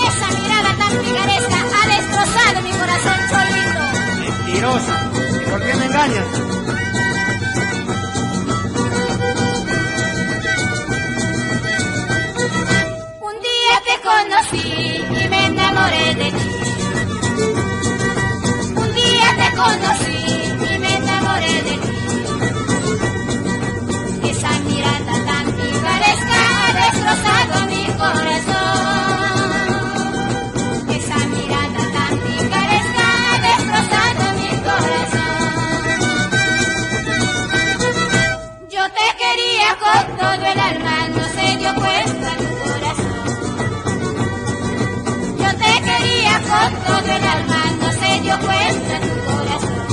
Esa mirada tan picaresca ha destrozado mi corazón, Cholito. Mentirosa, ¿y por qué me engañas? Un día te conocí y me enamoré de ti. Un día te conocí y me enamoré de ti. Esa mirada tan picaresca ha destrozado mi corazón. Esa mirada tan picaresca ha destrozado mi corazón. Yo te quería con todo el alma, no se dio cuenta tu corazón. Yo te quería con todo el alma, no se dio cuenta tu corazón.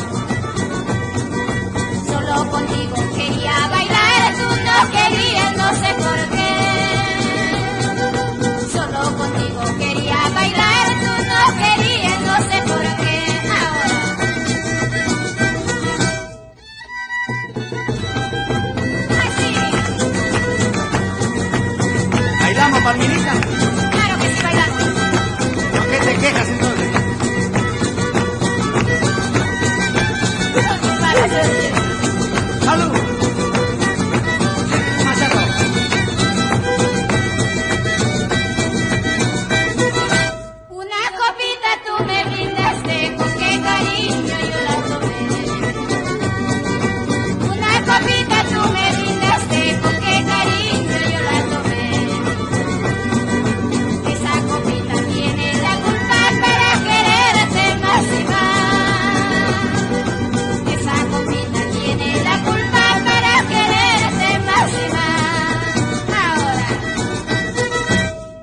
Solo contigo quería bailar, tú no querías, no sé por qué. Solo contigo quería bailar, tú no querías, no sé por qué. Ahora. Así. ¿Bailamos, Palmirita? Claro que sí, bailamos. ¿Por qué te quejas entonces? ¡Salud! Machado. Una copita tú me brindaste, con qué cariño yo la tomé. Una copita tú me brindaste, con qué cariño yo la tomé. Esa copita tiene la culpa para quererte más y más. Esa copita tiene la culpa para quererte más y más. Ahora,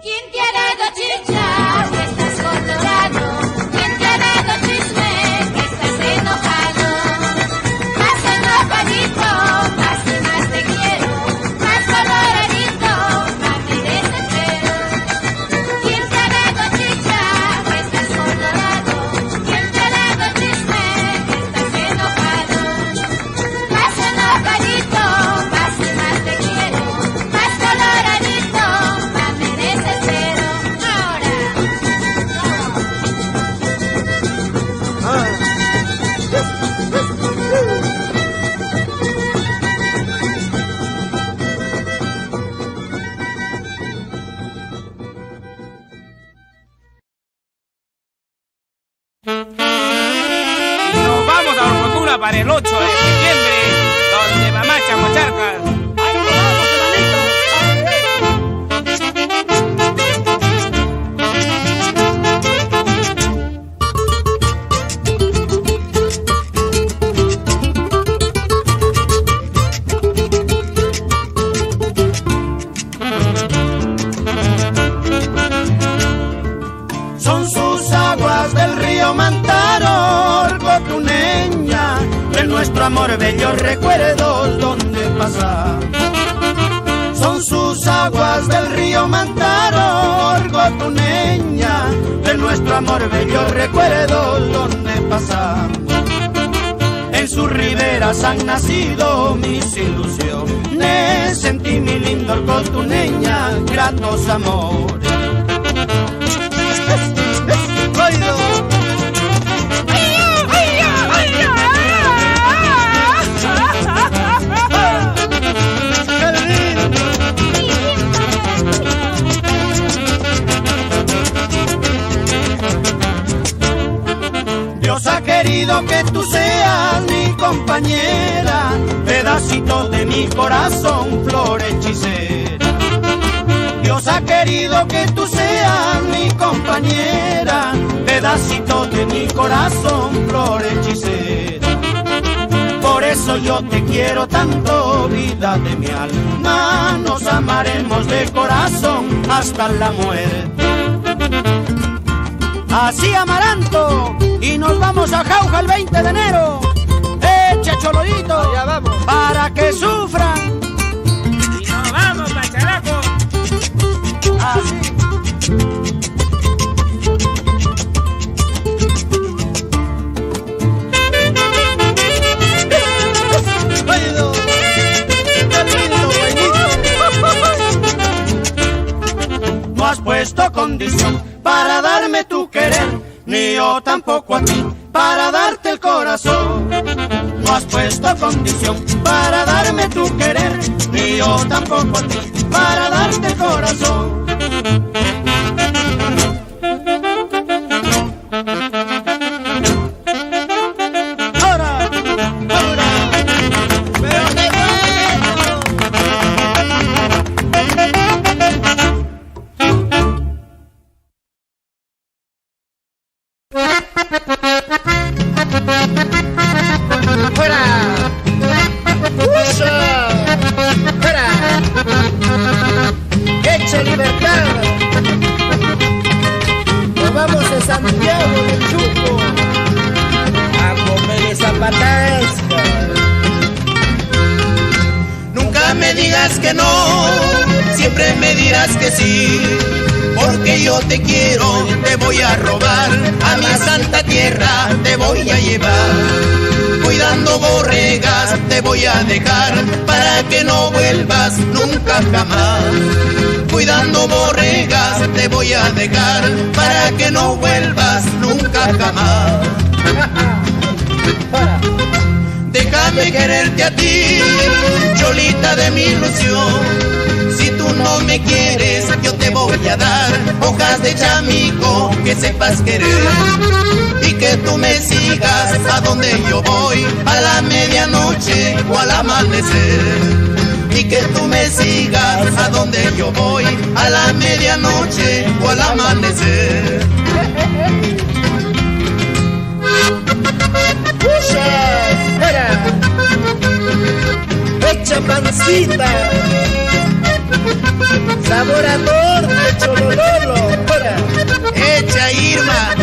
¿quién te ha dado chicha? Que estás colorado. ¿Quién te ha dado chisme? Que estás enojado. Más enojadito, más y más te quiero. Más coloradito, más me desespero. ¿Quién te ha dado chicha? Que estás colorado. ¿Quién te ha dado chisme? Que estás enojado. Más enojadito, más y más te quiero. Más coloradito, más me desespero. Ahora. Y nos vamos a Hormocura para el 8 de septiembre, donde mamá chamocharcas. ¡Ahí nos vamos, Son sus aguas del río Mantaro, cotuneña, de nuestro amor bellos recuerdos donde pasar. Son sus aguas del río Mantaro, cotuneña, de nuestro amor bellos recuerdos donde pasar. En sus riberas han nacido mis ilusiones, sentí mi lindo cotuneña, gratos amores. Dios ha querido que tú seas mi compañera, pedacito de mi corazón, flor hechicera. Dios ha querido que tú seas mi compañera, pedacito de mi corazón, flor hechicera. Por eso yo te quiero tanto, vida de mi alma, nos amaremos de corazón hasta la muerte. Así Amaranto, y nos vamos a Jauja el 20 de enero. Echa Cholodito, allá vamos, para que sufran. Y nos vamos, Pacharaco. Así. Qué lindo, buenito. puesto condición para darme tu querer, ni yo tampoco a ti para darte el corazón. No has puesto condición para darme tu querer, ni yo tampoco a ti para darte el corazón. Que no, siempre me dirás que sí, porque yo te quiero, te voy a robar, a mi santa tierra te voy a llevar. Cuidando borregas te voy a dejar, para que no vuelvas nunca jamás. Cuidando borregas te voy a dejar, para que no vuelvas nunca jamás. Déjame quererte a ti, cholita de mi ilusión. Si tú no me quieres, yo te voy a dar hojas de chamico que sepas querer. Y que tú me sigas a donde yo voy, a la medianoche o al amanecer. Y que tú me sigas a donde yo voy, a la medianoche o al amanecer. Echa pancita, sabor a norte, cholololo. Echa Irma,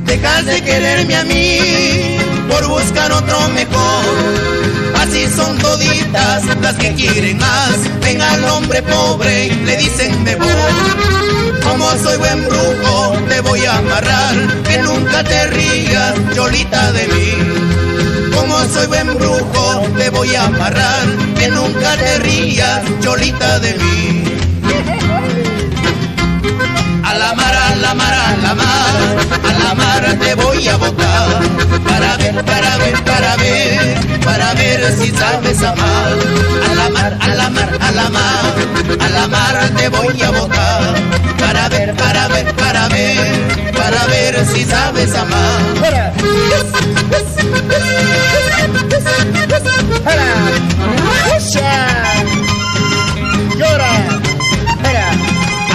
dejas de quererme a mí por buscar otro mejor. Así son toditas las que quieren más. Ven al hombre pobre y le dicen me voy. Como soy buen brujo te voy a amarrar, que nunca te rías, cholita de mí. Como soy buen brujo te voy a amarrar, que nunca te rías, cholita de mí. A la mar, a la mar, a la mar, a la mar te voy a botar, para ver, para ver, para ver, para ver si sabes amar. A la mar, a la mar, a la mar, a la mar te voy a botar, para ver, para ver, para ver, para ver si sabes amar. Llora.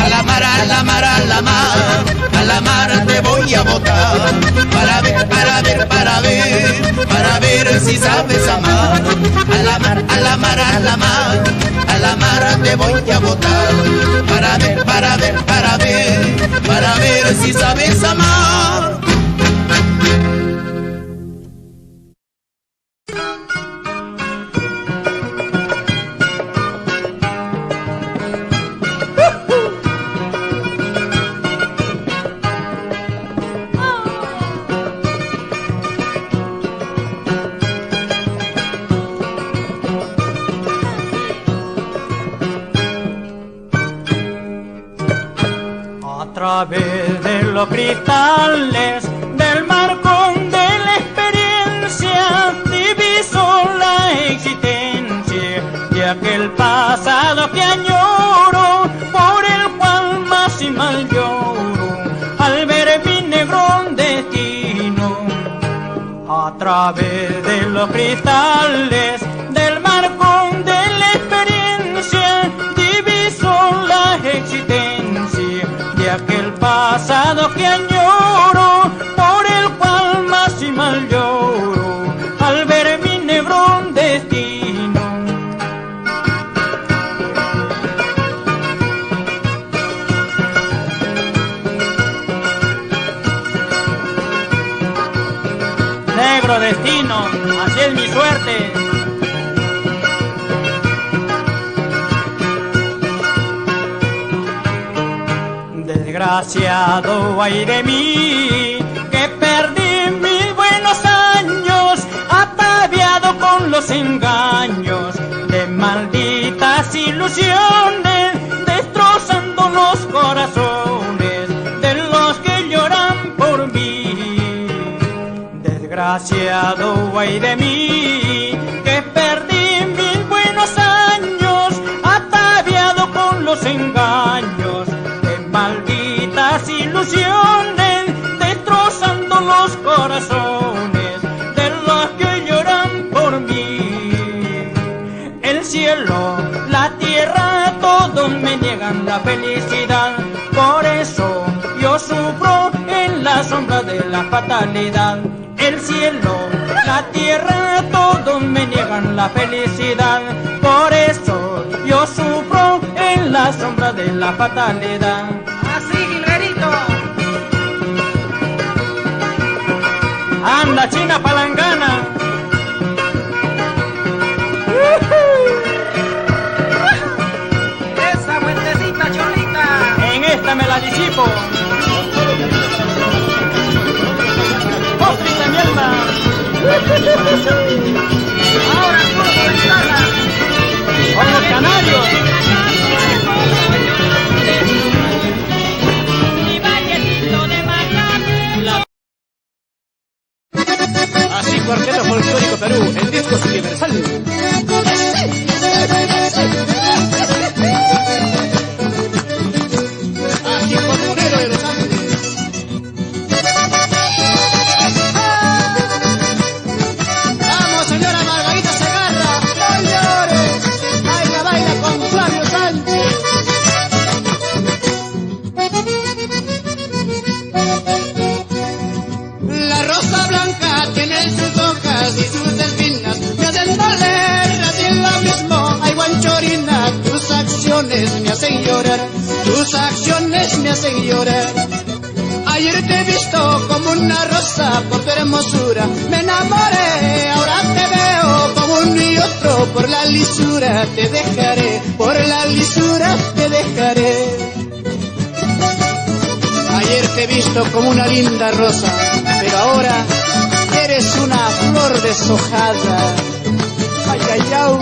A la mar, a la mar, a la mar, a la mar te voy a botar, para ver, para ver, para ver, para ver si sabes amar. A la mar, a la mar, a la mar, a la mar te voy a botar, para ver, para ver, para ver, para ver si sabes amar. A través de los cristales del marcón de la experiencia diviso la existencia de aquel pasado que añoro, por el cual más y mal lloro al ver mi negro destino. A través de los cristales del marcón de la experiencia diviso la existencia de aquel pasado que añoro, por el cual más y mal lloro al ver mi negro destino. Negro destino, así es mi suerte. Desgraciado ay de mí, que con los engaños de malditas ilusiones, destrozando los corazones de los que lloran por mí. Desgraciado ay de mí, que perdí mis buenos años, ataviado con los engaños de malditas ilusiones, destrozando los corazones de los que lloran por mí. El cielo, la tierra, todos me niegan la felicidad, por eso yo sufro en la sombra de la fatalidad. El cielo, la tierra, todos me niegan la felicidad, por eso yo sufro en la sombra de la fatalidad. Así, Gilberito. Anda, China Palangana. Esa vueltecita, Cholita. En esta me la disipo. ¡Postrita mierda! Ahora tú con guitarra. ¡Con los canarios! Mi vallecito de Miami. Así Cuarteto Folclórico Perú, el disco universal. Así Comunero de Los Ángeles. Vamos, señora Margarita Segarra, no llores. Baila, baila con Flavio Sánchez. La rosa blanca tiene sus hojas y sus espinas, me hacen doler, así lo mismo. Ay, guanchorina, tus acciones me hacen llorar, tus acciones me hacen llorar. Ayer te he visto como una rosa por tu hermosura, me enamoré, ahora te veo como uno y otro, por la lisura te dejaré, por la lisura te dejaré. Ayer te he visto como una linda rosa, pero ahora eres una flor deshojada. Ay, ay, ay.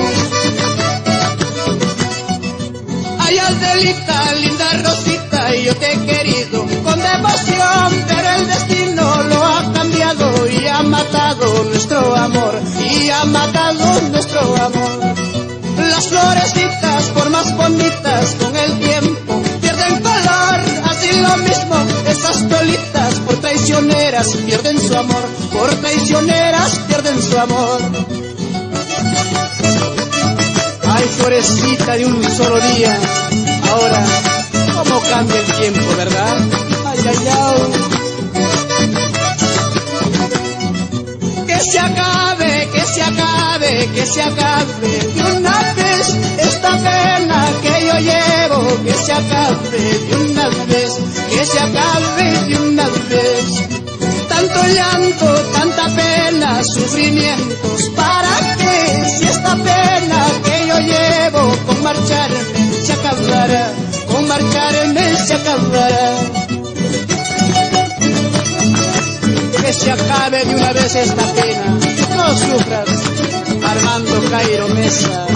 Ay, Adelita, linda rosita, yo te he querido con devoción, pero el destino lo ha cambiado y ha matado nuestro amor, y ha matado nuestro amor. Las florecitas, por más bonitas, con el tiempo pierden color, así lo mismo esas tolitas, por traicioneras pierden su amor, por traicioneras pierden su amor. Ay, florecita de un solo día, ahora cómo cambia el tiempo, ¿verdad? Ay, ay, ay. Que se acabe, que se acabe, que se acabe de una vez esta pena que yo llevo, que se acabe de una vez, que se acabe de una vez. Tanto llanto, tanta pena, sufrimientos, ¿para qué? Si esta pena que yo llevo con marcharme se acabará, con marcharme se acabará. Que se acabe de una vez esta pena, no sufras, Armando Cairo Mesa.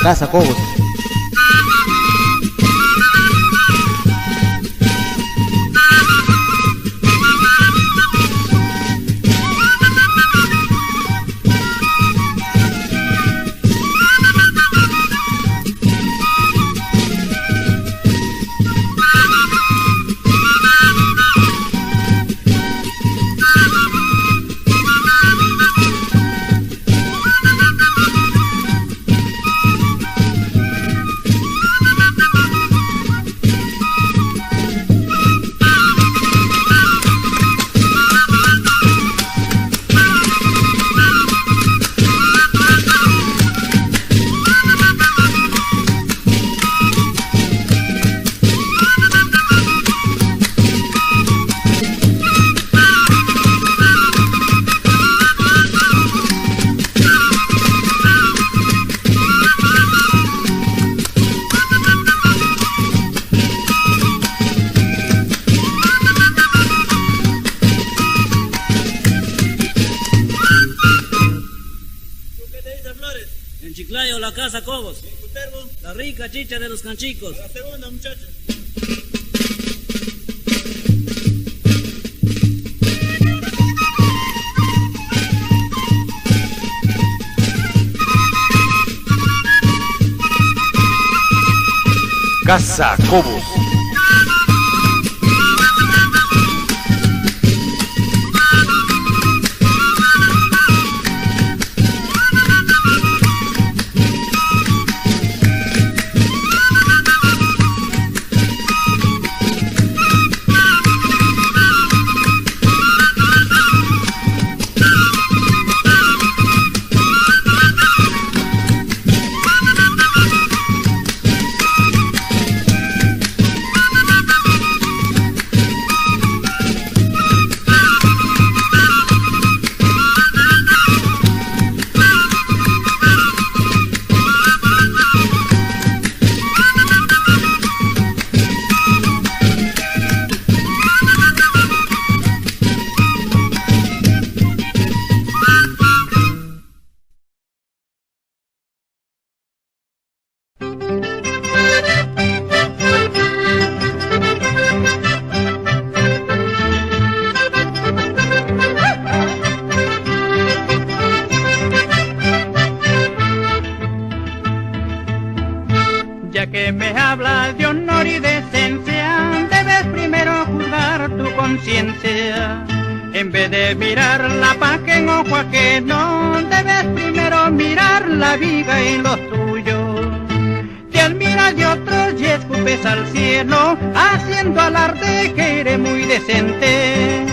Casa Cobos. a Casa Cobos. La rica chicha de los canchicos. La segunda, muchachos. Casa Cobos. Ya que me hablas de honor y decencia, debes primero juzgar tu conciencia. En vez de mirar la paja en ojo ajeno, debes primero mirar la viga en los tuyos. Te admiras de otros y escupes al cielo, haciendo alarde que eres muy decente.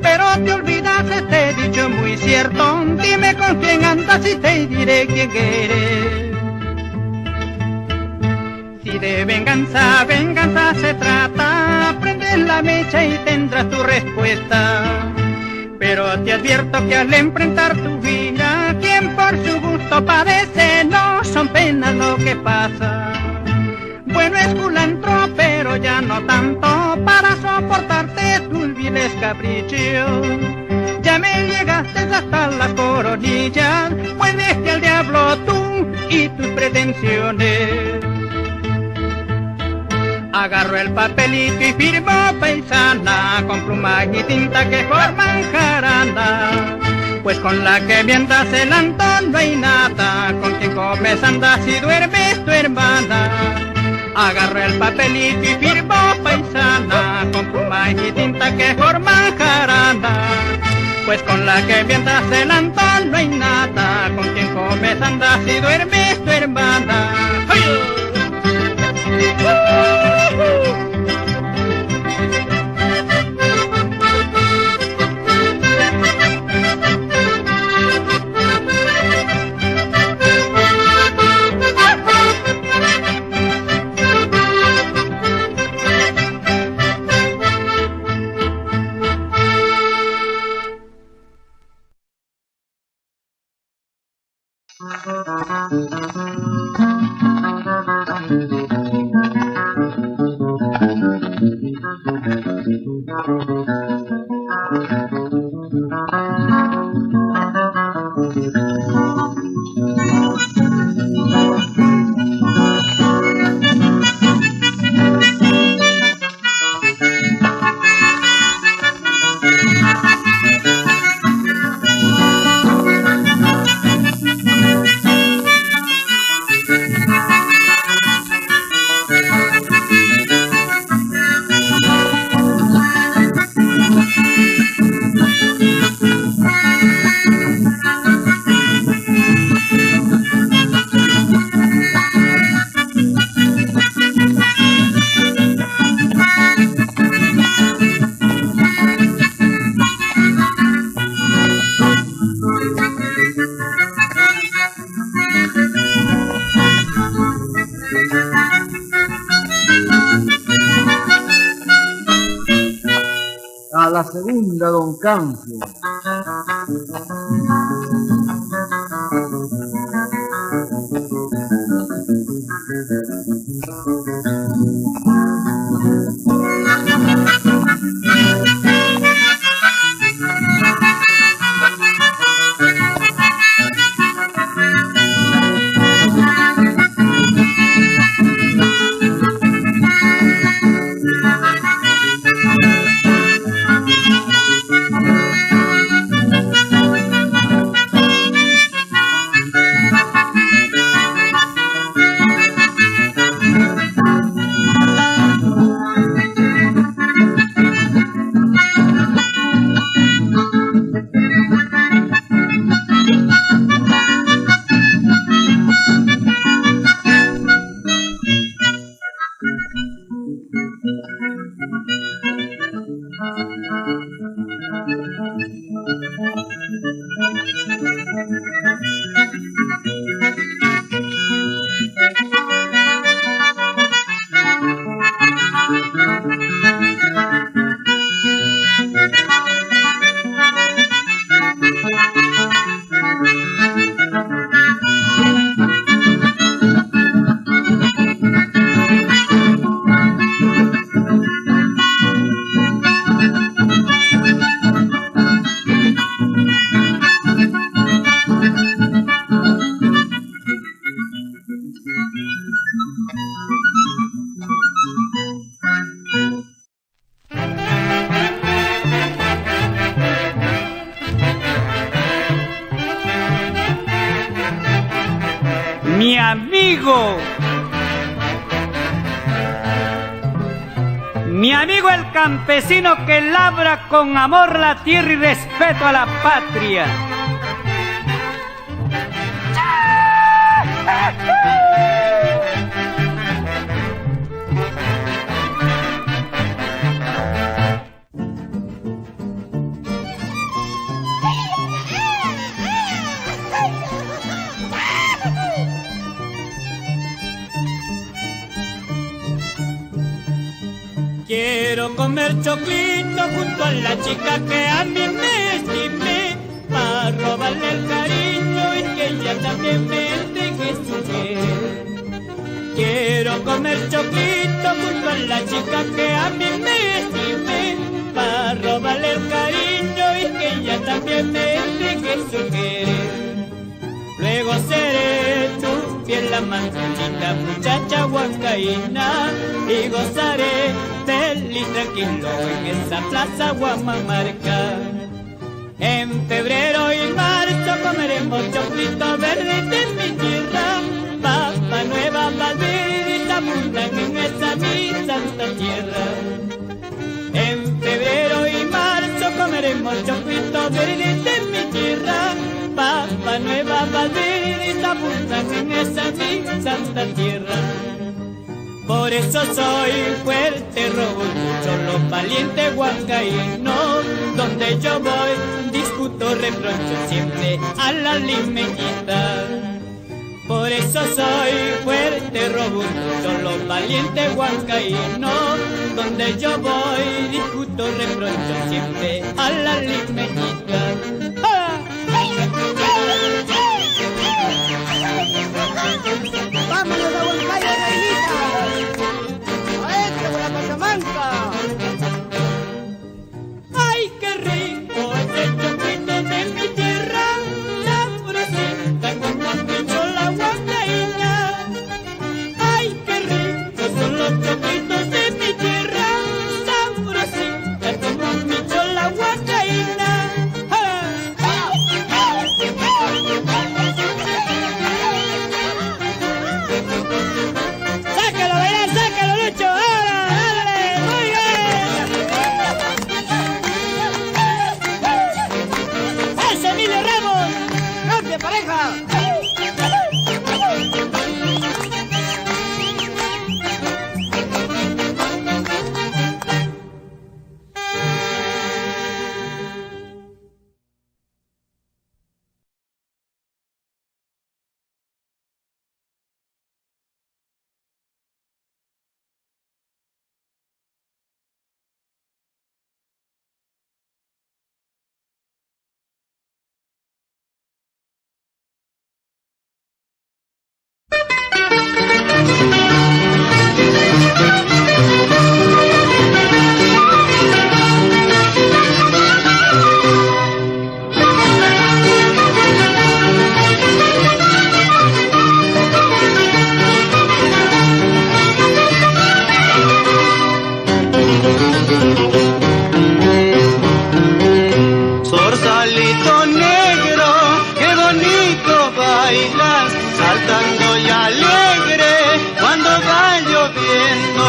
Pero te olvidas este dicho muy cierto, dime con quién andas y te diré quién eres. Si de venganza, venganza se trata, prende la mecha y tendrás tu respuesta. Pero te advierto que al enfrentar tu vida, quien por su gusto padece, no son penas lo que pasa. Bueno es culantro, pero ya no tanto, para soportarte tus viles caprichos. Ya me llegaste hasta las coronillas, pues deje al diablo tú y tus pretensiones. Agarro el papelito y firmo paisana, con pluma y tinta que forman jarana. Pues con la que mientas el Antón no hay nada, con quien comes, andas y duermes tu hermana. Agarro el papelito y firmo paisana, con pluma y tinta que forman jarana. Pues con la que mientas el Antón no hay nada, con quien comes, andas y duermes tu hermana. ¡Ay! A la segunda, don Canfio. amigo. Mi amigo el campesino que labra con amor la tierra y respeto a la patria. Quiero comer choclito junto a la chica que a mí me estimé, para robarle el cariño y que ella también me deje su querer. Quiero comer choclito junto a la chica que a mí me estimé, para robarle el cariño y que ella también me deje su querer. Luego seré tu fiel amantita, muchacha huancaína, y gozaré feliz tranquilo en esa plaza Guamamarca. En febrero y marzo comeremos choclito verde de mi tierra, papa nueva, malverde, abundan en esa mi santa tierra. En febrero y marzo comeremos choclito verde de mi tierra, papa nueva, valverde, abundan en esa mi santa tierra. Por eso soy fuerte, robusto, los valientes huancaínos. Donde yo voy, discuto, reprocho siempre a la limeñita. Por eso soy fuerte, robusto, los valientes huancaínos. Donde yo voy, discuto, reprocho siempre a la limeñita. ¡Vámonos a Huancayo, reinita! ¡Maestra con la Pachamanca! ¡Ay, qué rico es el choclito de mi tierra! Sabrosita como un pincho la huancaína. ¡Ay, qué ricos son los choclitos de mi tierra! Sabrosita como un pincho la huancaína. ¡Sácalo, bailar, sácalo, Lucho! ¡Ahora, dale! ¡Muy bien! ¡Ese Emilio Ramos! ¡Gracias, pareja! Zorsalito negro, qué bonito bailas, saltando y alegre cuando va lloviendo.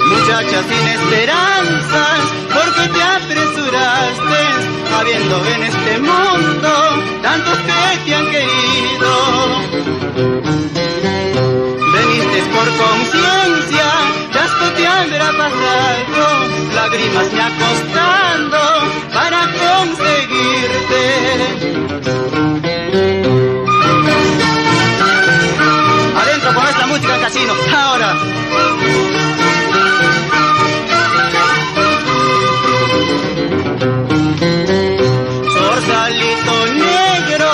Muchacha sin esperanzas, ¿por qué te apresuraste? Habiendo en este mundo tantos que te han querido. Veniste por conciencia, chasco te habrá pasado, lágrimas me acostando para conseguirte. Adentro con esta música del casino, ahora. Zorsalito negro,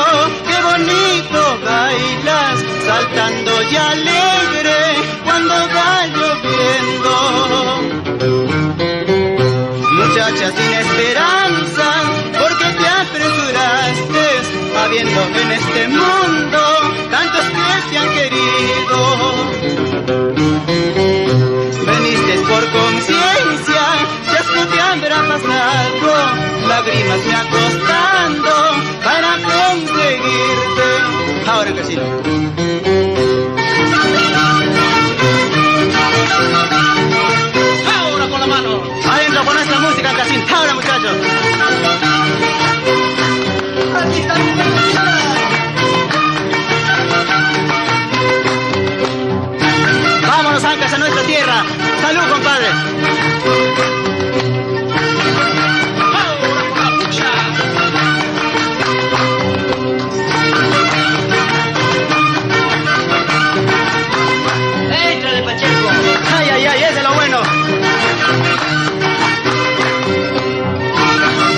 qué bonito bailas, saltando y alegre cuando va lloviendo. Muchacha sin esperanza, ¿por qué te apresuraste? Habiendo en este mundo tantos que te han querido. Veniste por conciencia, chasco te habrá pasado, lágrimas me acostando para conseguirte. Ahora que sí. la música, Casín. Ahora, muchachos. Vámonos, Ancas, a nuestra tierra. Salud, compadre. Éntrale, Pacheco. Ay, ay, ay, ese es lo bueno.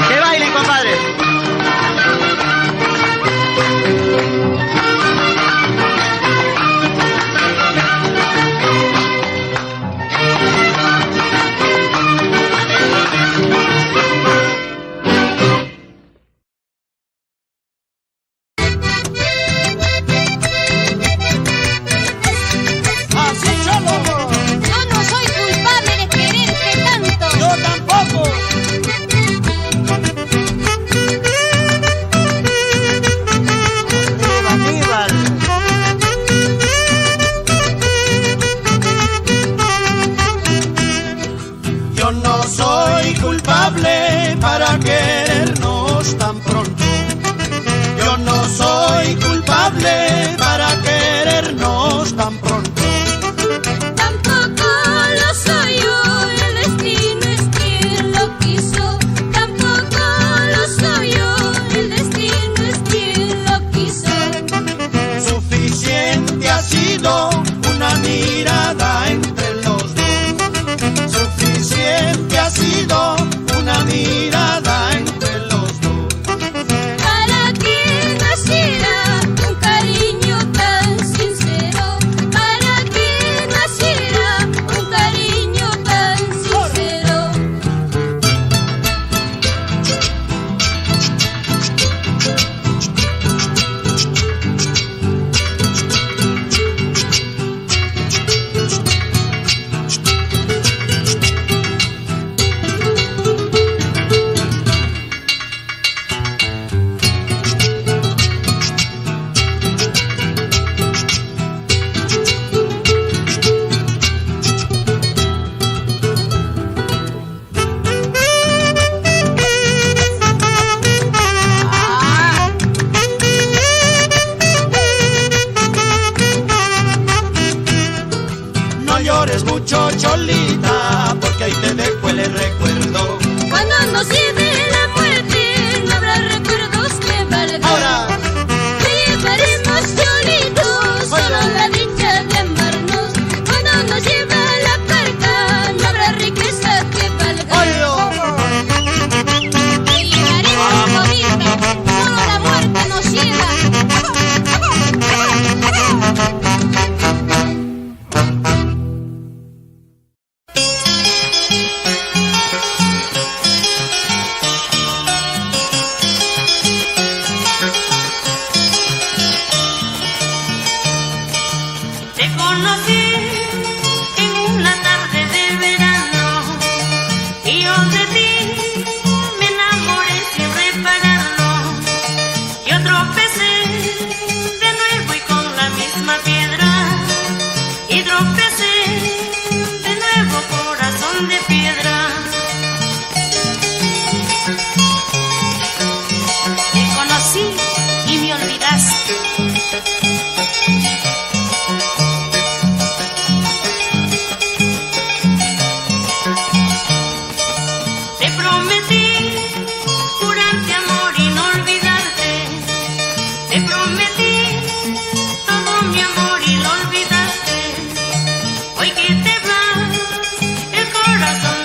Que bailen, compadre. Para querernos tan pronto. Yo no soy culpable para querernos tan pronto. Tampoco lo soy yo, el destino es quien lo quiso. Tampoco lo soy yo, el destino es quien lo quiso. Suficiente ha sido una mirada entre los dos. Suficiente ha sido una mirada entre los dos. Para que naciera un cariño tan sincero. Para que naciera un cariño tan sincero. No llores mucho, Cholita, porque ahí te dejo el recuerdo. Cuando nos lleve la muerte, no habrá recuerdos que valgan. Ahora. Te llevaremos solitos, solo la dicha de amarnos. Cuando nos lleve la parca, no habrá riqueza que valga. Te llevaremos solitos, solo la muerte nos lleva. Te conocí en una tarde de verano y yo de ti me enamoré sin repararlo. Yo tropecé de nuevo y con la misma piedra y tropecé de nuevo, corazón de piedra. Te conocí y me olvidaste. Te prometí jurarte amor y no olvidarte. Te prometí todo mi amor y lo olvidaste. Hoy que te vas, el corazón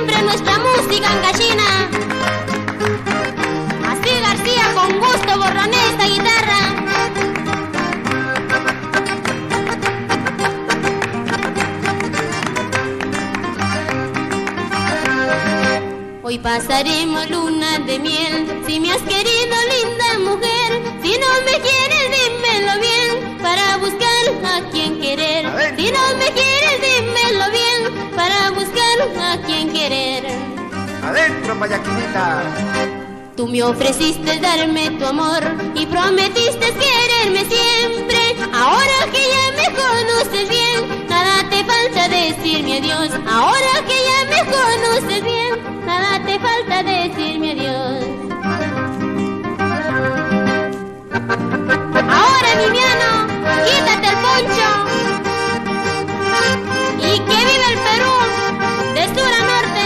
siempre nuestra música en gallina. Así García con gusto borroné esta guitarra. Hoy pasaremos luna de miel, si me has querido linda mujer. Si no me quieres dímelo bien, para buscar a quien querer. Si no me quieres dímelo bien, para buscar a quien querer. Adentro, payaquinita. Tú me ofreciste darme tu amor y prometiste quererme siempre. Ahora que ya me conoces bien, nada te falta decirme adiós. Ahora que ya me conoces bien, nada te falta decirme adiós. Ahora, Viviano, quítate el poncho. Y que viva el Perú, de sur a norte.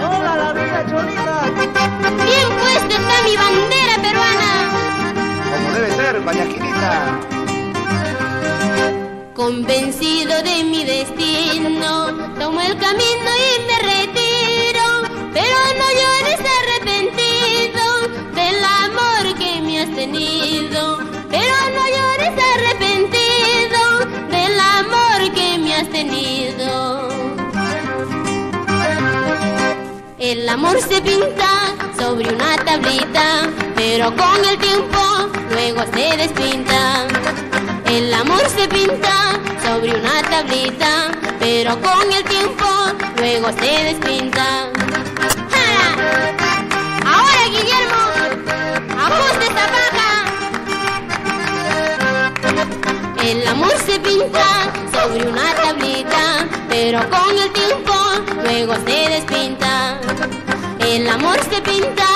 ¡Hola la vida, Cholita! Bien puesta está mi bandera peruana. Como debe ser, payaquinita. Convencido de mi destino, tomo el camino y me retiro. Pero no llores arrepentido del amor que me has tenido. Pero no llores arrepentido del amor que me has tenido. El amor se pinta sobre una tablita, pero con el tiempo luego se despinta. El amor se pinta sobre una tablita, pero con el tiempo luego se despinta. ¡Ja! Ahora, Guillermo, ajuste esta paja. El amor se pinta sobre una tablita, pero con el tiempo luego se despinta. El amor se pinta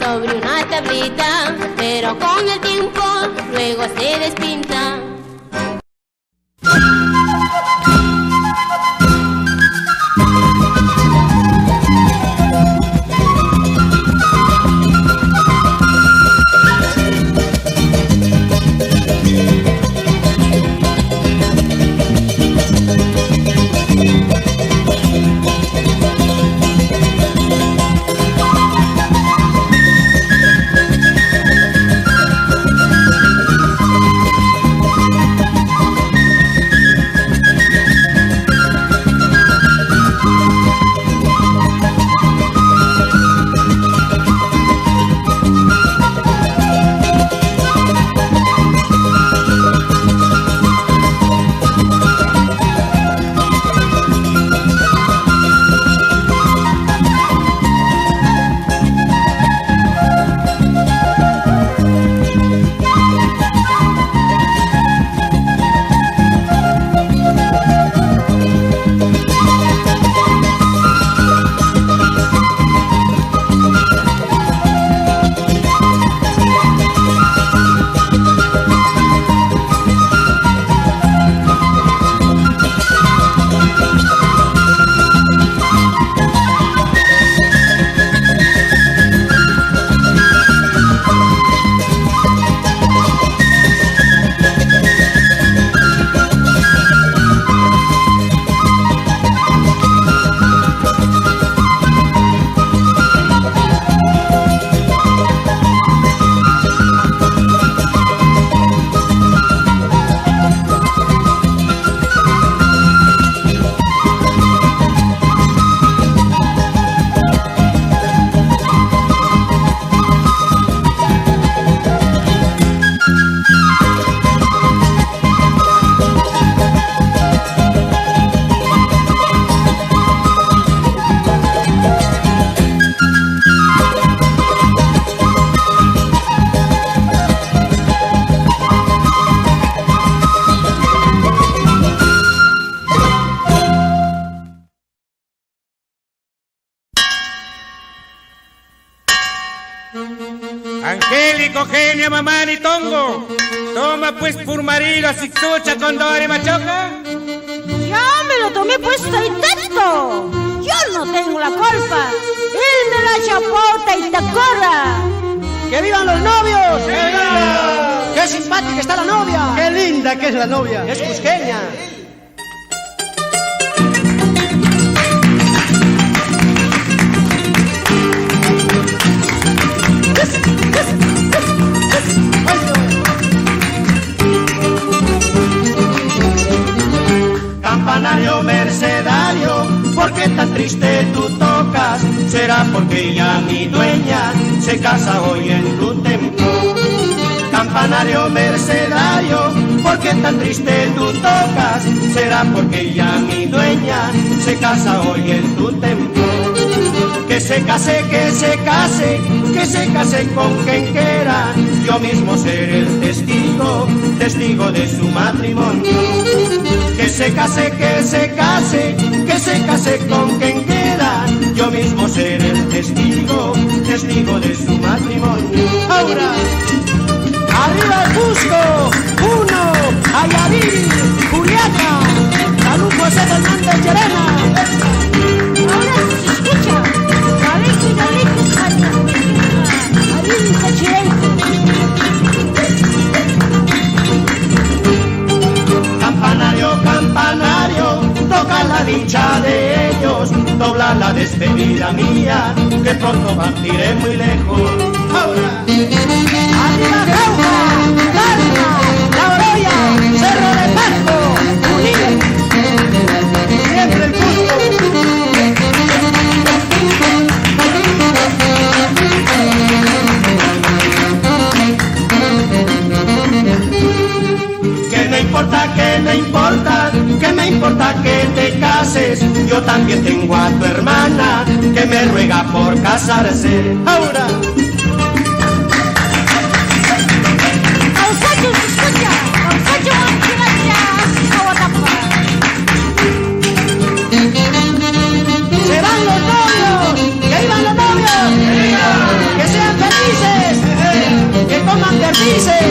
sobre una tablita, pero con el tiempo luego se despinta. Angélico, genia, mamá ni tongo. Toma pues por marido, así sucha con dore machoca. Ya me lo tomé pues intento. Yo no tengo la culpa. Él me la chapota y te corra. ¡Que vivan los novios! ¡Que viva! ¡Qué simpática está la novia! ¡Qué linda que es la novia! ¡Es cusqueña! triste tú tocas, será porque ya mi dueña se casa hoy en tu templo. Campanario mercedario, ¿por qué tan triste tú tocas? Será porque ya mi dueña se casa hoy en tu templo. Que se case, que se case, que se case con quien quiera, yo mismo seré el testigo, testigo de su matrimonio. Que se case, que se case, que se case con quien quiera, yo mismo seré el testigo, testigo de su matrimonio. Ahora, arriba el Cusco, uno, Ayarí, Juliana, Salud José Fernández Llerena. Ahora se escucha, Gabriel Campanario, campanario, toca la dicha de ellos, dobla la despedida mía, que pronto partiré muy lejos. Ahora, arriba Cauca, Palma, La Oroya, Cerro de Pasco, Unido, siempre el Cusco. ¿Qué me importa, qué me importa, qué me importa que te cases? Yo también tengo a tu hermana que me ruega por casarse. Ahora. Causacho se escucha, Causacho ¡Se van los novios! ¡Que iban los novios! ¡Que sean felices! ¡Que coman perdices!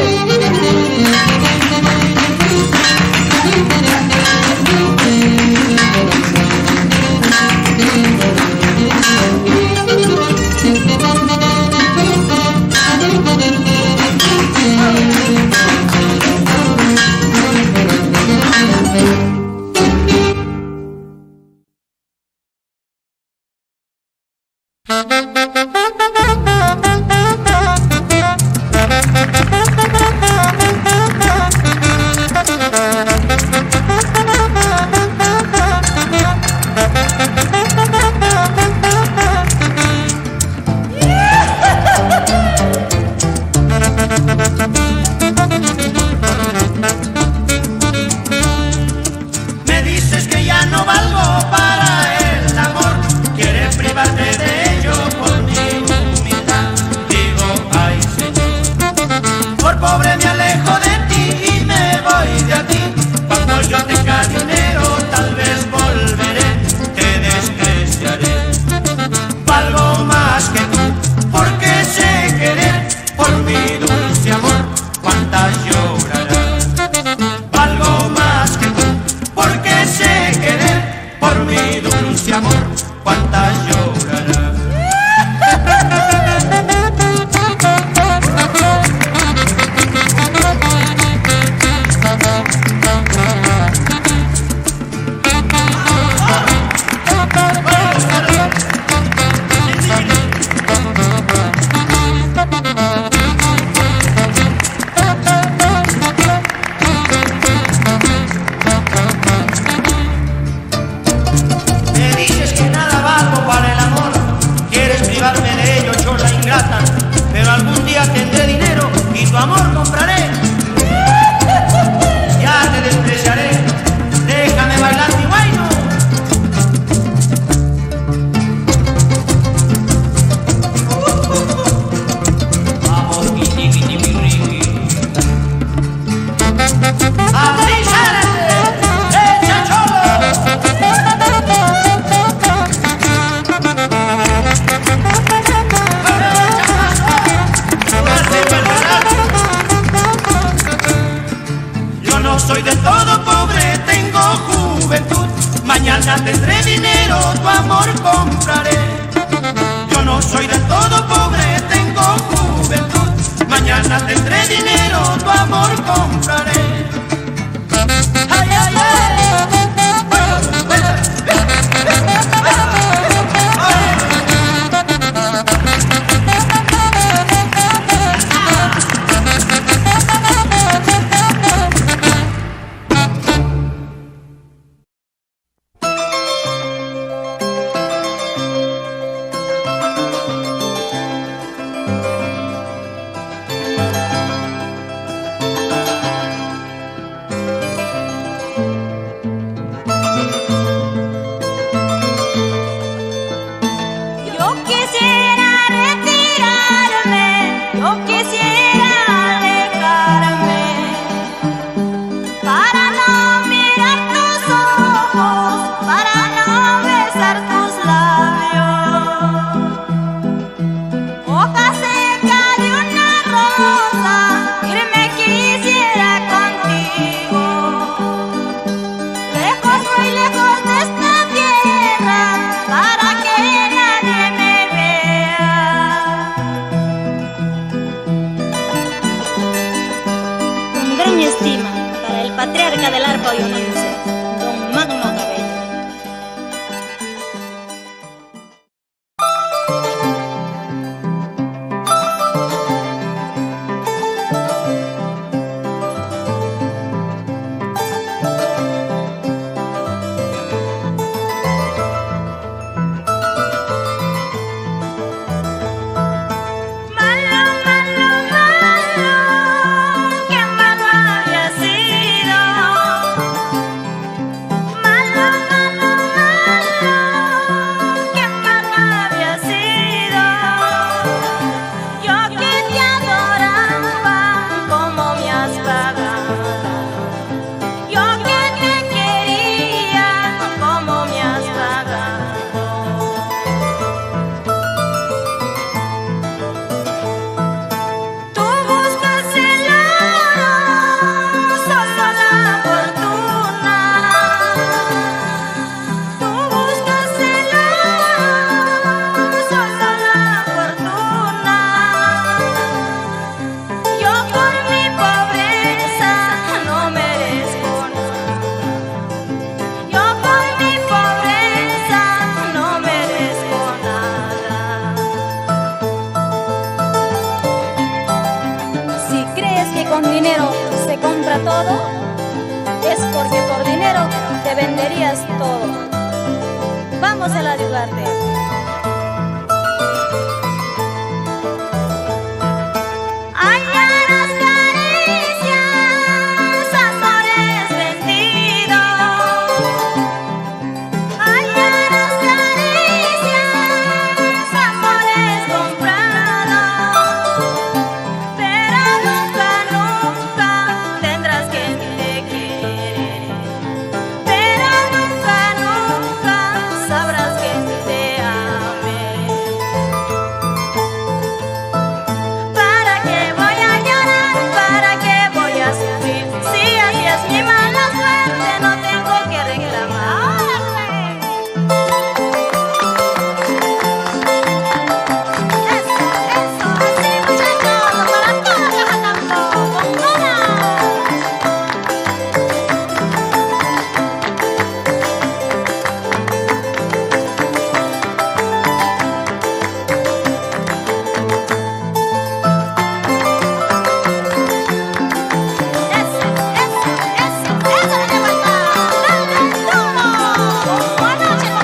quisiera retirarme, yo quisiera alejarme para no mirar tus ojos, para no besar tus labios. Hoja seca de una rosa, irme quisiera contigo, lejos, muy lejos de esta tierra, para que nadie me vea. Con gran estima para el patriarca del arpa oyonense, don Magno Cabello. Malo, malo, malo, qué malo había sido. Malo, malo, malo, qué malo había sido. Yo que te adoraba, como me has pagado. Yo que te quería, como me has pagado. Tú buscas el oro, solo la fortuna. Tú buscas el oro, solo la fortuna. Yo por mi pobreza no merezco nada. Yo por mi pobreza no merezco nada. Si crees que con dinero se compra todo, es porque por dinero te venderías todo. Vamos a la de Ugarte. Ay, las caricias, amores vendidos. Ay, las caricias, amores comprados. Pero nunca, nunca tendrás quien te quiere. Pero nunca, nunca sabrás que te ame. ¿Para qué voy a llorar? ¿Para qué voy a sufrir? Si así es mi mala suerte, no tengo que reclamar. Eso, así muchachos, para toda Caja Tambo, con ganas. Eso le levanta. Buenas noches,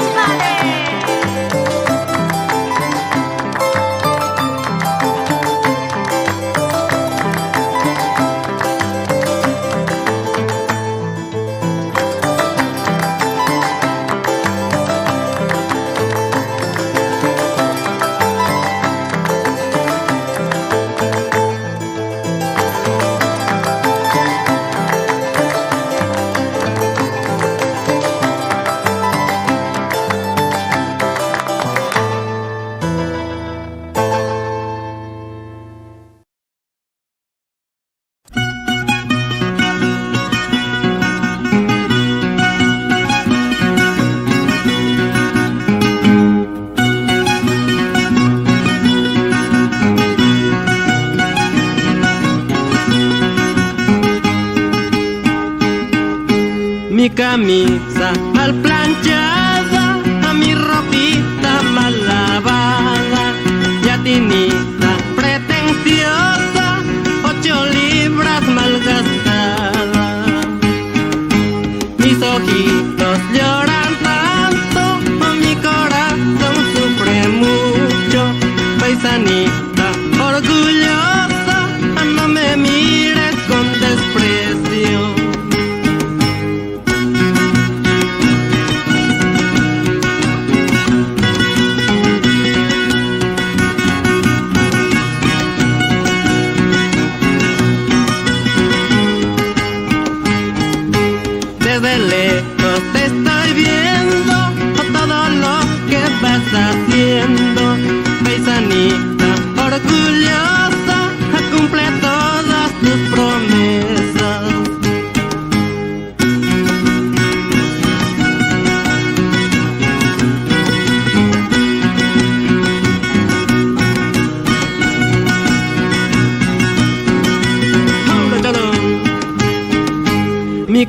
Mi camisa mal planchada, a mi ropita mal lavada, ya tinita pretenciosa, 8 libras mal gastadas. Mis ojitos lloran tanto, mi corazón sufre mucho. Paisanita orgullosa, no me mires con desprecio.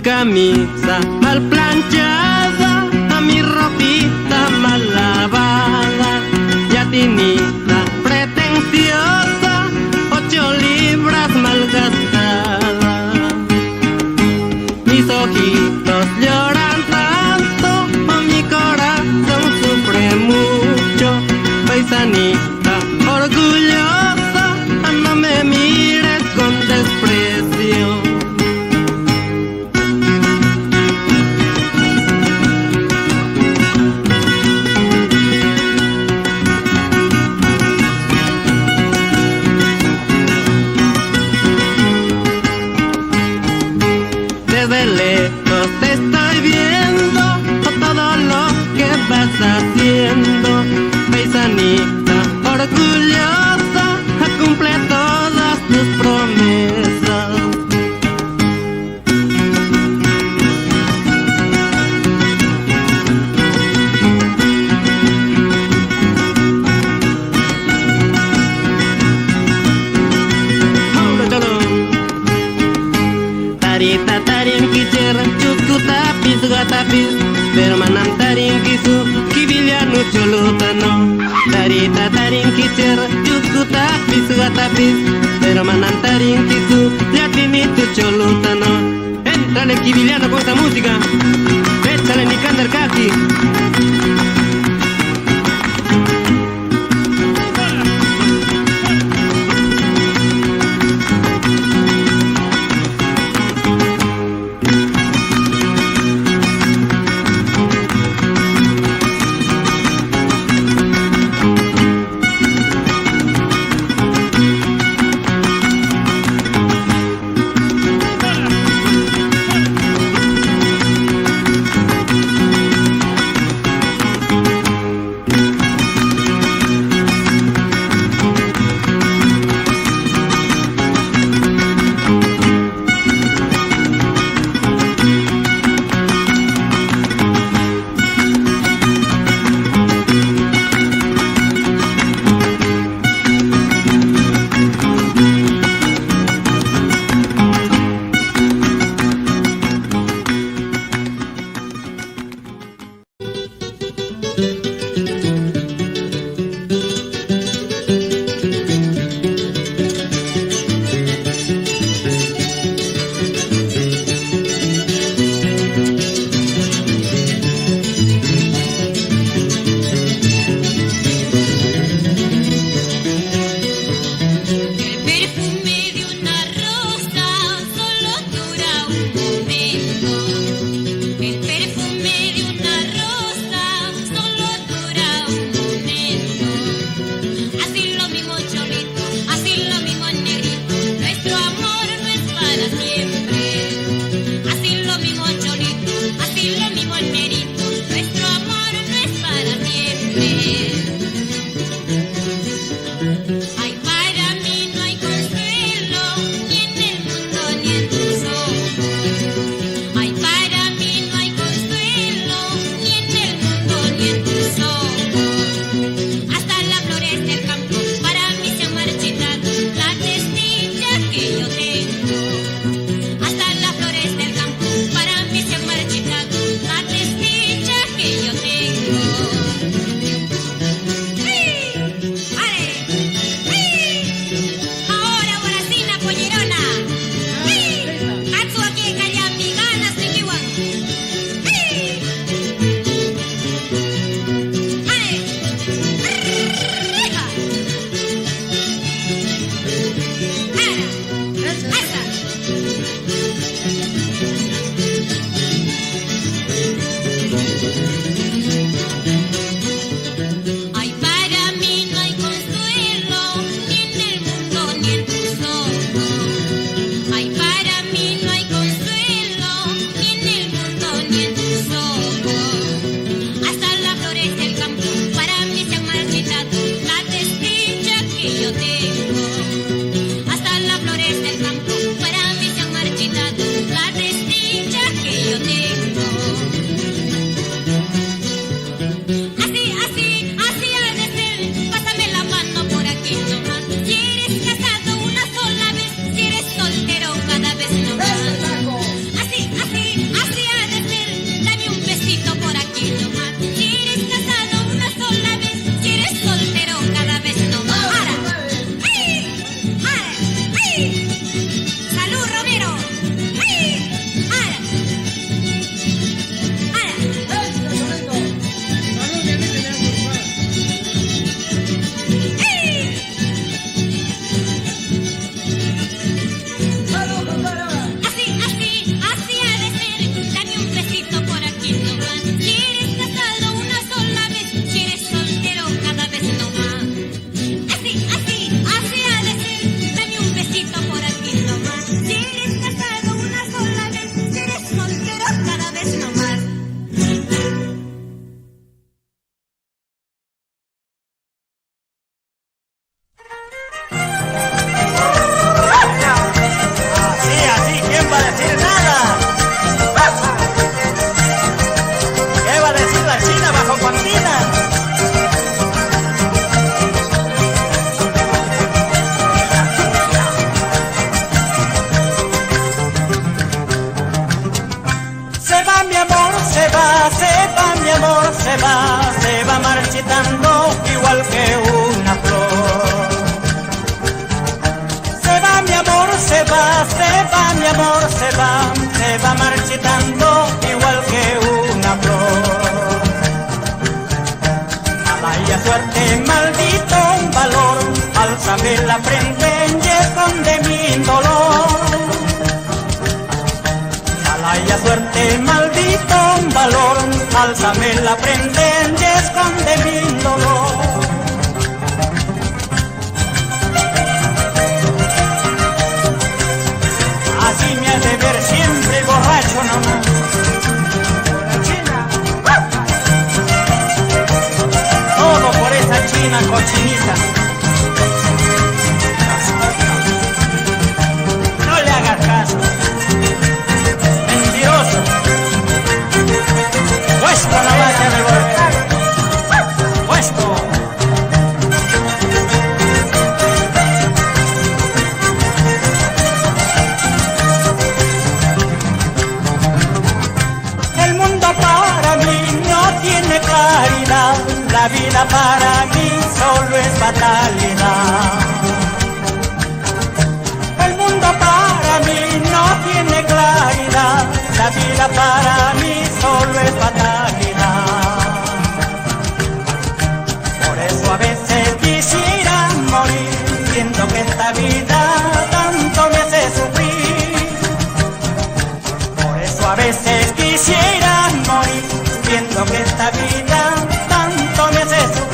camisa mal planchada, a mi ropita mal lavada, ya tinita pretenciosa, 8 libras mal gastadas. Mis ojitos lloran tanto, mi corazón sufre mucho, paisanita orgullosa, no me mires con desprecio. Desde lejos te estoy viendo, todo lo que vas haciendo, paisanita orgullosa, cumple todas tus promesas. Tarita tarin kicer, cucu tapis gatapis, bermanam tarin kisu, kibilianu culutano. Tarita tarin kicer, cucu tapis gatapis, bermanam tarin kisu, liatin itu culutano. Entrale kibiliano con esta música, échale ni candar kaki. maldito valor, álzame la frente y esconde mi dolor. Alaya suerte, maldito valor, álzame la frente y esconde mi dolor. Así me hace ver siempre borracho nomás. Todo por esa china cochinita. No le hagas caso. Mentiroso. Puesto la valla de volver. Puesto. El mundo para mí no tiene claridad. La vida para mí solo es fatalidad. El mundo para mí no tiene claridad. La vida para mí solo es fatalidad. Por eso a veces quisiera morir, viendo que esta vida tanto me hace sufrir. Por eso a veces quisiera morir, viendo que esta vida tanto me hace sufrir.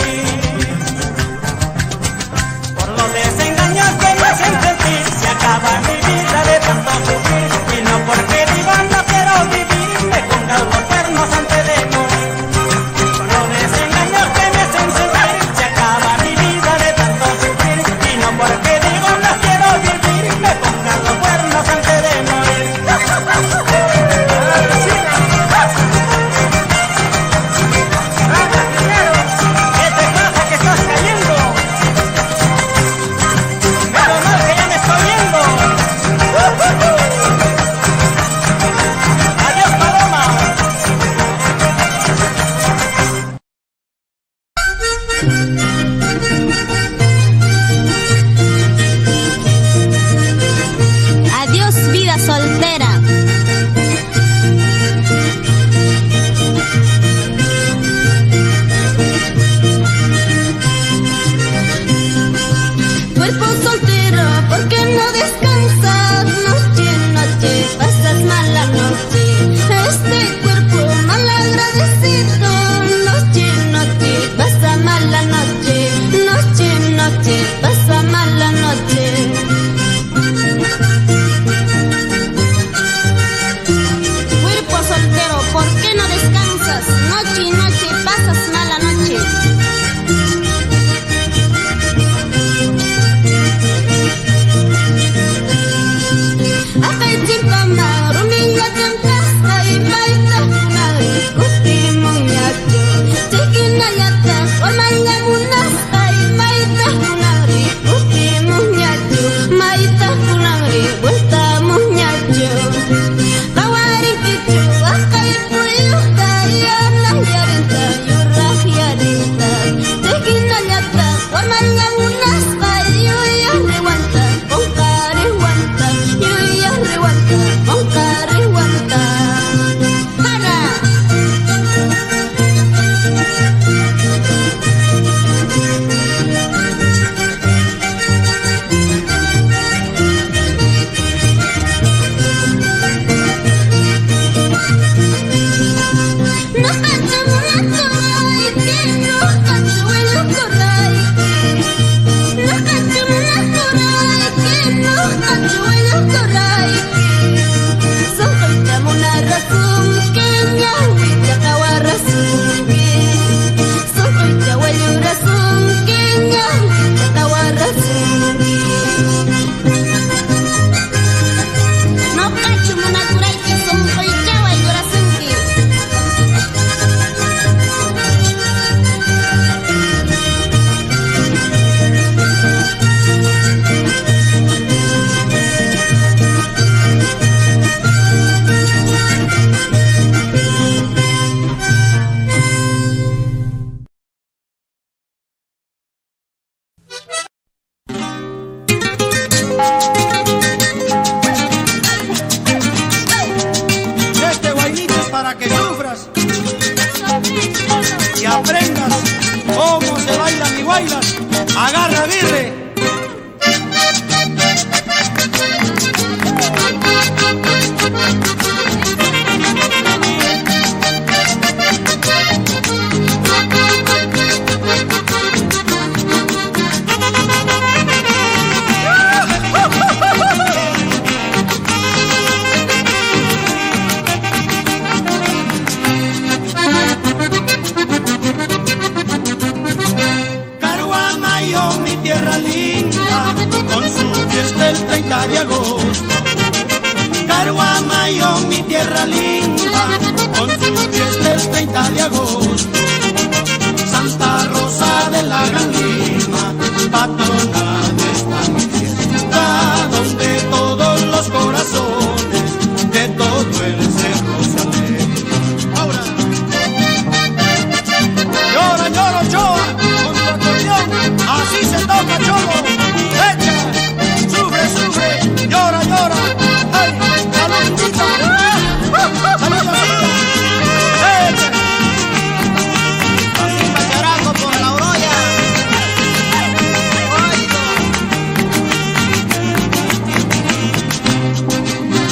Guaylas, agarra birre. El 30 de agosto, Caruamayo, mi tierra linda, con su fiesta el 30 de agosto. Santa Rosa de la Gran Lima, patrona de esta mi fiesta, donde todos los corazones de todo el cerro se alegran. Ahora, llora, llora, Ochoa, con tu acordeón, así se toca, cholo. Llora, llora, ay, saludcita, saludcita, así pacharaco por la orolla,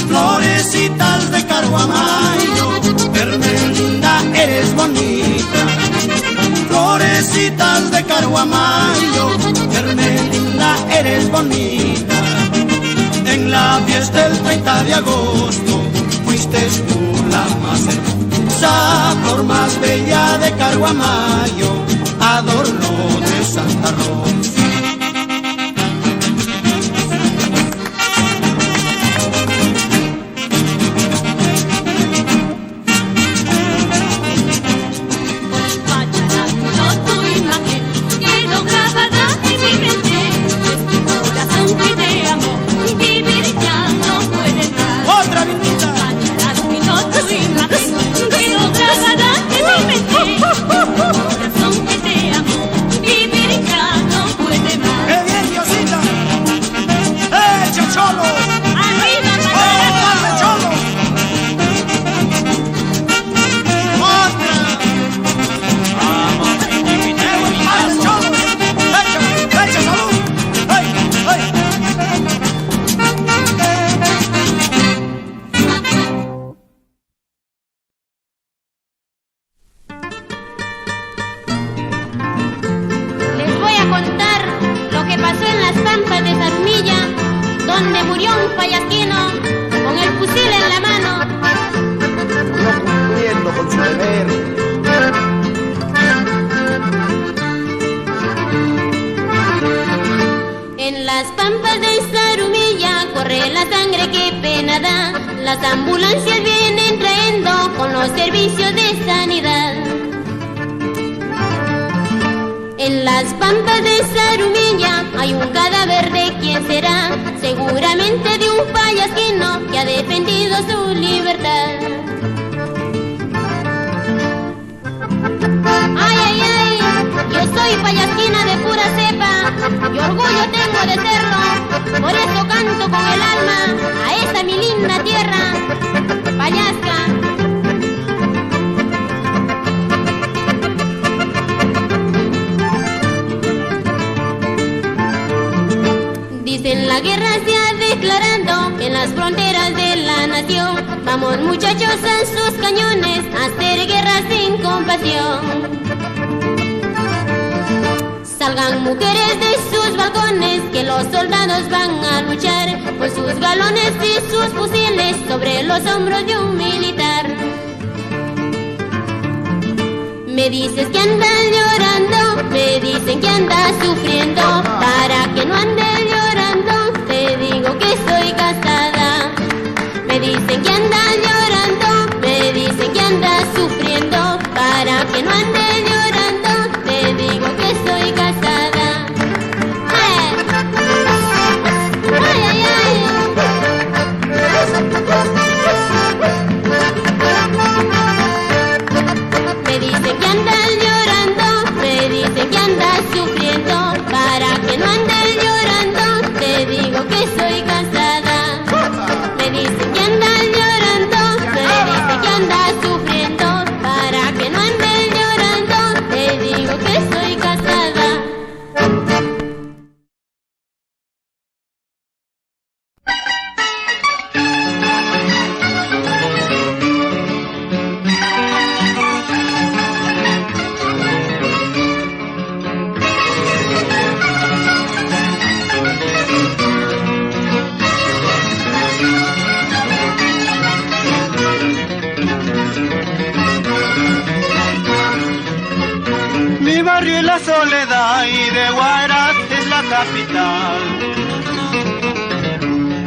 florecitas de Caruamayo, Hermelinda, eres bonita, florecitas de Caruamayo, Hermelinda, eres bonita. En la fiesta el 30 de agosto fuiste tú la más hermosa, flor más bella de Caruamayo, adorno de Santa Rosa. Las ambulancias vienen trayendo con los servicios de sanidad. En las pampas de Zarumilla hay un cadáver de quién será, seguramente de un payasquino que ha defendido su libertad. Ay, ay, ay, yo soy payasquina de pura cepa y orgullo tengo de serlo, por eso canto con el alma a esta mi linda tierra payasca. Dicen la guerra se ha declarado en las fronteras de la nación. Vamos muchachos a sus cañones a hacer guerra sin compasión. Salgan mujeres de sus balcones, que los soldados van a luchar con sus galones y sus fusiles sobre los hombros de un militar. Me dices que andas llorando, me dicen que andas sufriendo. Para que no andes llorando, te digo que soy casada. Me dicen que andas llorando, me dicen que andas sufriendo. Para que no andes llorando, te digo que soy casada. Ay, ay, ay. Me dicen que andas llorando, me dicen que andas sufriendo. capital.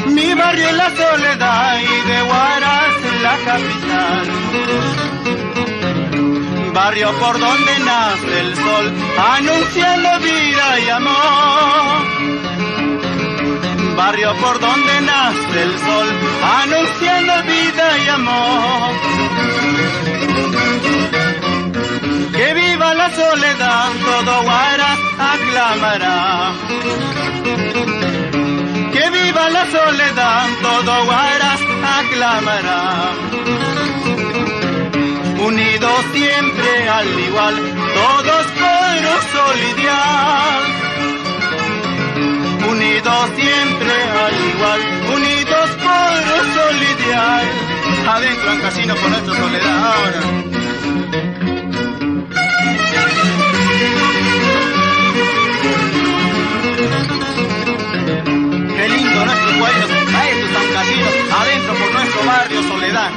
Mi barrio es la Soledad y de Huaraz la capital. Barrio por donde nace el sol, anunciando vida y amor. Barrio por donde nace el sol, anunciando vida y amor. Que viva la Soledad, todo Huaraz aclamará. Que viva la Soledad, todo Huaraz aclamará. Unidos siempre al igual, todos por un solo ideal. Unidos siempre al igual, unidos por un solo ideal. Adentro en casino por nuestra Soledad ahora. Qué lindo nuestros pueblos, a estos San Casino, adentro por nuestro barrio Soledad.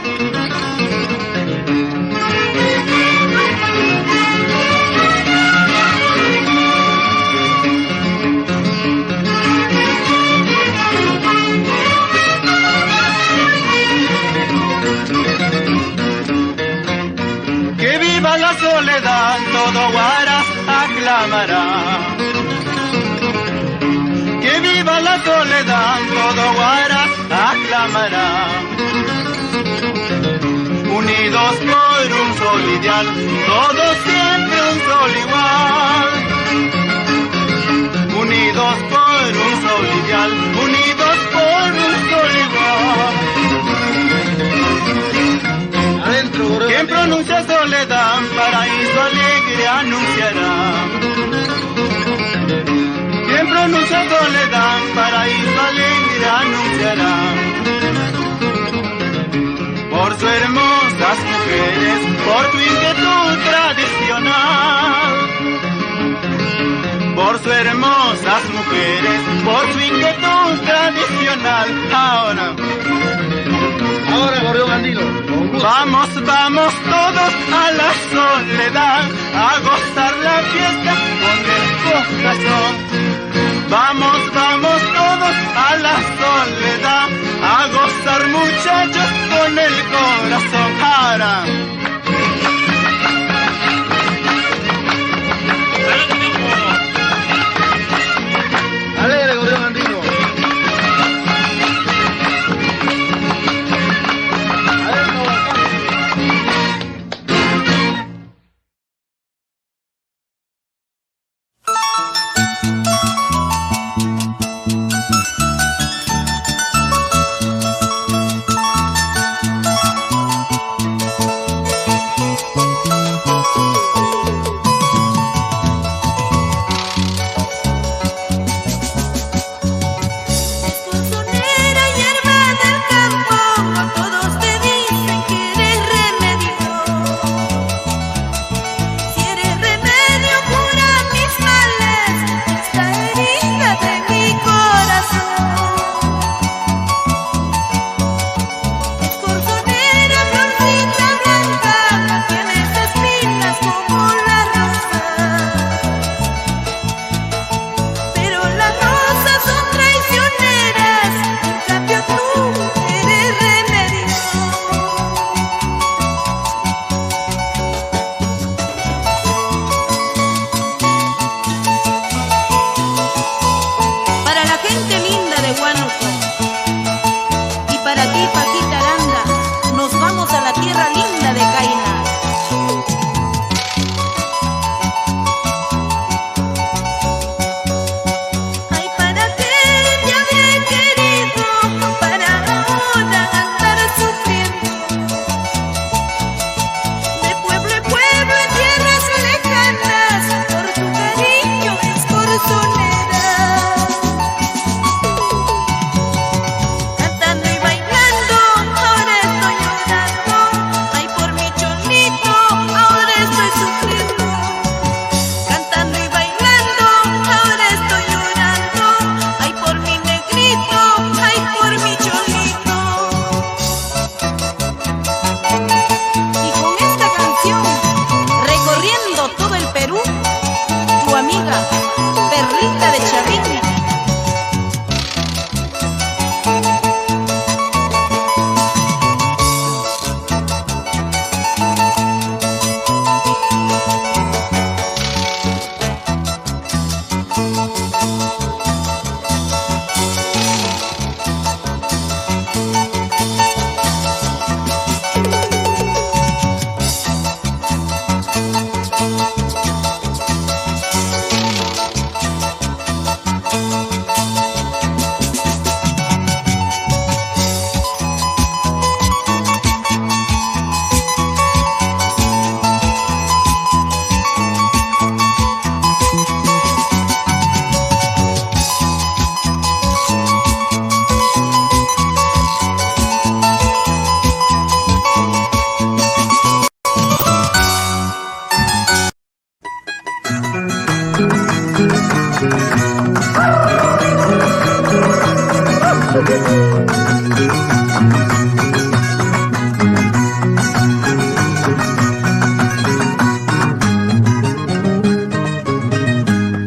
Que viva la Soledad, todo Huaraz aclamará. Que viva la Soledad, todo Huaraz aclamará. Unidos por un solo ideal, todos siempre un solo igual. Unidos por un solo ideal, unidos por un solo igual. Adentro, quien pronuncia Soledad, paraíso alegre anunciará. Quien pronuncia Soledad, paraíso alegre anunciará. Por sus hermosas mujeres, por tu inquietud tradicional. Por sus hermosas mujeres, por su inquietud tradicional. Ahora Gorrión Andino. Vamos, vamos todos a la Soledad, a gozar la fiesta con el corazón. Vamos, vamos todos a la Soledad, a gozar muchachos con el corazón. Ahora. Alegre Gorrión Andino.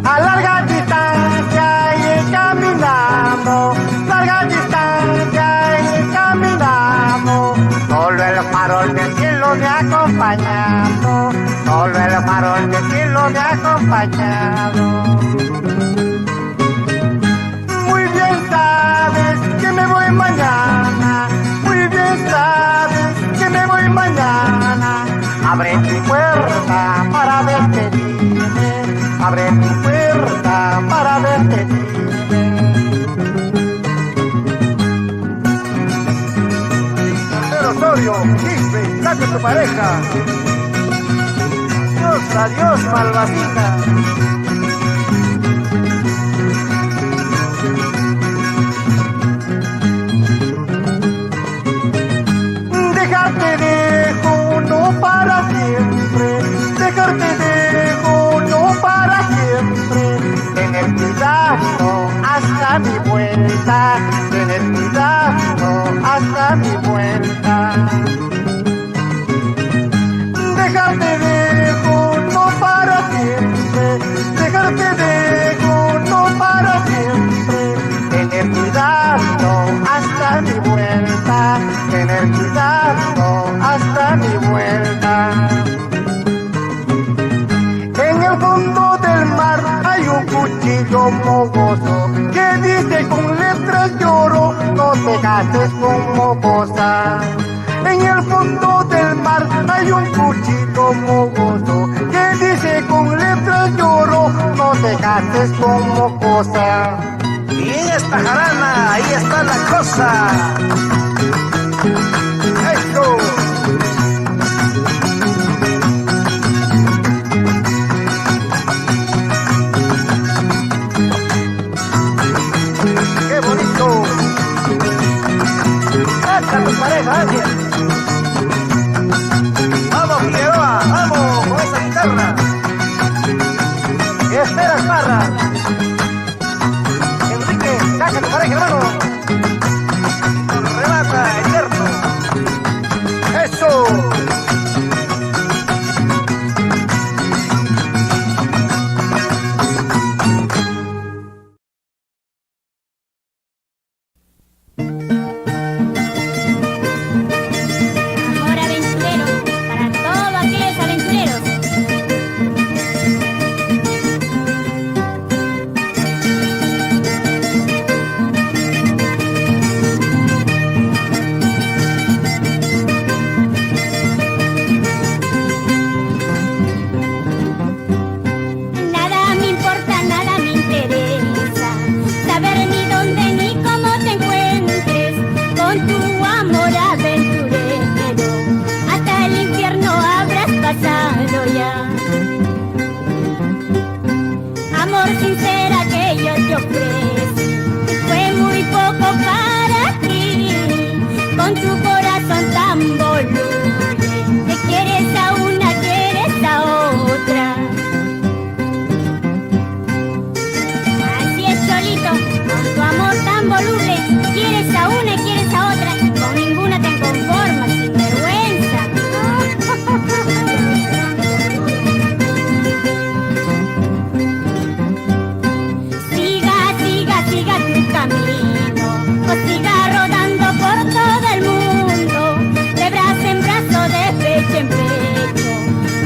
A larga distancia y caminamos, larga distancia y caminamos. Solo el farol del cielo me ha acompañado, solo el farol del cielo me ha acompañado. Muy bien sabes que me voy mañana, muy bien sabes que me voy mañana. Abre tu puerta para verte libre, abre tu puerta para verte libre. Tercero Osorio, Quispe, saca tu pareja. Adiós, adiós, malvasita. Dejarte dejo no para siempre, dejarte dejo no para siempre. Tener cuidado hasta mi vuelta, tener cuidado hasta mi vuelta. Dejarte dejo no para siempre, dejarte dejo no para siempre. Tener cuidado hasta mi vuelta, tener cuidado hasta mi vuelta. En el fondo del mar hay un cuchillo mogoso que dice con letras de oro, no te cases con mocosa. En el fondo del mar hay un cuchillo mogoso que dice con letras de oro, no te cases con mocosa. Y en esta jarana, ahí está la cosa. ¡Eso! ¡Qué bonito! ¡Saca tu pareja, Ángel! ¡Vamos, Figueroa! ¡Vamos con esa guitarra! ¿Qué esperas, Parra? Enrique, saca tu pareja, hermano. Remata, eterno. ¡Eso! Amor aventurero para todos aquellos aventureros. Nada me importa, nada me interesa saber ni dónde ni cómo te encuentres con tu amor aventurero. Hasta el infierno habrás pasado ya. Amor sincera que yo te ofrecí fue muy poco para ti. Con tu corazón tan voluble, te quieres a una, quieres a otra. Así es, Cholito, con tu amor tan voluble, quieres a una y quieres a otra, con ninguna te conformas, sin vergüenza. Siga, siga, siga tu camino, o siga rodando por todo el mundo, de brazo en brazo, de pecho en pecho,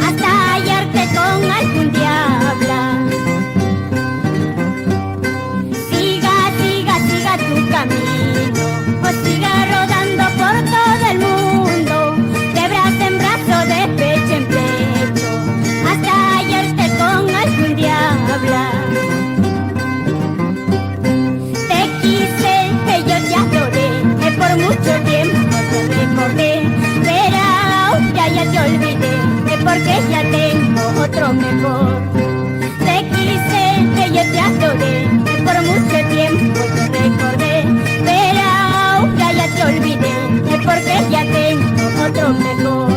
hasta hallarte con algún diabla. Siga, siga, siga tu camino, o siga rodando por todo el mundo, de brazo en brazo, de pecho en pecho, hasta hallarte con algún diabla. Te quise, que yo te adoré, que por mucho tiempo te recordé, pero ahora ya te olvidé, que porque ya tengo otro mejor. Te quise, que yo te adoré, que por mucho tiempo te recordé, pero ahora ya te olvidé, que porque ya tengo otro mejor.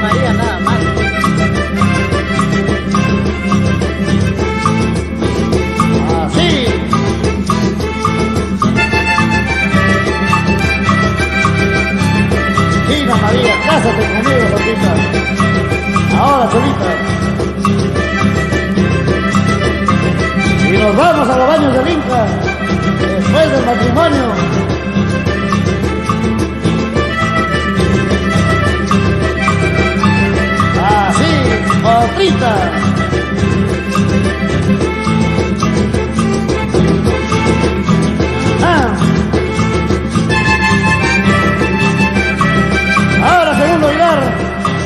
María nada más. Así. Gina María, cásate conmigo, solita. Ahora solita. Y nos vamos a los baños del Inca, después del matrimonio. Así, otrita. Ahora, segundo lugar,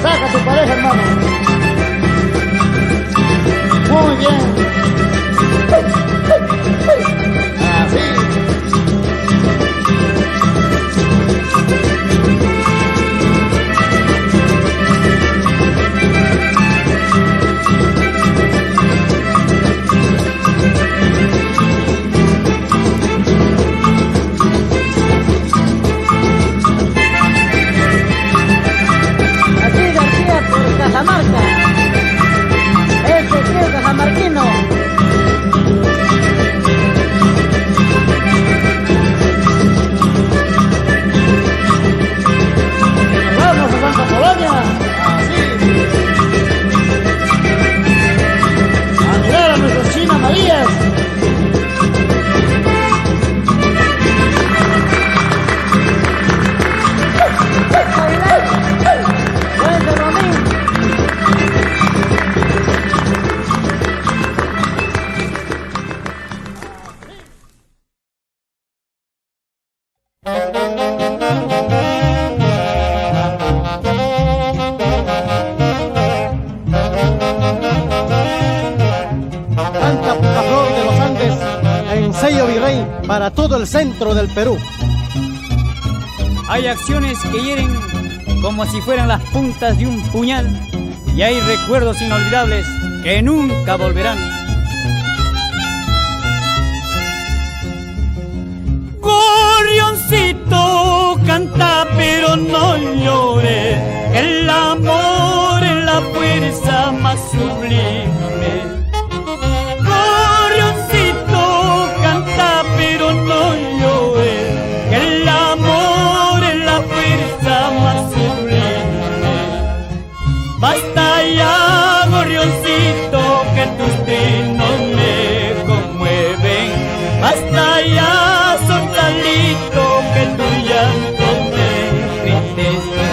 saca a tu pareja, hermano. Muy bien. Así. Aquí García por Cajamarca. Este que es cajamarquino. Vamos a Santa Polonia. Así. A mirar a nuestras China Marías. Fuente Romín. Canta Picaflor de los Andes en sello virrey para todo el centro del Perú. Hay acciones que hieren como si fueran las puntas de un puñal y hay recuerdos inolvidables que nunca volverán. Gorrioncito, canta pero no llores, el amor es la fuerza más sublime. Gorrioncito, canta pero no llores, el amor es la fuerza más sublime. Basta ya, gorrioncito, que tus trinos me conmueven. Basta ya, soldadito, que tu llanto me entristece.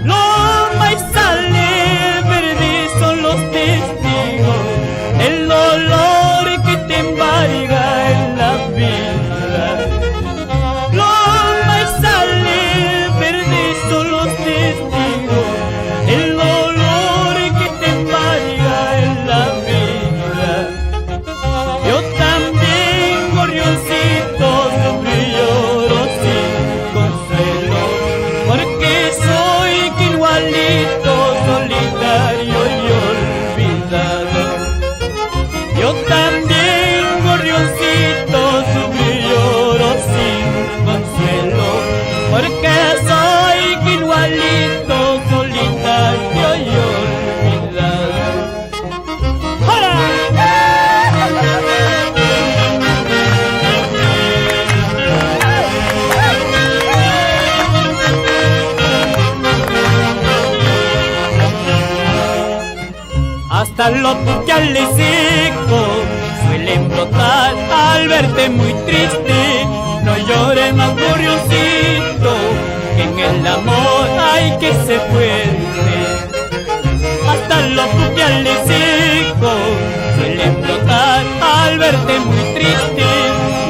Los maizales verdes son los testigos del dolor que te embarga en la vida. Los maizales verdes son los testigos del dolor que te embarga en la vida. Yo también, gorrioncito, sufrí y lloro sin consuelo, porque soy igualito, solitario y olvidado. Yo también, gorrioncito, sufrí y lloro sin consuelo, porque soy igualito, solitario y olvidado. ¡Hola! Hasta los puñales secos suelen brotar al verte muy triste. No llores más, gorrioncito, que en el amor hay que ser fuerte. Hasta los puñales secos suelen brotar al verte muy triste.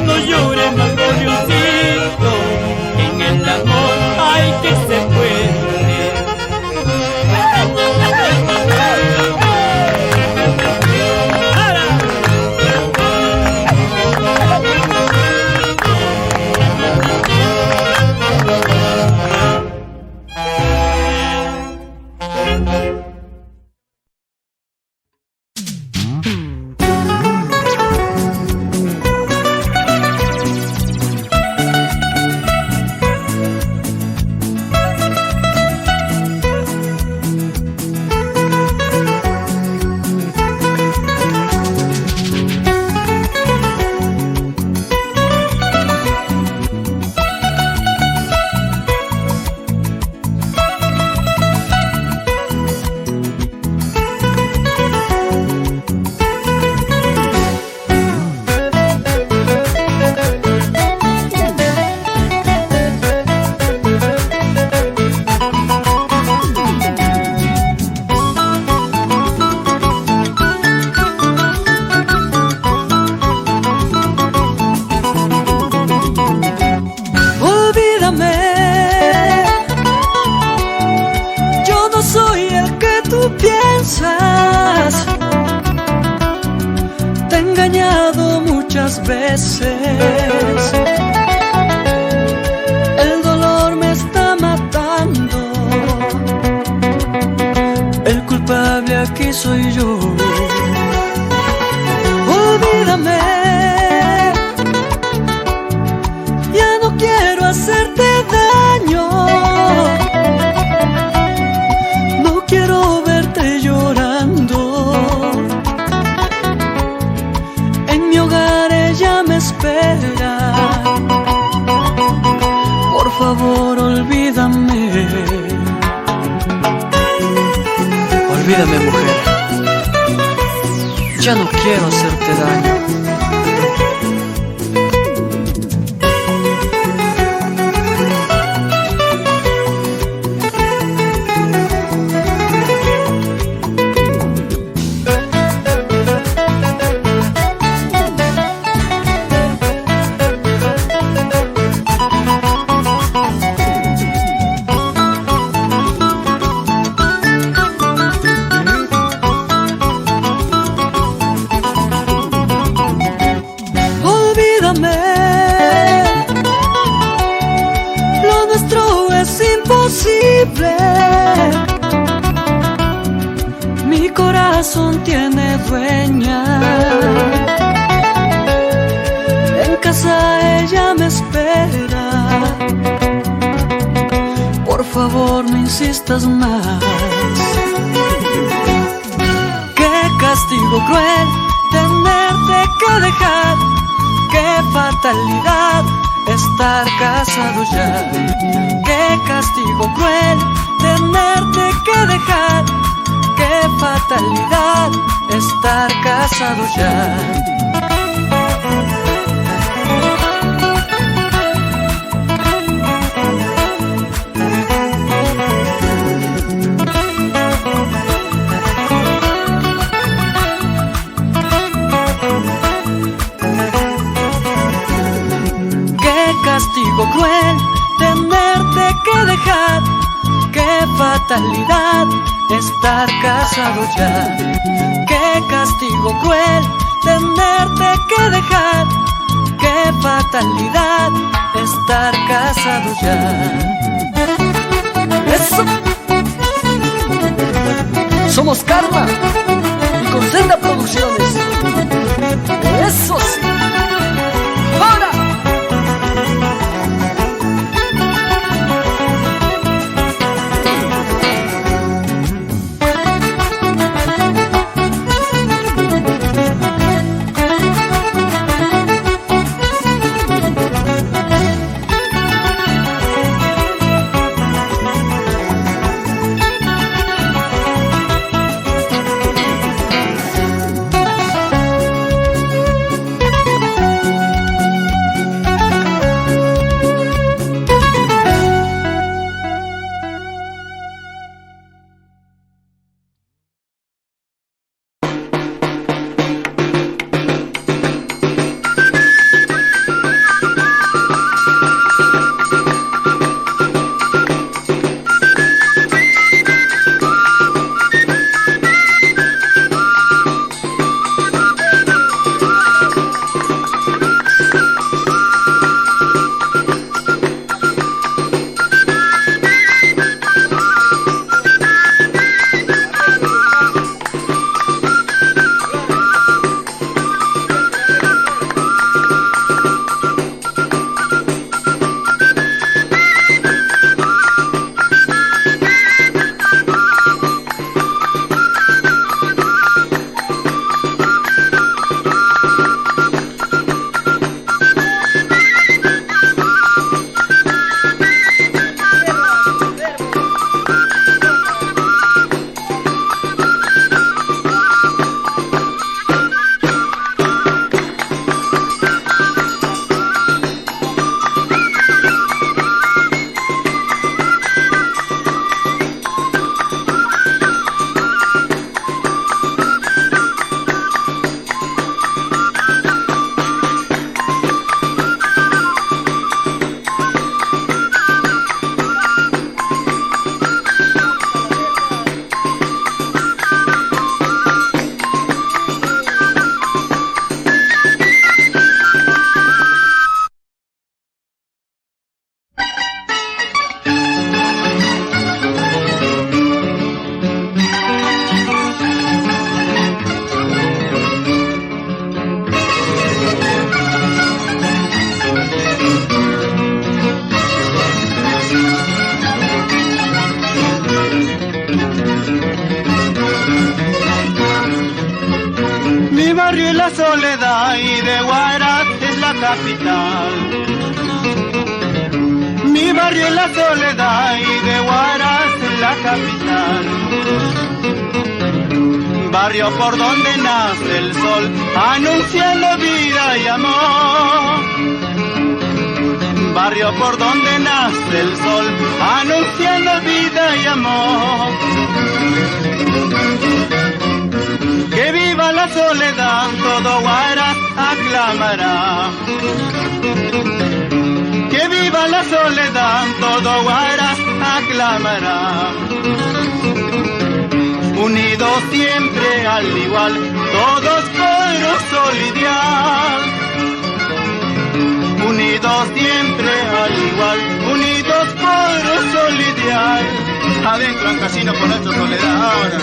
No llores más, gorrioncito, que en el amor hay que ser fuerte. veces. El dolor me está matando. El culpable aquí soy yo. Olvídame. Ya no quiero hacerte daño. No quiero verte llorando. En mi hogar ella me espera. Por favor, olvídame. Olvídame, mujer. Ya no quiero hacerte daño. Lo nuestro es imposible. Mi corazón tiene dueña. En casa ella me espera. Por favor, no insistas más. Qué castigo cruel tenerte que dejar. Qué fatalidad estar casado ya. Qué castigo cruel tenerte que dejar. Qué fatalidad estar casado ya. Castigo cruel tenerte que dejar. Qué fatalidad estar casado ya. Qué castigo cruel tenerte que dejar. Qué fatalidad estar casado ya. Eso. Somos Karma y Concerna Producciones. Eso sí. ¡Ahora! soledad y de Huaraz es la capital. Mi barrio es la soledad y de Huaraz es la capital. Barrio por donde nace el sol, anunciando vida y amor. Barrio por donde nace el sol, anunciando vida y amor. Que viva la soledad, todo Huaraz aclamará. Que viva la soledad, todo Huaraz aclamará. Unidos siempre al igual, todos por un sol ideal. Unidos siempre al igual, unidos por un sol ideal. Adentro un casino por nuestra soledad ahora.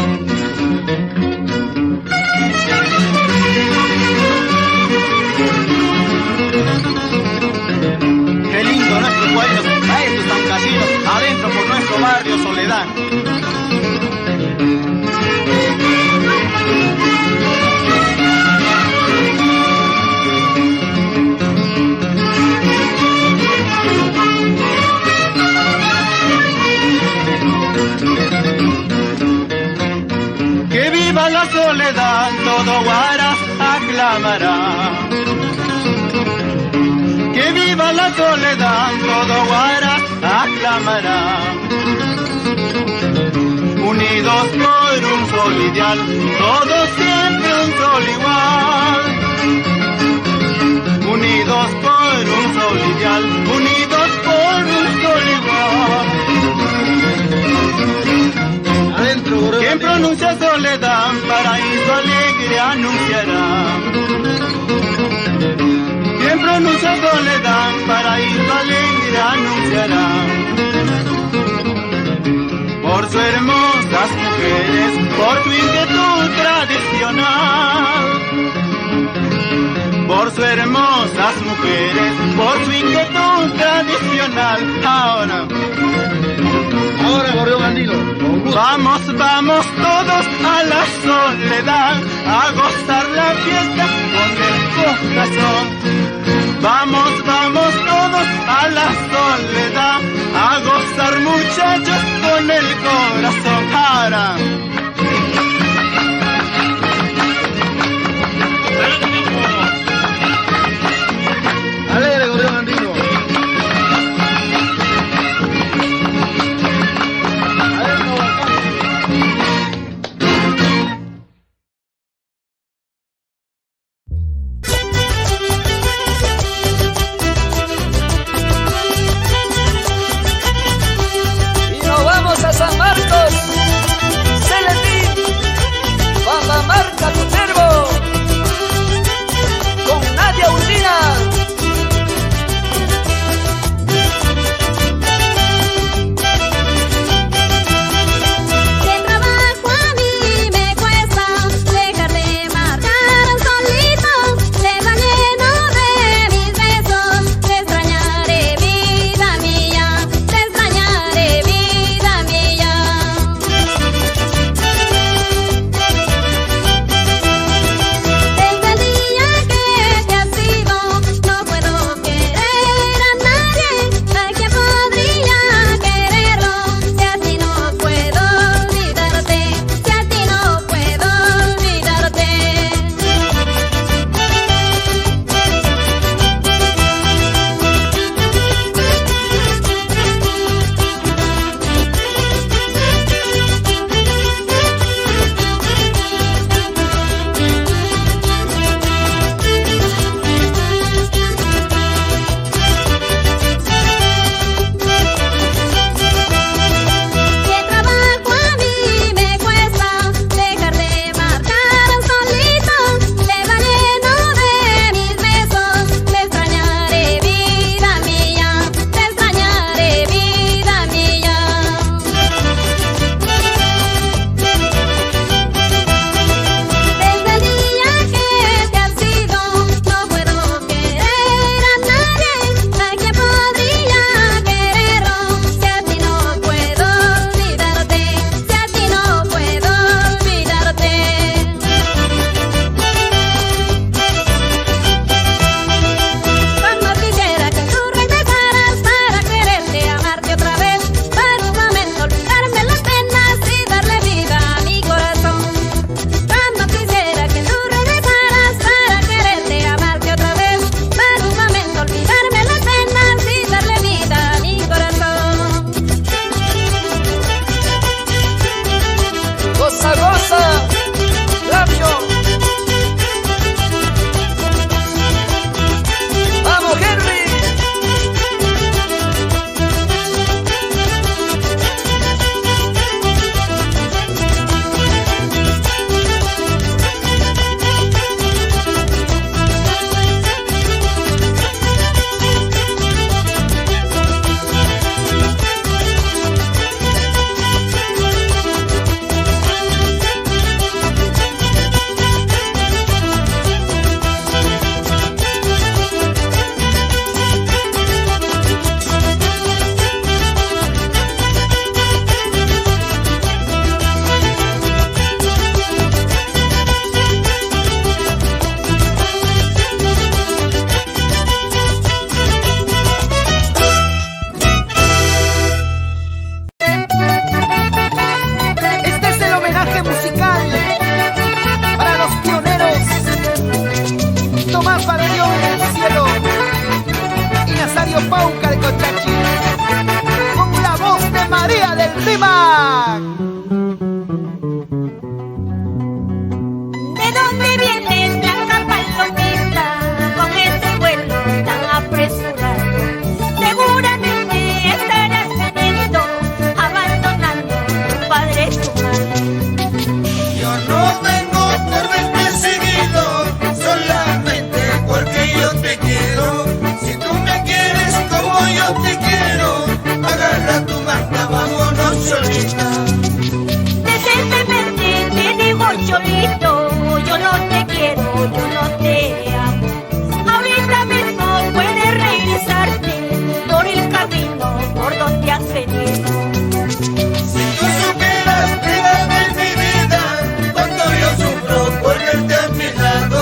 Qué lindo nuestros pueblos, a estos tan casinos, adentro por nuestro barrio Soledad. Que viva la soledad, todo Huaraz aclamará. Que viva la soledad, todo Huaraz aclamará. Unidos por un sol ideal, todos siempre un sol igual. Unidos por un sol ideal, unidos por un sol igual. Quien pronuncia soledad, paraíso alegre anunciará. Quien pronuncia soledad, paraíso alegre anunciará. Por sus hermosas mujeres, por su inquietud tradicional. Por sus hermosas mujeres, por su inquietud tradicional. Ahora, Gorrión Andino. Vamos, vamos todos a la soledad, a gozar la fiesta con el corazón. Vamos, vamos todos a la soledad, a gozar muchachos con el corazón. Ahora. Alegre, Gorrión Andino. Y nos vamos a San Marcos. Goza, goza, Flavio. Vamos, Henry. Pauca de Cochachi, con la voz de María del Rímac. ¿De dónde vienes, blanca palomita, con ese vuelo tan apresurado? Seguramente estarás viniendo, abandonando tu padre y tu madre. Yo no vengo por verte seguido, solamente porque yo te quiero. Si tú me quieres como yo te quiero, agarra tu manta, vámonos solita. Decentemente te digo, cholito, yo no te quiero, yo no te amo. Ahorita mismo puedes regresarte por el camino por donde has venido. Si tú supieras, vida de mi vida, cuando yo sufro por verte a mi lado,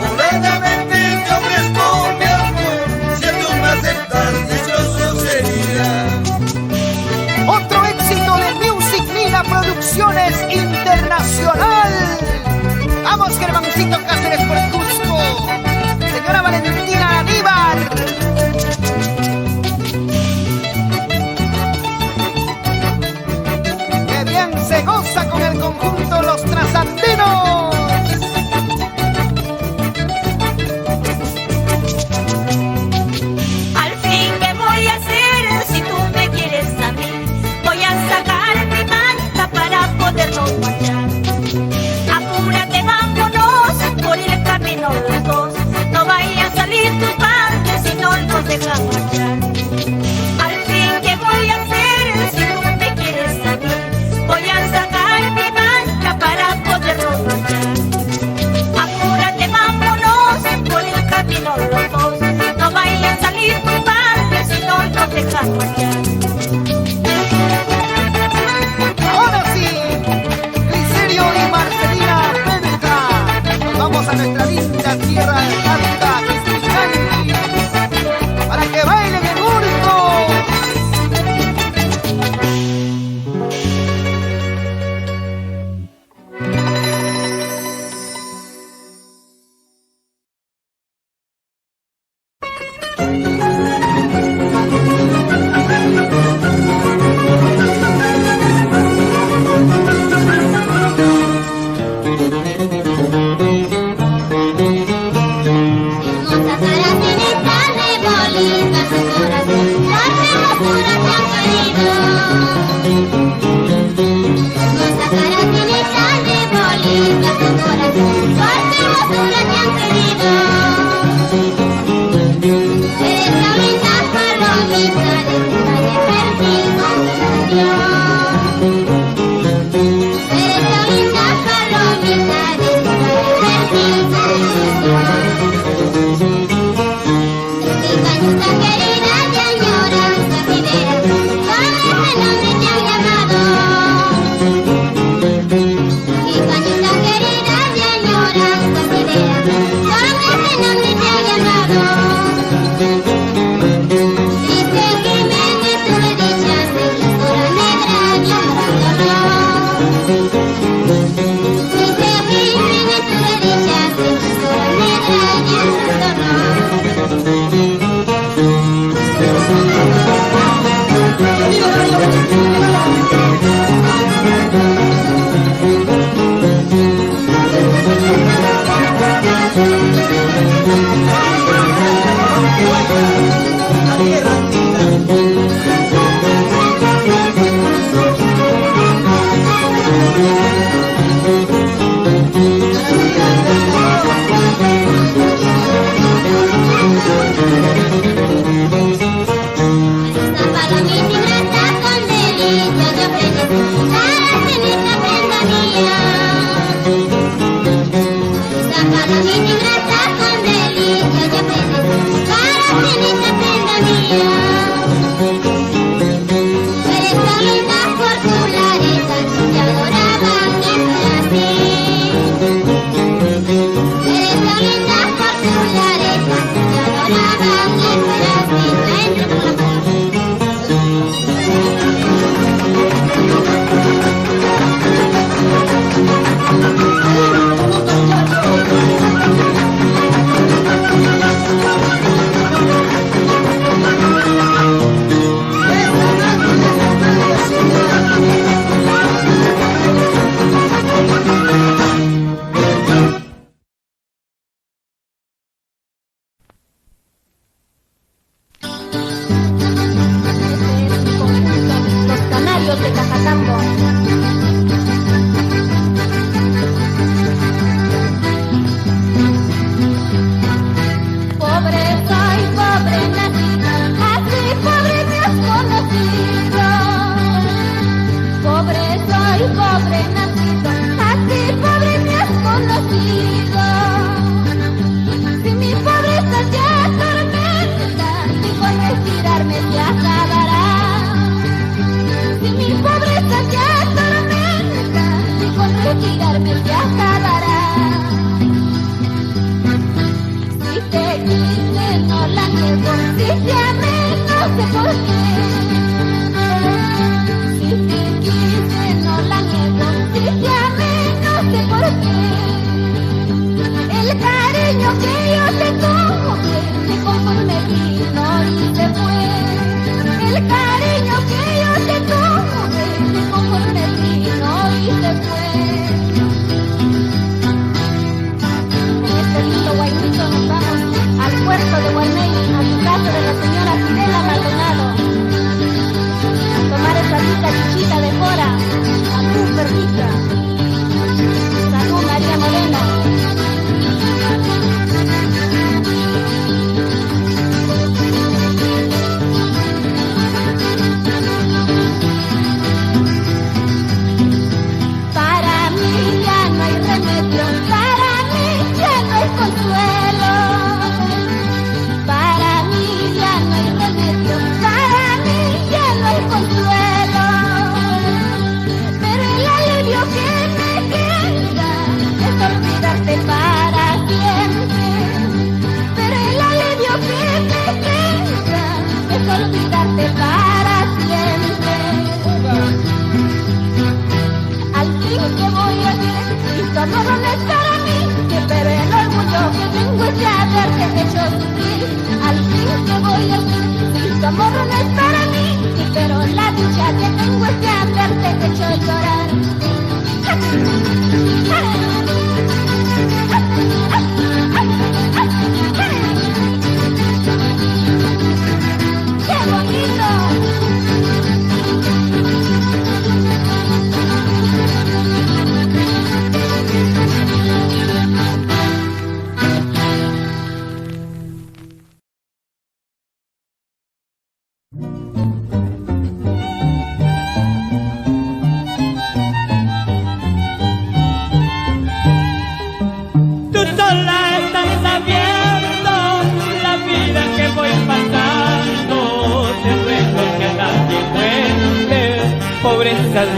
honradamente te ofrezco mi amor. Si tú me aceptas, dichoso sería. Otro éxito de Music Mina Producciones Internacional. Vamos, Germancito Cáceres por Cusco. Señora Valentina Aníbar. ¡Qué bien se goza con el conjunto Los Trasandinos! Al fin, ¿qué voy a hacer si tú me quieres a mí? Voy a sacar mi manta para podernos marchar. Apúrate, vámonos por el camino los dos. No vayan a salir tus padres si no nos dejan marchar. Al fin, ¿qué voy a hacer si tú me quieres a mí? Voy a sacar mi manta para poder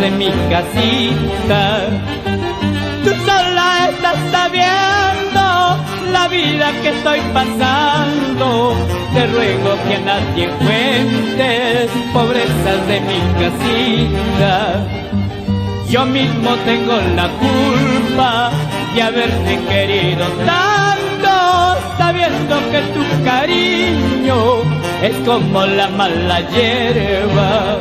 De mi casita, tú sola estás sabiendo la vida que estoy pasando. Te ruego que a nadie cuentes pobrezas de mi casita. Yo mismo tengo la culpa de haberte querido tanto, sabiendo que tu cariño es como la mala hierba.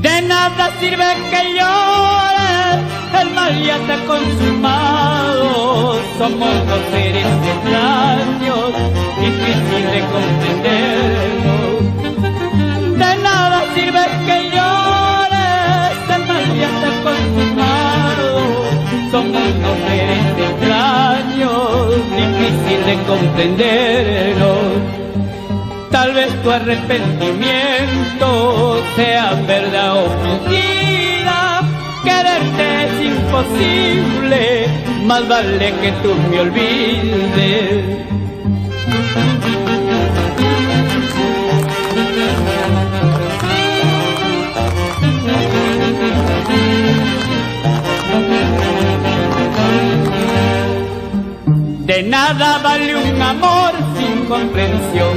De nada sirve que llores, el mal ya te ha consumado. somos dos seres extraños, difícil de comprendernos. De nada sirve que llores, el mal ya está consumado. Somos dos seres extraños, difícil de comprendernos. Tal vez tu arrepentimiento sea verdad o mentira. Quererte es imposible, más vale que tú me olvides. De nada vale un amor sin comprensión.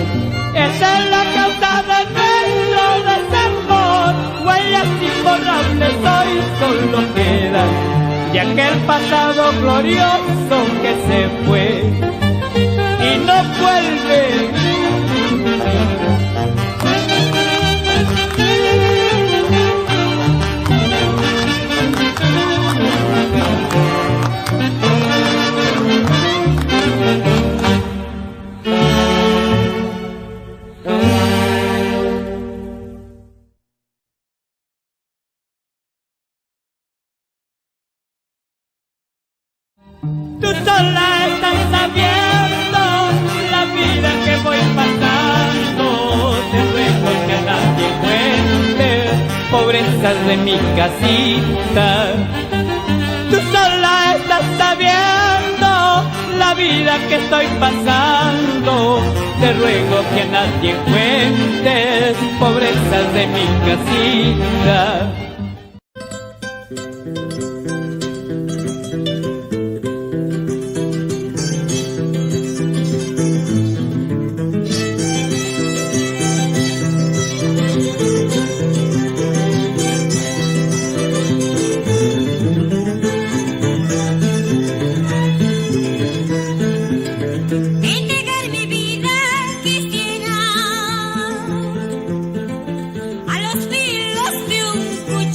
Esa es la causa de nuestro desamor. Huellas imborrables hoy solo quedan de aquel pasado glorioso que se fue y no vuelve. Tú sola estás sabiendo la vida que voy pasando. Te ruego que a nadie cuentes pobrezas de mi casita. Tú sola estás sabiendo la vida que estoy pasando. Te ruego que a nadie cuentes pobrezas de mi casita. A los filos de un cuchillo.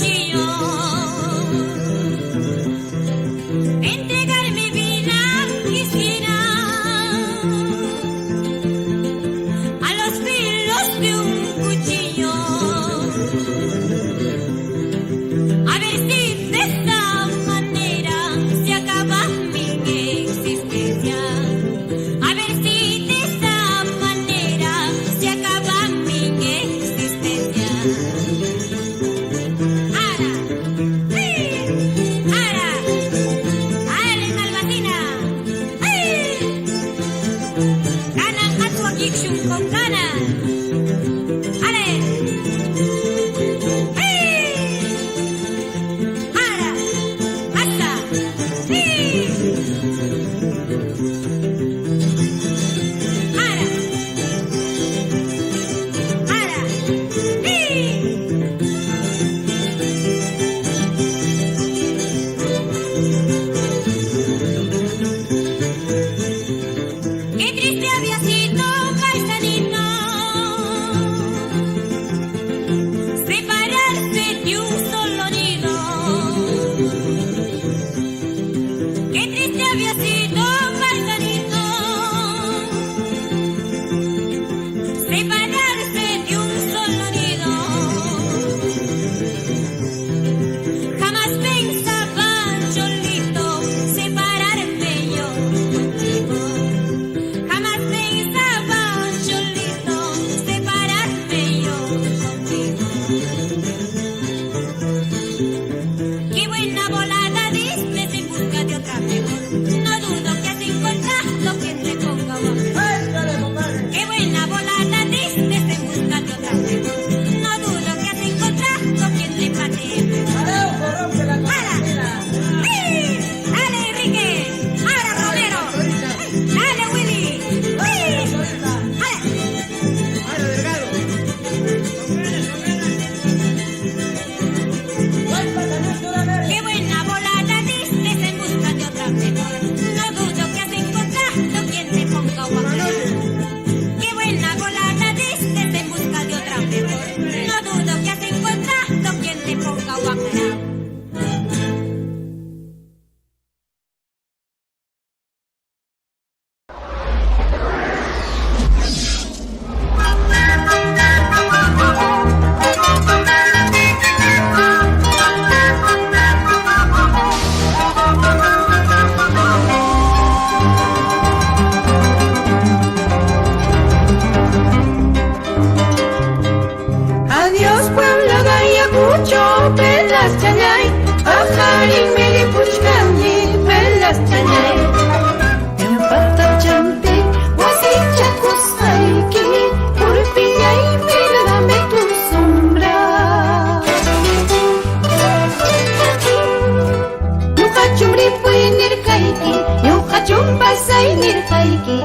paiki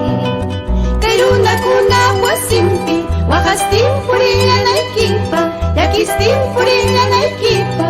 Kairuna kuna wasimpi Wakastim purina naikipa Yakistim purina naikipa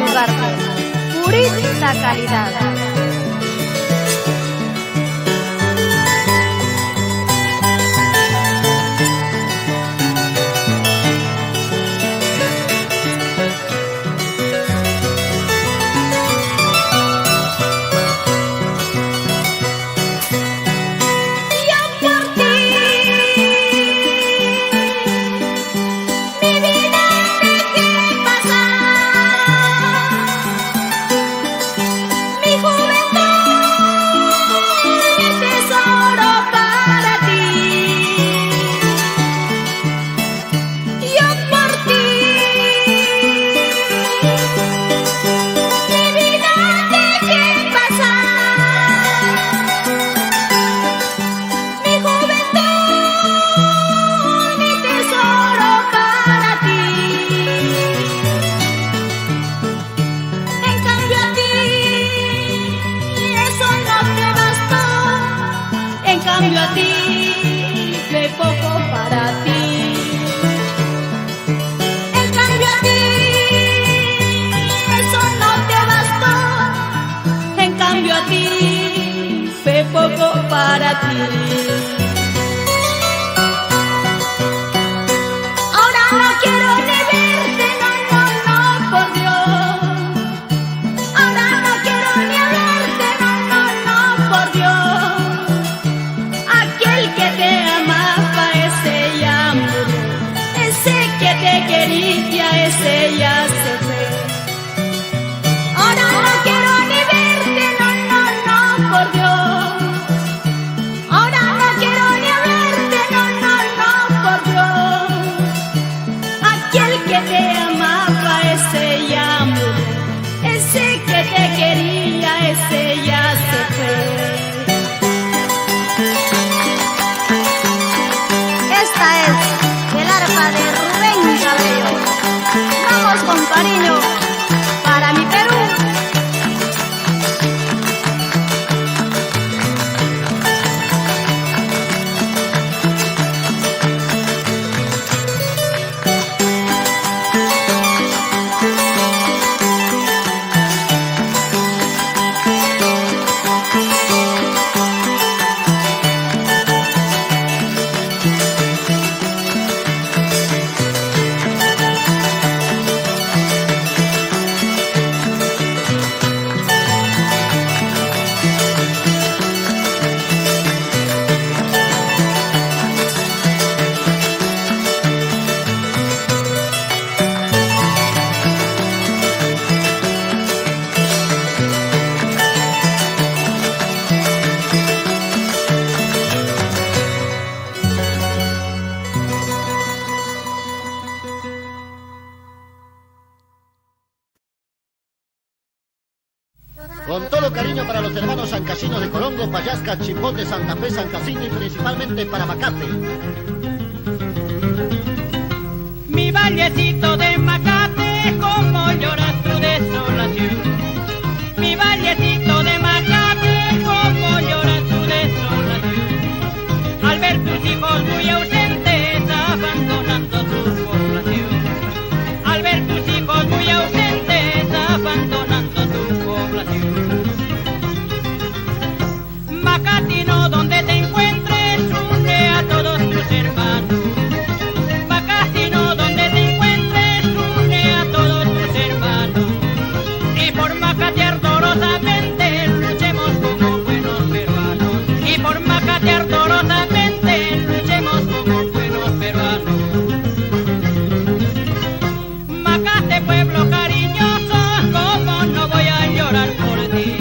Ugarte, purísima calidad. cambio a ti fue poco para ti. En cambio a ti eso no te bastó. En cambio a ti fue poco para ti. Ahora no quiero ni verte, no, no, no, por Dios. Ahora no quiero ni hablarte, no, no, no, por Dios. Aquel que te amaba, ese ya murió. Ese que te quería, ese ya se fue. Ahora no quiero ni verte, no, no, no, por Dios. Ahora no quiero ni hablarte, no, no, no, por Dios. Aquel que te amaba, ese ya murió. Ese que te quería, ese ya se fue. Esta es el arpa de Rubén Cabello. Vamos con cariño para mi Perú. Con todo cariño para los hermanos sancasinos de Corongo, Payasca, Chimbote, Santa Fe, San Jacinto y principalmente para Macate. Mi vallecito de Macate, como lloras tu desolación. Mi vallecito de Macate, como lloras tu desolación. Al ver tus hijos muy ausentes, abandonando tu población. Al ver tus hijos muy ausentes, abandonando tu población. Macatino, donde te encuentres, une a todos tus hermanos. Macatino, donde te encuentres, une a todos tus hermanos. Y por macatear dolorosamente, luchemos como buenos peruanos. Y por macatear dolorosamente, luchemos como buenos peruanos. Macate, pueblo cariñoso, como no voy a llorar por ti.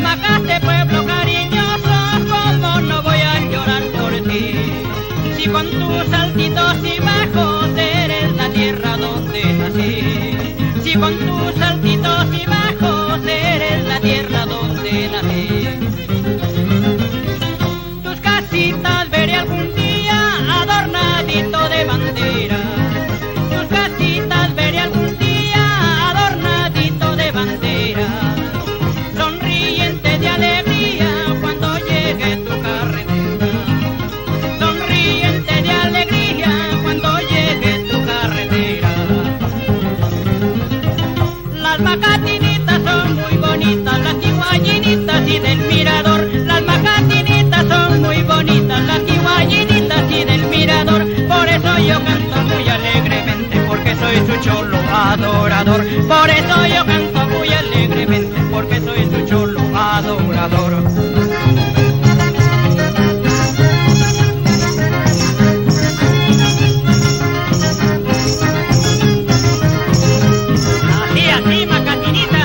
Macate, pueblo cariñoso, como no voy a llorar por ti. Si con tus saltitos y bajos eres la tierra donde nací. Si con tus saltitos y bajos eres la tierra donde nací. Tus casitas veré algún día adornadito de bandera. Tus casitas veré algún día adornadito de bandera. Sonriente de alegría cuando llegue tu carretera. Sonriente de alegría cuando llegue tu carretera. Las macatinitas son muy bonitas, las ciguayinitas y del mirador. Las macatinitas son muy bonitas, las ciguayinitas y del mirador. Por eso yo canto muy alegremente, porque soy su cholo adorador. Por eso yo canto muy alegremente, porque soy su cholo adorador. Así, así, macatinita.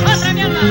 Otra mierda.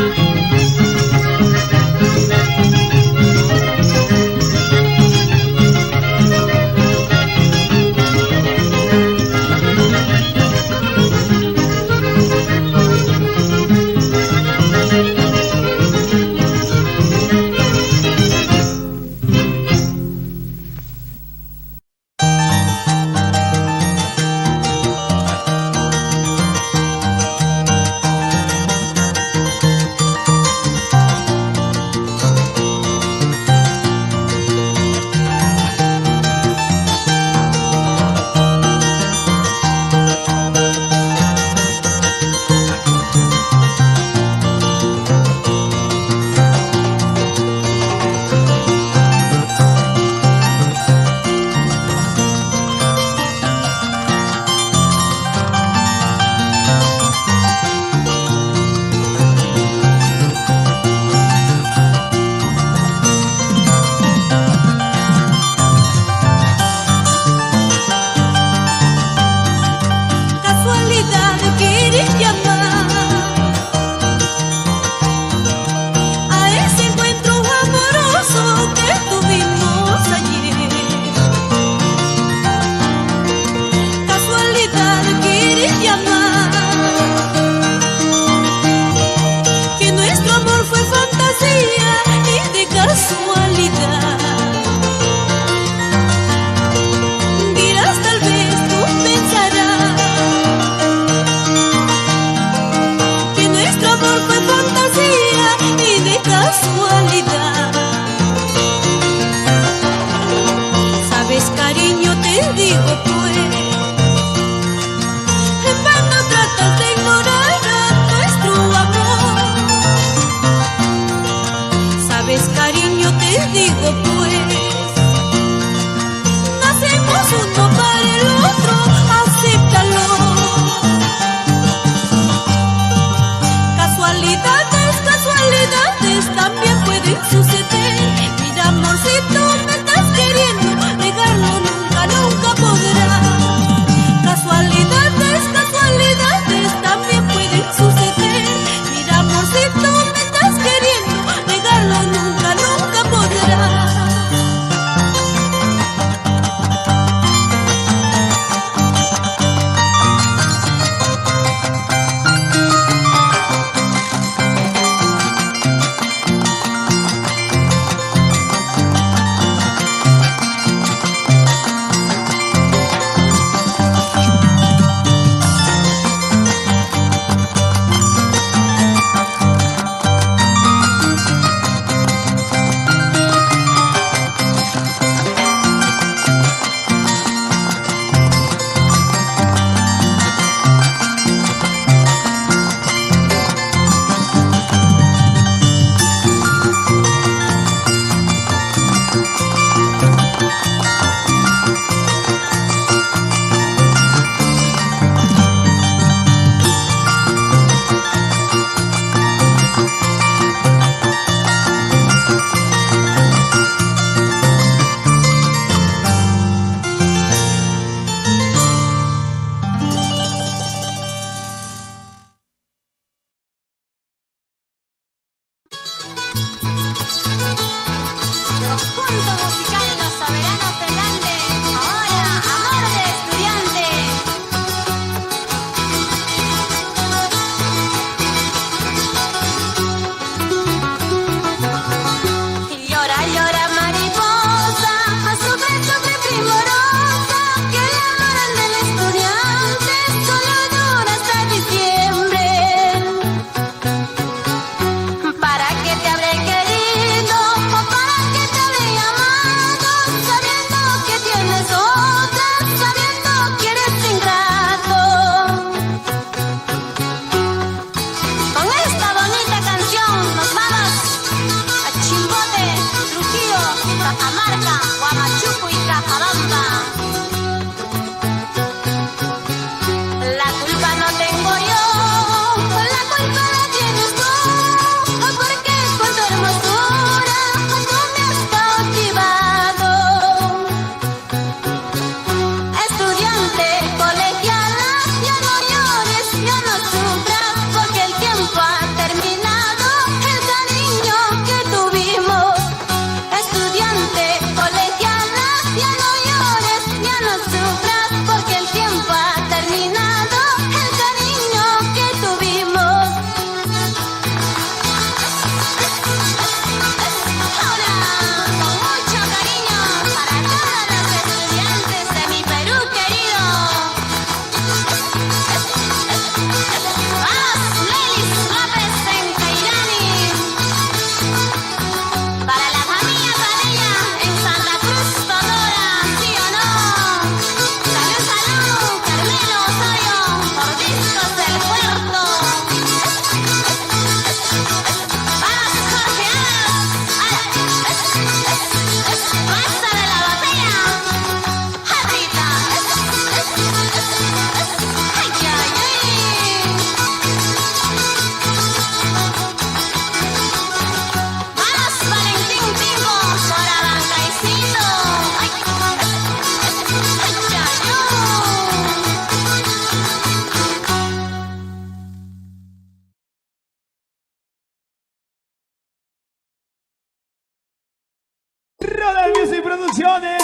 llamar a ese encuentro amoroso que tuvimos ayer. Casualidad quiere llamar que nuestro amor fue fantasía y de casualidad. Dirás, tal vez tú pensarás bendiciones.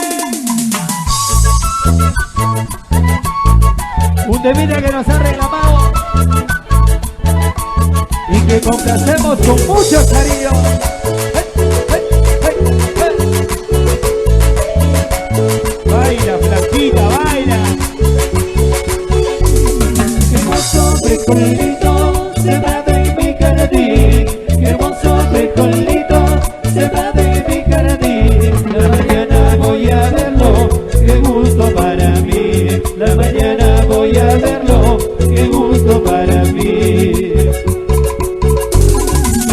Un temita que nos ha reclamado y que complacemos con mucho cariño. Baila, flaquita, baila. Qué hermoso frijolito sembrado en mi jardín. Qué hermoso frijolito sembrado en mi jardín. La mañana voy a verlo, qué gusto para mí. La mañana voy a verlo, qué gusto para mí.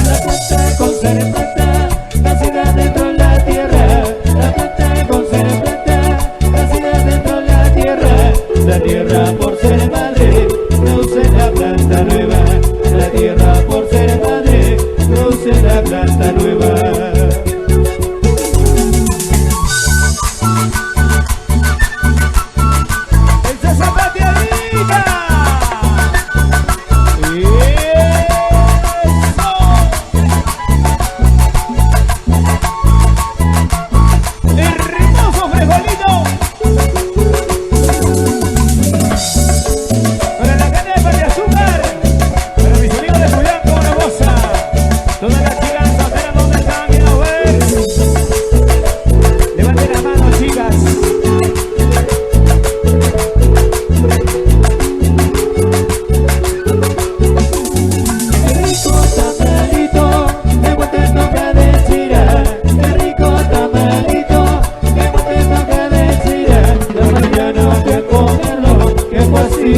La planta con ser planta, nacida dentro de la tierra. La planta con ser planta, nacida dentro de la tierra. La tierra por ser madre, produce la planta nueva. La tierra por ser madre, produce la planta nueva.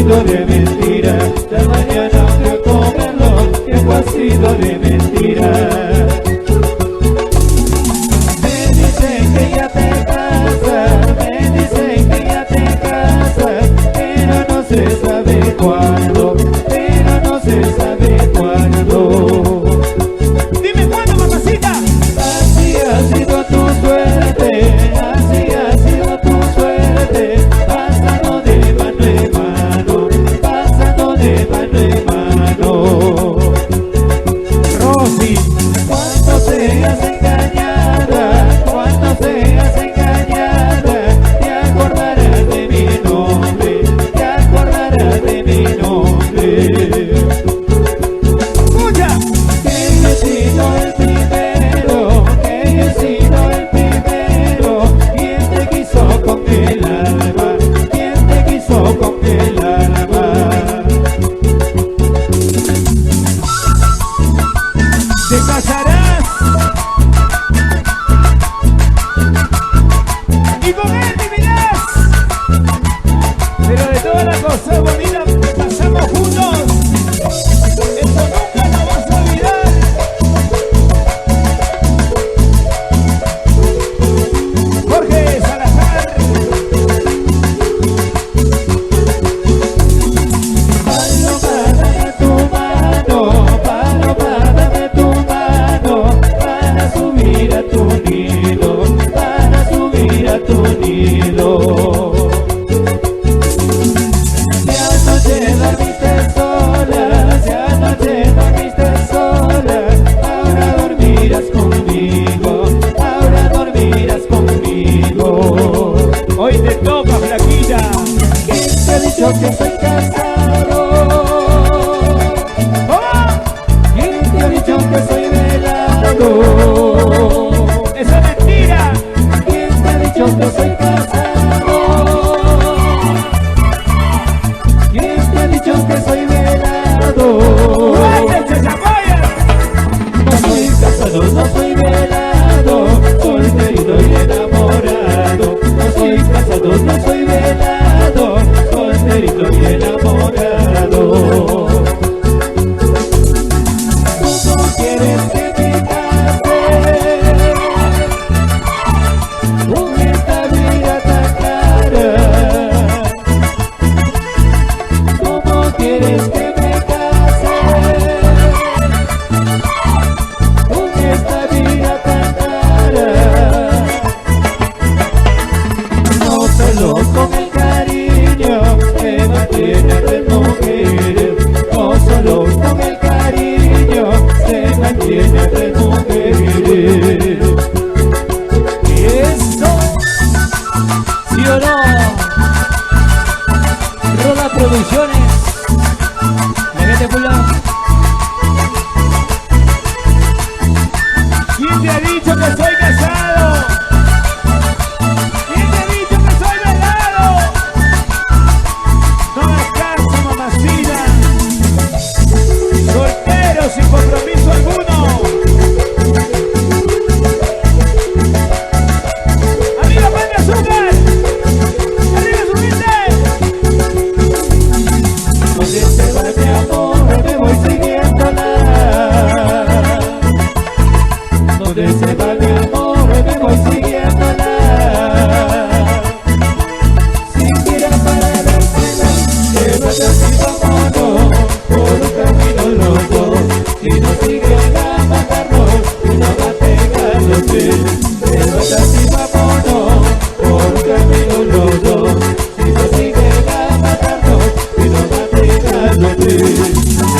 De mentira, la mañana voy a comerlo, que fue así de mentira. Me dicen que ya te casas, me dicen que ya te casas, pero no se sabe cuándo, pero no se sabe cuándo. Dime cuándo, mamacita. Así ha sido tu suerte, así ha sido tu suerte, pasando de mano en mano. De mano en mano. Rosy, cuando seas engañada, cuando seas engañada, te acordarás de mi nombre, te acordarás de mi nombre. Vete, pula. ¿Quién te ha dicho que soy casado? ¿Quién te ha dicho que soy velado? No hagas caso, mamacita. Soltero sin compromiso alguno. ¡Arriba, pan de azúcar! ¡Arriba, subiste! ¿Dónde se va mi amor? Me voy siguiéndola. ¿Dónde se va mi amor? Me voy siguiéndola. Si quieres para dársela, llévate así, vámonos por un camino los dos. Si no siguen a matarnos, y no va a pegar los pies. Llévate así, vámonos por un camino los dos. Si no siguen a matarnos, y no va a pegar los pies.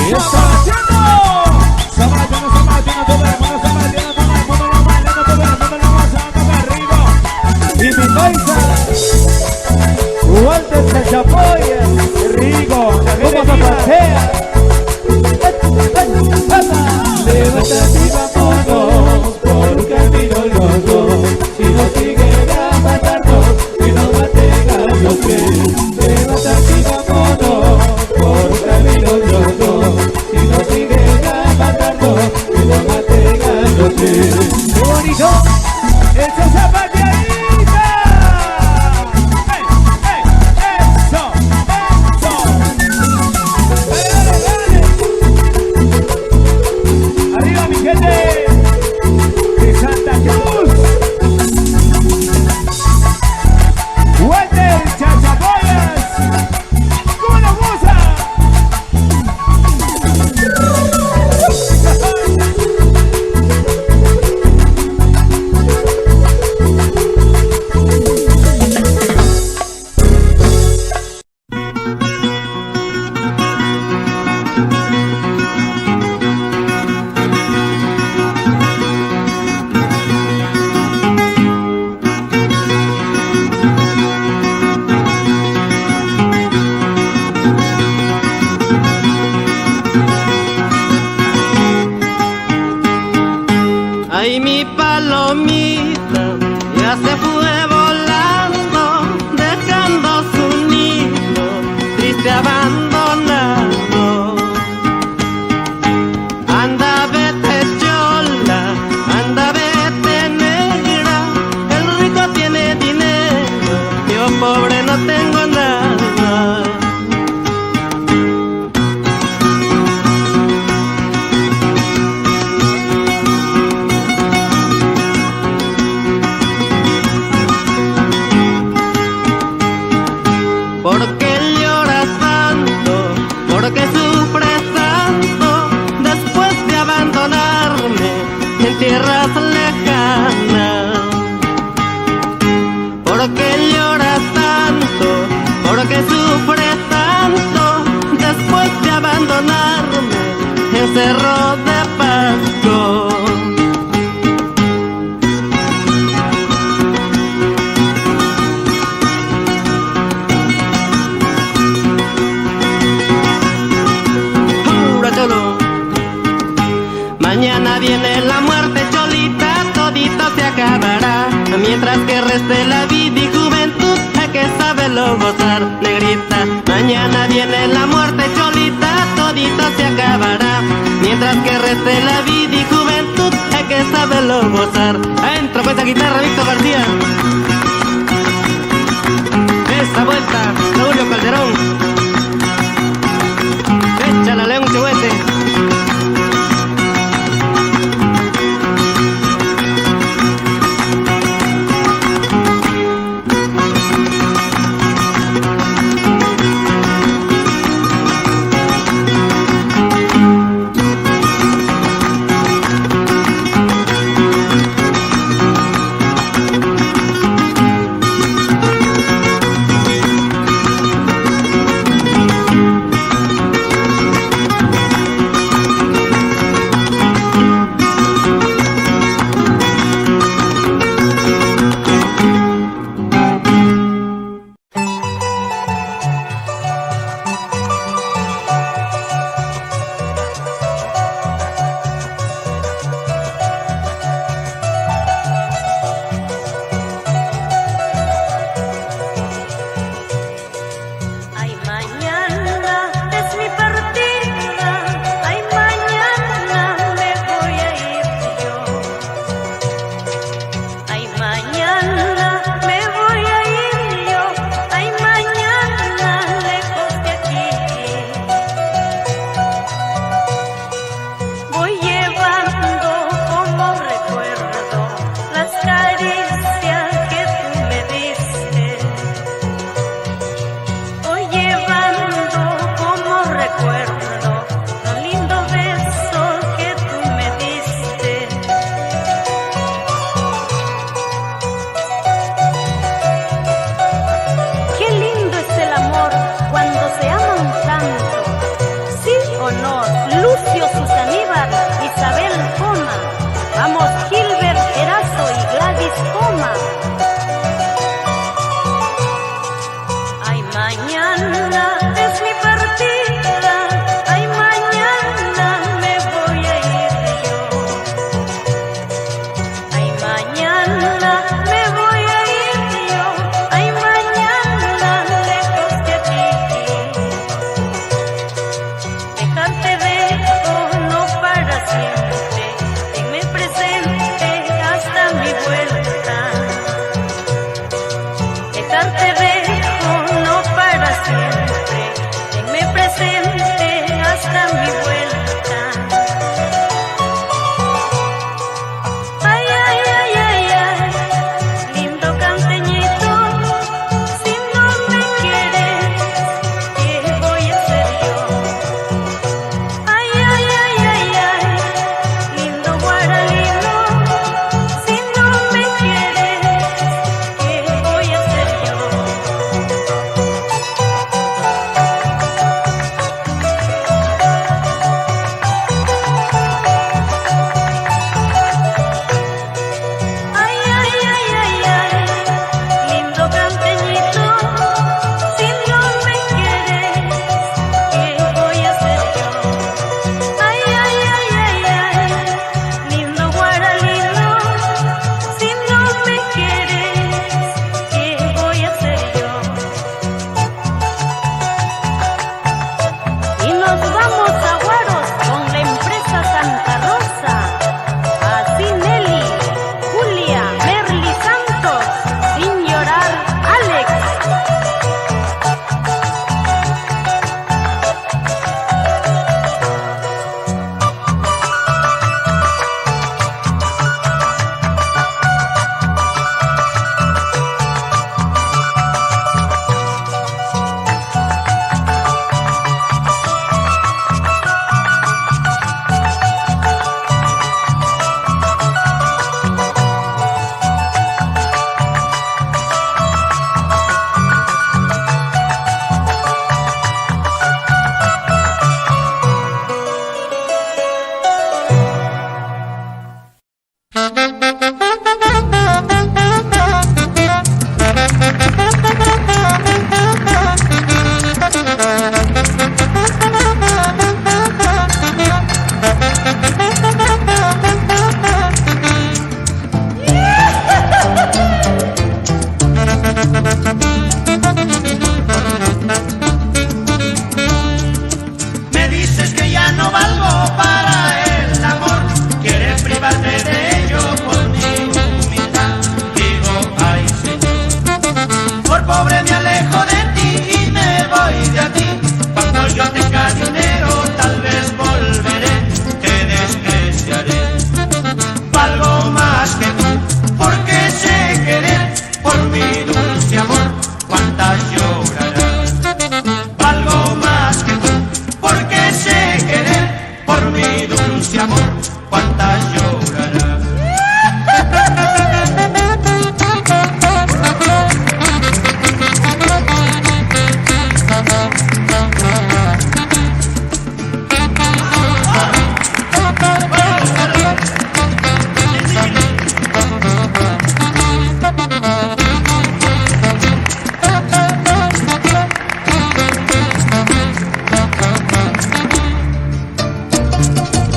¿Qué está haciendo? Sabatino, sabatino, todo el mundo sabatino, todo el mundo lo bailando, todo el mundo lo gozando para arriba. Y mi paisa, Walter Chachapoya, Rigo, como zapatea. Levántate y vámonos por un camino los dos. Si no siguen a matarnos, y no va a pegar los pies. Levántate y vámonos por un camino los dos. Si no siguen a matarnos, y no va a pegar los pies. ¡Qué bonito! ¡Esa zapateadita! ¡Ey, ey! ¡Eso! ¡Eso! ¡Dale, dale, dale! ¡Arriba, mi gente! ¡De Santa Cruz! ¡Walter Chachapoyas! ¿Cómo nos goza? Ay, mi palomita ya se fue volando, dejando su nido triste abandonado. Anda, vete chola, anda, vete negra, el rico tiene dinero, yo pobre no tengo nada. ¿Por qué lloras tanto? ¿Por qué sufres tanto? Después de abandonarme en tierras lejanas. ¿Por qué lloras tanto? ¿Por qué sufres tanto? Después de abandonarme en Cerro de Pasco. Mañana viene la muerte, cholita, todito se acabará. Mientras que reste la vida y juventud, hay que saberlo gozar, negrita. Mañana viene la muerte, cholita, todito se acabará. Mientras que reste la vida y juventud, hay que saberlo gozar. Adentro pues esa guitarra, Víctor García. Esa vuelta, Julio Calderón. Échala, León Chihuete. presente hasta mi vuelta. Ay, ay, ay, ay, ay, lindo canteñito, si no me quieres, ¿qué voy a hacer yo? Ay, ay, ay, ay, ay, lindo guaralino, si no me quieres, ¿qué voy a hacer yo? Ay, ay, ay, ay, ay, lindo canteñito, si no me quieres, ¿qué voy a hacer yo? Ay, ay, ay, ay, ay, lindo guaralino, si no me quieres, ¿qué voy a hacer yo? Y nos vamos a Guaros con la empresa Santa Rosa. Así Nelly, Julia, Merly Santos, sin llorar, Alex. Me dices que ya no valgo para el amor, quieres privarte de ello por mi humildad. Digo, ay Señor, por pobre me alejo de ti y me voy de ti. Cuando yo tenga dinero tal vez volveré, te despreciaré. Valgo más que tú, porque sé querer, por mi dulce amor, cuántas llorarás. Valgo más que tú, porque sé querer, por mi dulce amor, cuántas llorarás.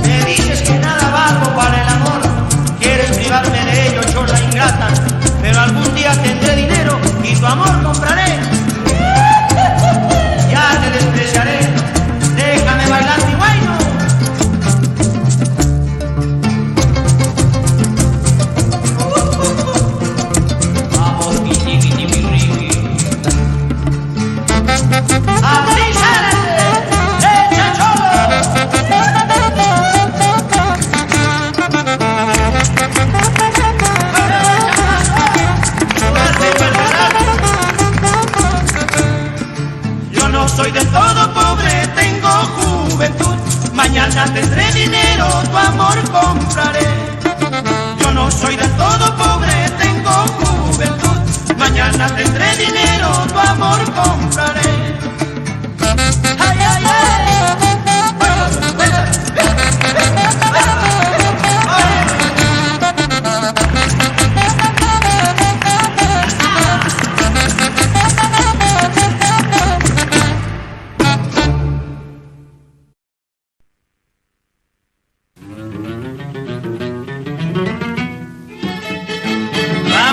Me dices que nada valgo para el amor, quieres privarme de ello, chola ingrata. Pero algún día tendré dinero y tu amor compraré. Ya te despreciaré, déjame bailar mi guayno. Vamos, quiti, quiti, mi riqui. ¡Así sale! ¡Echa cholo! Yo no soy del todo pobre, tengo juventud. Mañana tendré dinero, tu amor compraré. Yo no soy del todo pobre, tengo juventud. Mañana tendré dinero, tu amor compraré. Ay, ay, ay.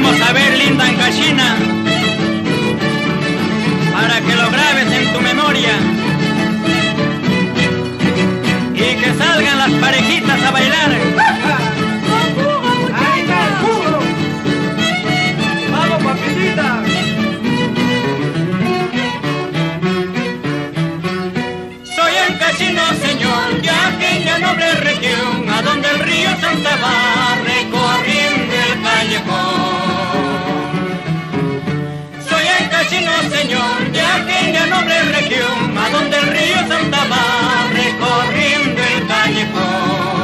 Vamos a ver, linda Ancashina, para que lo grabes en tu memoria y que salgan las parejitas a bailar. ¡Ahí está el cubo! ¡Vamos, papitita! encachino, señor, de aquella noble región, a donde el río Santa va recorriendo el callejón. Soy encachino, señor, de aquella noble región, a donde el río Santa va recorriendo el callejón.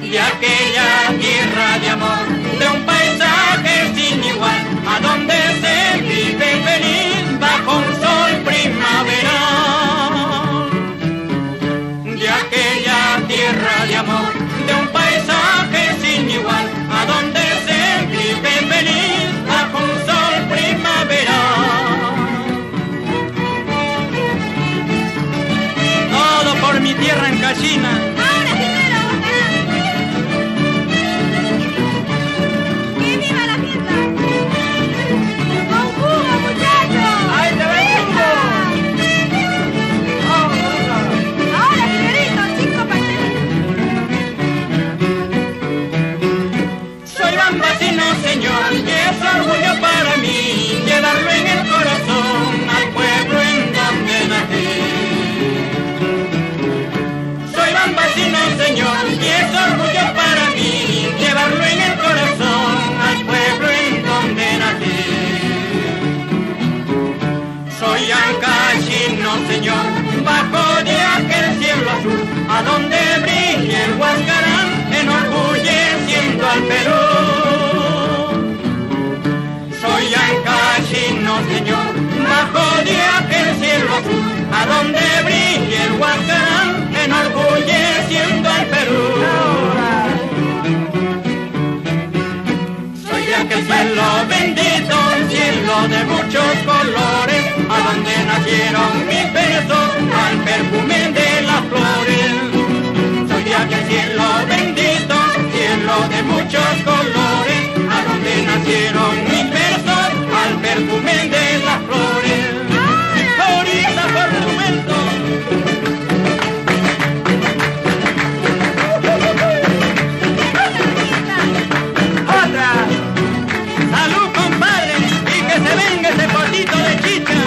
De aquella tierra de amor, de un paisaje sin igual, a donde se vive feliz bajo un sol primaveral. De aquella tierra de amor, de un paisaje sin igual, a donde se vive feliz bajo un sol primaveral. Todo por mi tierra encachina. Señor, y es orgullo para mí llevarlo en el corazón al pueblo en donde nací. Soy bambacino, señor, y es orgullo para mí llevarlo en el corazón al pueblo en donde nací. Soy ancachino, señor, bajo de aquel cielo azul, a donde brilla el Huascarán, enorgulleciendo al Perú. Soy ancachino, señor, bajo de aquel cielo azul, a donde brilla el Huascarán, enorgulleciendo al Perú. Soy de aquel cielo bendito, cielo de muchos colores, a donde nacieron mis versos al perfume de las flores. Soy de aquel cielo bendito, cielo de muchos colores, a donde nacieron mis versos al perfume de las flores. Florita por momento. Otra. Salud, compadre, y que se venga ese potito de chicha.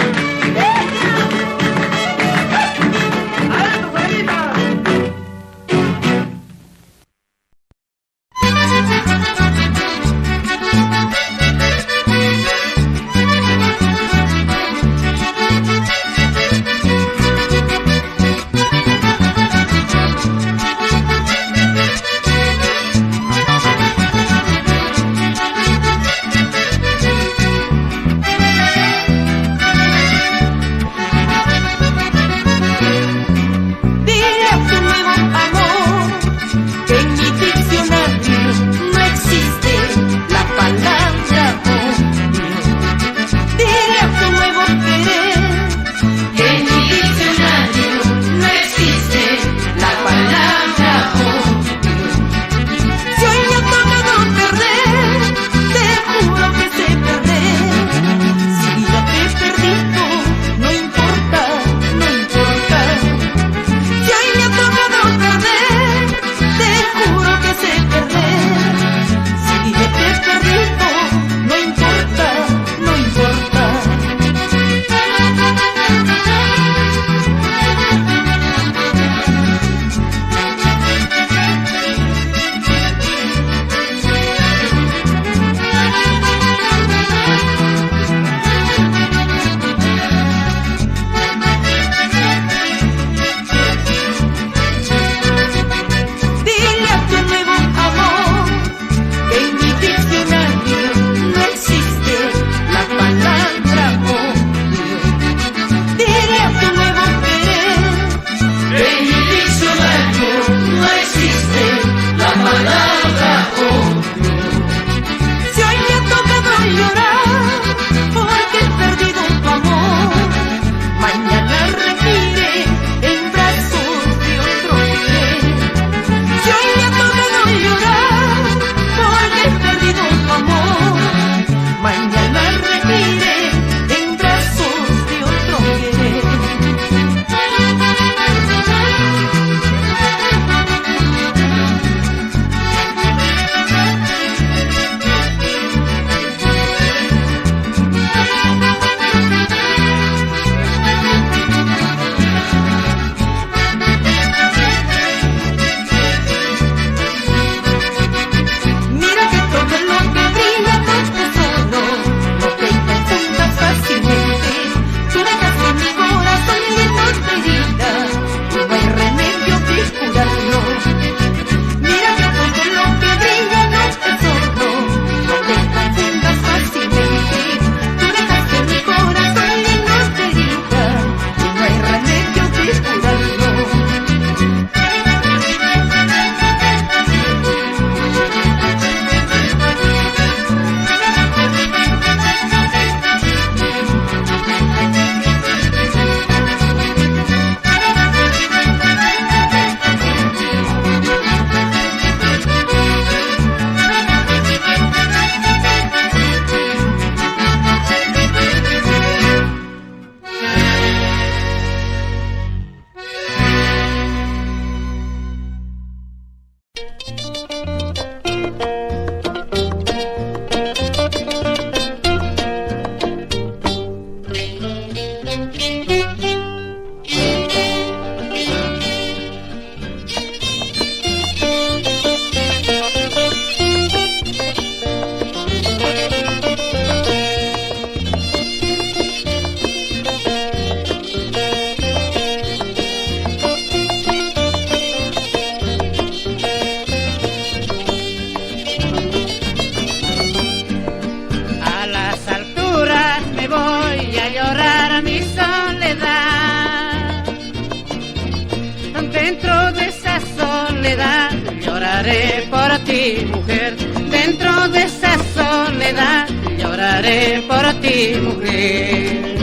lloraré por ti, mujer, dentro de esa soledad, lloraré por ti, mujer.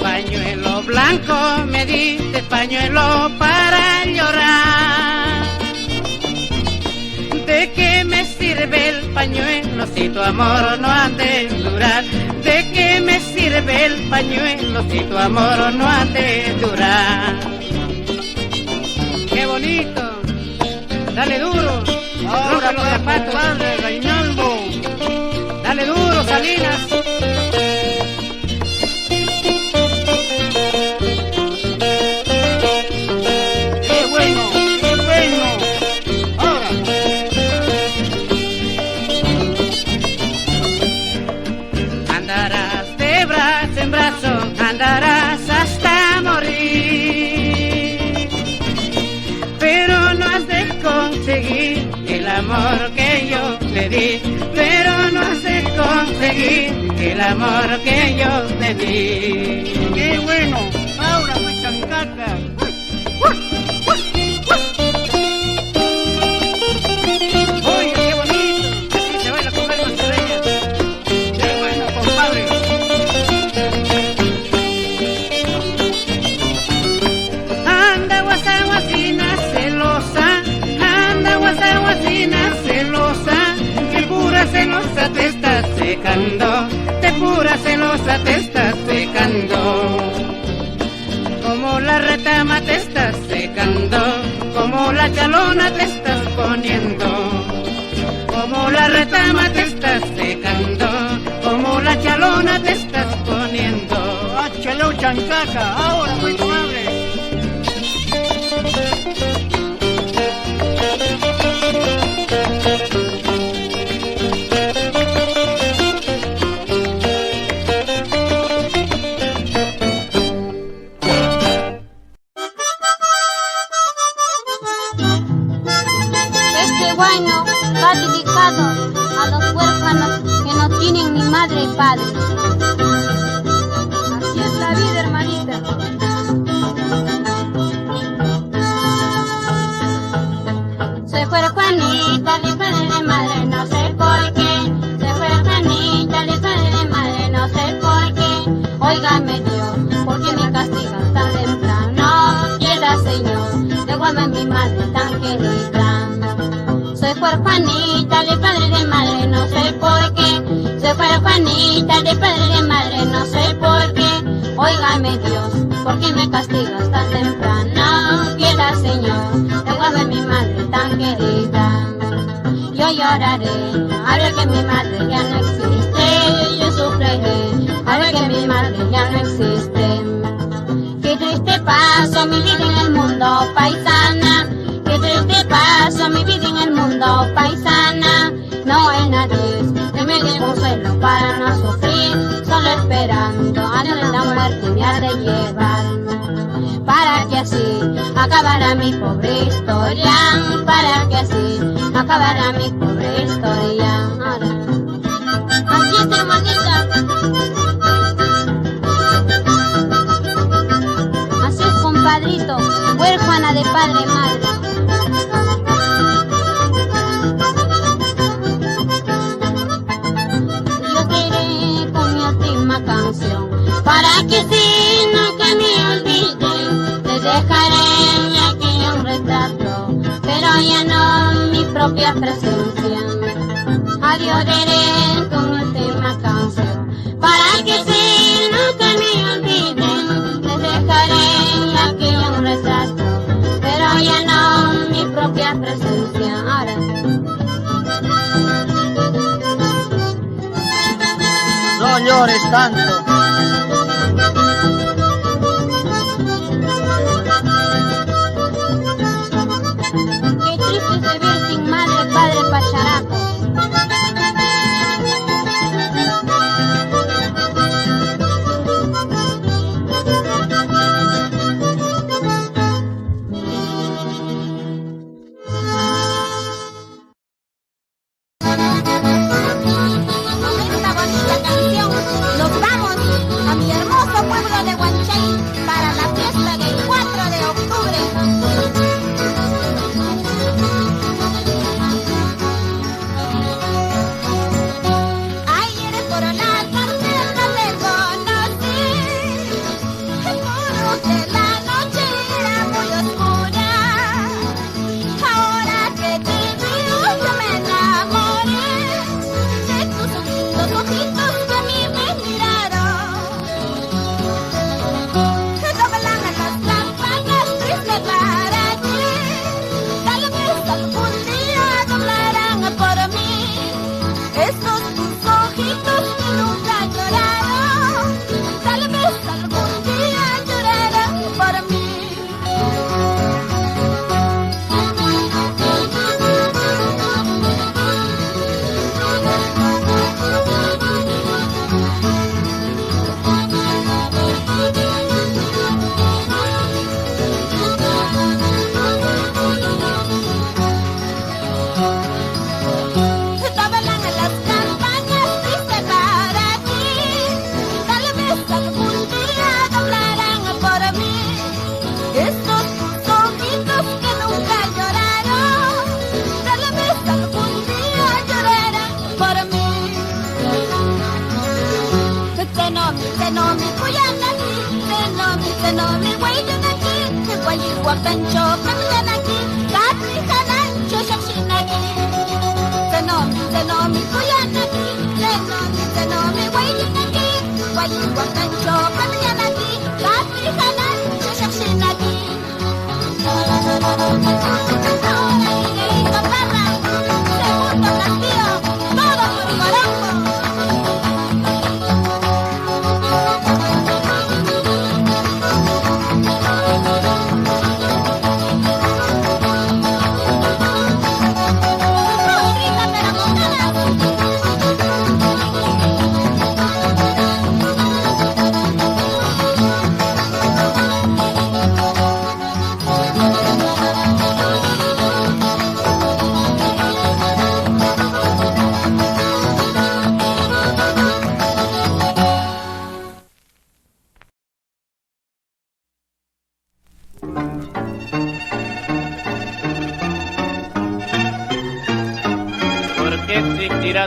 Pañuelo blanco me diste, pañuelo para llorar. ¿De qué me sirve el pañuelo si tu amor no ha de durar? ¿De qué me sirve el pañuelo si tu amor no ha de durar? ¡Qué bonito! Dale duro. Ahora los zapatos, padre Reinaldo. Dale duro, Salinas. ¡Qué bueno! ¡Qué bueno! Ahora. Andarás de brazo en brazo, andarás hasta morir, pero no has de conseguir el amor que yo te di, pero no has de conseguir el amor que yo te di. ¡Qué bueno! Ahora fue chancaca. Oye, qué bonito, así se baila con vermas sureñas. ¡Qué bueno, compadre! Anda guasina celosa, anda guasina celosa, que pura celosa te estás secando, te pura celosa te estás secando. Como la retama te estás secando, como la chalona te estás poniendo. Como la retama te estás secando, como la chalona te estás poniendo. ¡Áchale, chancaca! ¡Ahora fue tu madre! Este guayno va dedicado a los huérfanos que no tienen ni madre y padre. Así es la vida, hermanita. Soy huérfanita de padre de madre, no sé por qué. Soy huérfanita de padre de madre, no sé por qué. Óigame Dios, ¿por qué me castigas tan temprano? Quiera Señor, devuelve mi madre tan querida. Soy huérfanita de padre de madre, no sé por qué. Soy huérfanita de padre de madre, no sé por qué. Óigame Dios, ¿por qué me castigas tan temprano? Quiera Señor, devuelve mi madre tan querida. Yo lloraré al ver que mi madre ya no existe. Yo sufriré al ver que mi madre ya no existe. Qué triste paso mi vida en el mundo, paisana. Qué triste paso mi vida en el mundo, paisana. No hay nadie que me dé consuelo para no sufrir, solo esperando a Dios la muerte me ha de llevar. Para que así acabará mi pobre historia, para que así acabará mi pobre historia. Así es, hermanita. Así es, compadrito, huérfana de padre y madre. Yo diré con mi última canción, para que si nunca me olviden, les dejaré aquí un retrato, pero ya no mi propia presencia. Adiós diré con mi última canción, para que si nunca me olviden, les dejaré aquí un retrato, pero ya no mi propia presencia. Ahora. No llores tanto. Qué triste es vivir sin madre, padre, pacharaco. Con esta bonita canción nos vamos Zenomi Waydunaki, Wayu Wakancho, Kamianaki, Katri Hanancho Shakshinaki. Zenomi Kuyanaki, Zenomi Waydunaki, Wayu Wakancho, Kamianaki, Katri Hanancho Shakshinaki.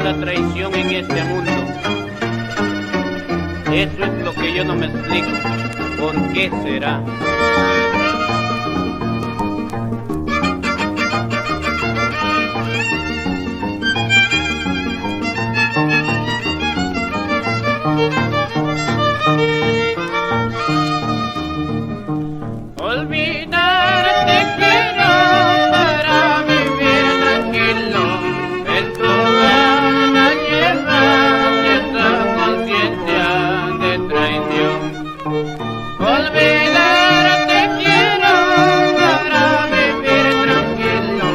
La traición en este mundo. Eso es lo que yo no me explico. ¿Por qué será? Olvidarte quiero para vivir tranquilo. En tu alma llevas esa conciencia de traición. Olvidarte quiero para vivir tranquilo.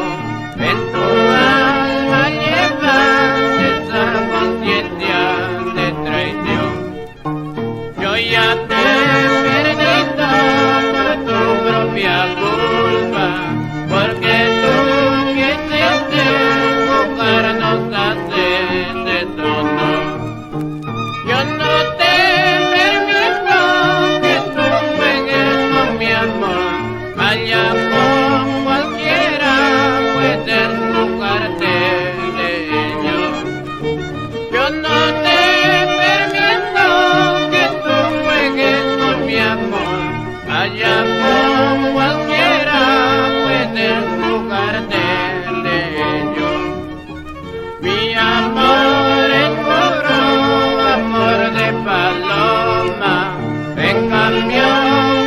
En tu alma llevas esa conciencia de traición. Yo ya te he perdido por tu propia culpa, porque tú quisiste jugarnos a hacer de todo. Yo no te permito que tú juegues con mi amor, allá con cualquiera puedes jugarte de ello. Yo no te permito que tú juegues con mi amor, allá con cualquiera puedes jugarte de ello. Mi amor es puro amor de paloma, en cambio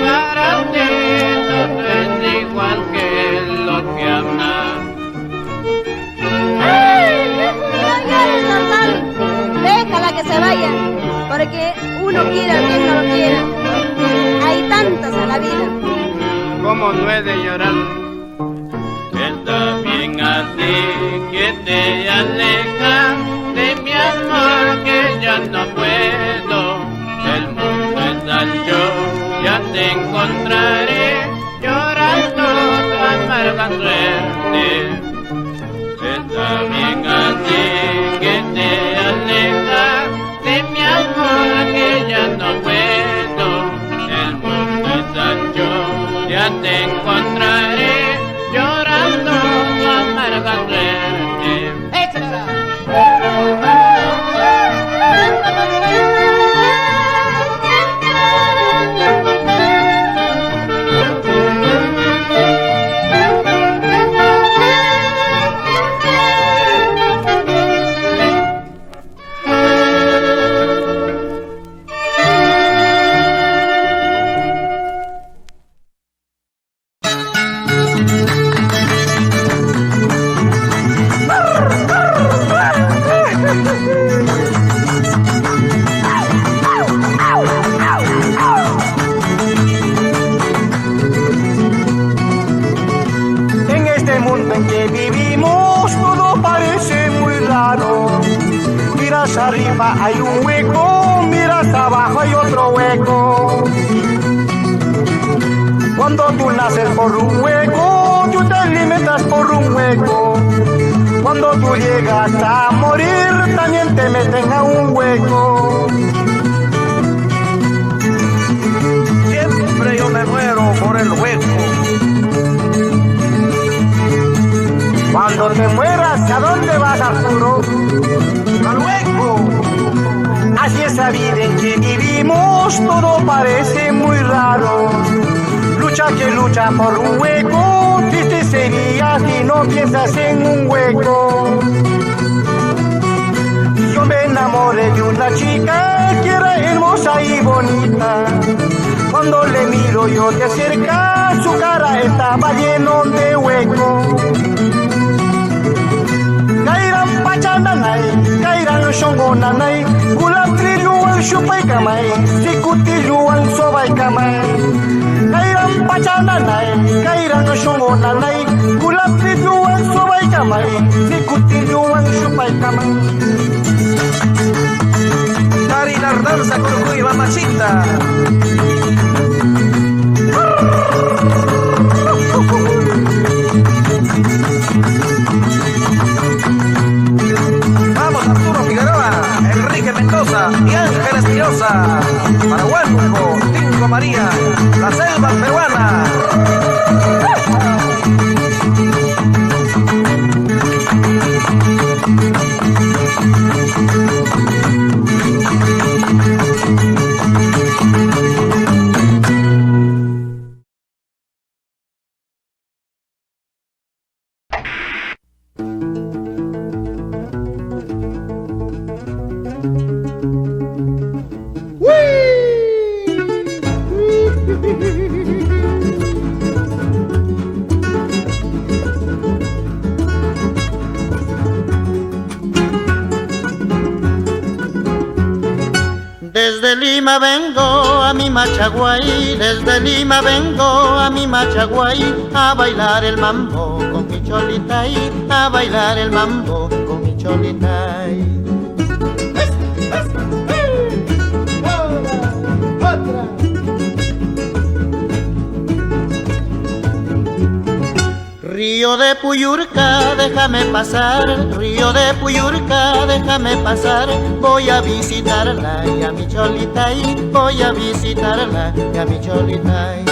para ti todo es igual que lo que amas. Déjala que se vaya, porque uno quiere a quien no lo quiera. Hay tantas en la vida. ¿Cómo no he de llorar? Está bien así que te alejas de mi amor, que ya no puedo. El mundo es ancho, ya te encontraré llorando tu amarga suerte. Está bien así que te alejas de mi amor, que ya no puedo. El mundo es ancho, ya te encontraré llorando tu amarga suerte. En este mundo en que vivimos todo parece muy raro. Miras arriba hay un hueco, miras abajo hay otro hueco. Cuando tú naces por un hueco, tú te alimentas por un hueco. Cuando tú llegas a morir, también te meten a un hueco. Siempre yo me muero por el hueco. Cuando te mueras, ¿a dónde vas, Arturo? ¡Al hueco! Así es la vida en que vivimos, todo parece muy raro. que lucha por un hueco, triste sería si no piensas en un hueco. Yo me enamoré de una chica que era hermosa y bonita. Cuando le miro yo de cerca, su cara estaba lleno de hueco. Kairan pachananay, kairan shongonanay, gulam trilluan shupay kamay, sikutilluan sobay kamay. Kairan pachananay, kairan shongonanay, gulam trilluan sobay kamay, sikutilluan shupay kamay. Dari la danza con y mamacita. Vamos Arturo Figueroa, Enrique Mendoza y Ángel Espinosa. Para Huánuco, Tingo María, la selva peruana. Desde Lima vengo a mi Machaguay, desde Lima vengo a mi Machaguay, a bailar el mambo con mi cholitay, a bailar el mambo con mi cholitay. Río de Puyurca, déjame pasar, río de Puyurca, déjame pasar, voy a visitarla y a mi cholitay, voy a visitarla y a mi cholitay.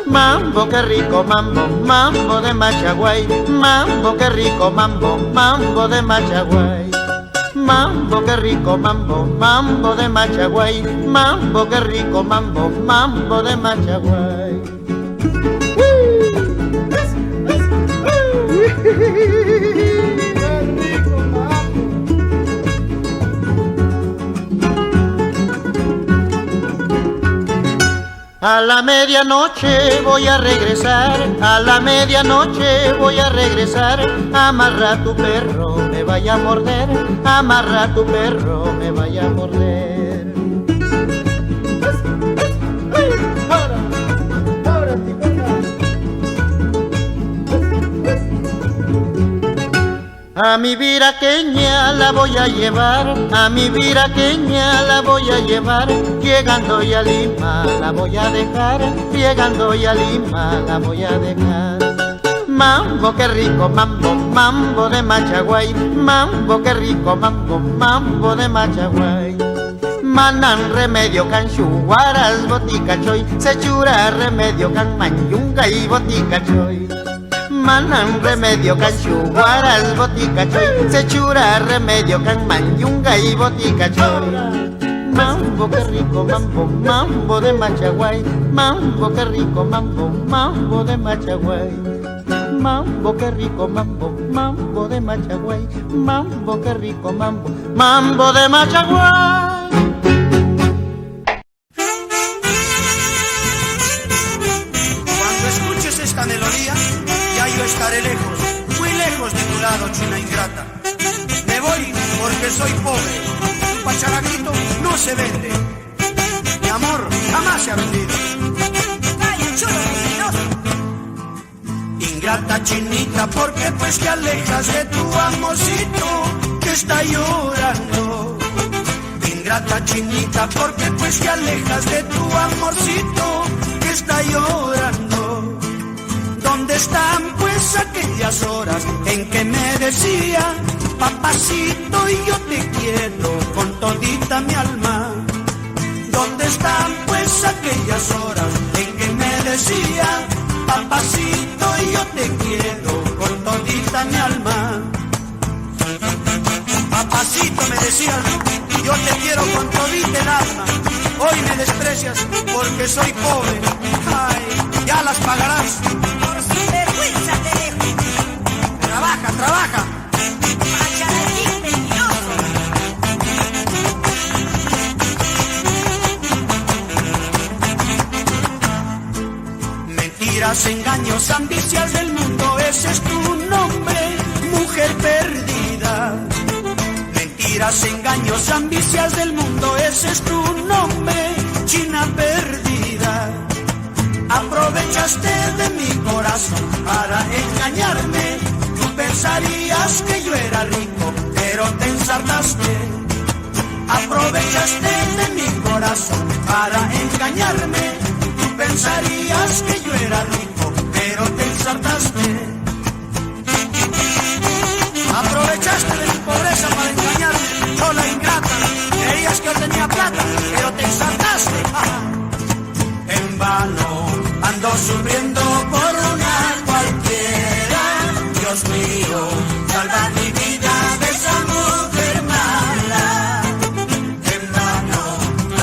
Mambo, qué rico mambo, mambo de Machaguay, mambo, qué rico mambo, mambo de Machaguay. Mambo, qué rico mambo, mambo de Machaguay, mambo, qué rico mambo, mambo de Machaguay. A la medianoche voy a regresar, a la medianoche voy a regresar, amarra tu perro, me vaya a morder, amarra tu perro, me vaya a morder. A mi viraqueña la voy a llevar, a mi viraqueña la voy a llevar, llegando ya a Lima la voy a dejar, llegando ya a Lima la voy a dejar. Mambo, qué rico mambo, mambo de Machaguay, mambo, qué rico mambo, mambo de Machaguay. Manan remedio can chuguaras botica choy, se chura remedio can manyunga y botica choy. Manan remedio can chuguaras botica choy, se chura remedio can manyunga y botica choy. Mambo, qué rico mambo, mambo de Machaguay, mambo, qué rico mambo, mambo de Machaguay. Mambo, qué rico mambo, mambo de Machaguay, mambo, qué rico mambo, mambo de Machaguay. Cuando escuches esta melodía, ya yo estaré lejos, muy lejos de tu lado, china ingrata. Me voy porque soy pobre, un pacharaquito no se vende. Mi amor jamás se ha vendido. ¡Ay, chulo mentiroso! Ingrata chinita, porque pues te alejas de tu amorcito que está llorando. Ingrata chinita, porque pues te alejas de tu amorcito que está llorando. ¿Dónde están pues aquellas horas en que me decía, papacito, yo te quiero con todita mi alma? ¿Dónde están pues aquellas horas en que me decía, papacito, yo te quiero con todita mi alma? Papacito, me decías, yo te quiero con todita el alma. Hoy me desprecias porque soy pobre. Ay, ya las pagarás. Mentiras, engaños, ambicias del mundo, ese es tu nombre, mujer perdida. Mentiras, engaños, ambicias del mundo, ese es tu nombre, china perdida. Aprovechaste de mi corazón para engañarme. Tú pensarías que yo era rico, pero te ensartaste. Aprovechaste de mi corazón para engañarme. Tú pensarías que yo era rico, pero te ensartaste. Aprovechaste de mi pobreza para engañarme, chola ingrata. Creías que yo tenía plata, pero te ensartaste. En vano ando sufriendo por una cualquiera. Dios mío, salva mi vida de esa mujer mala. En vano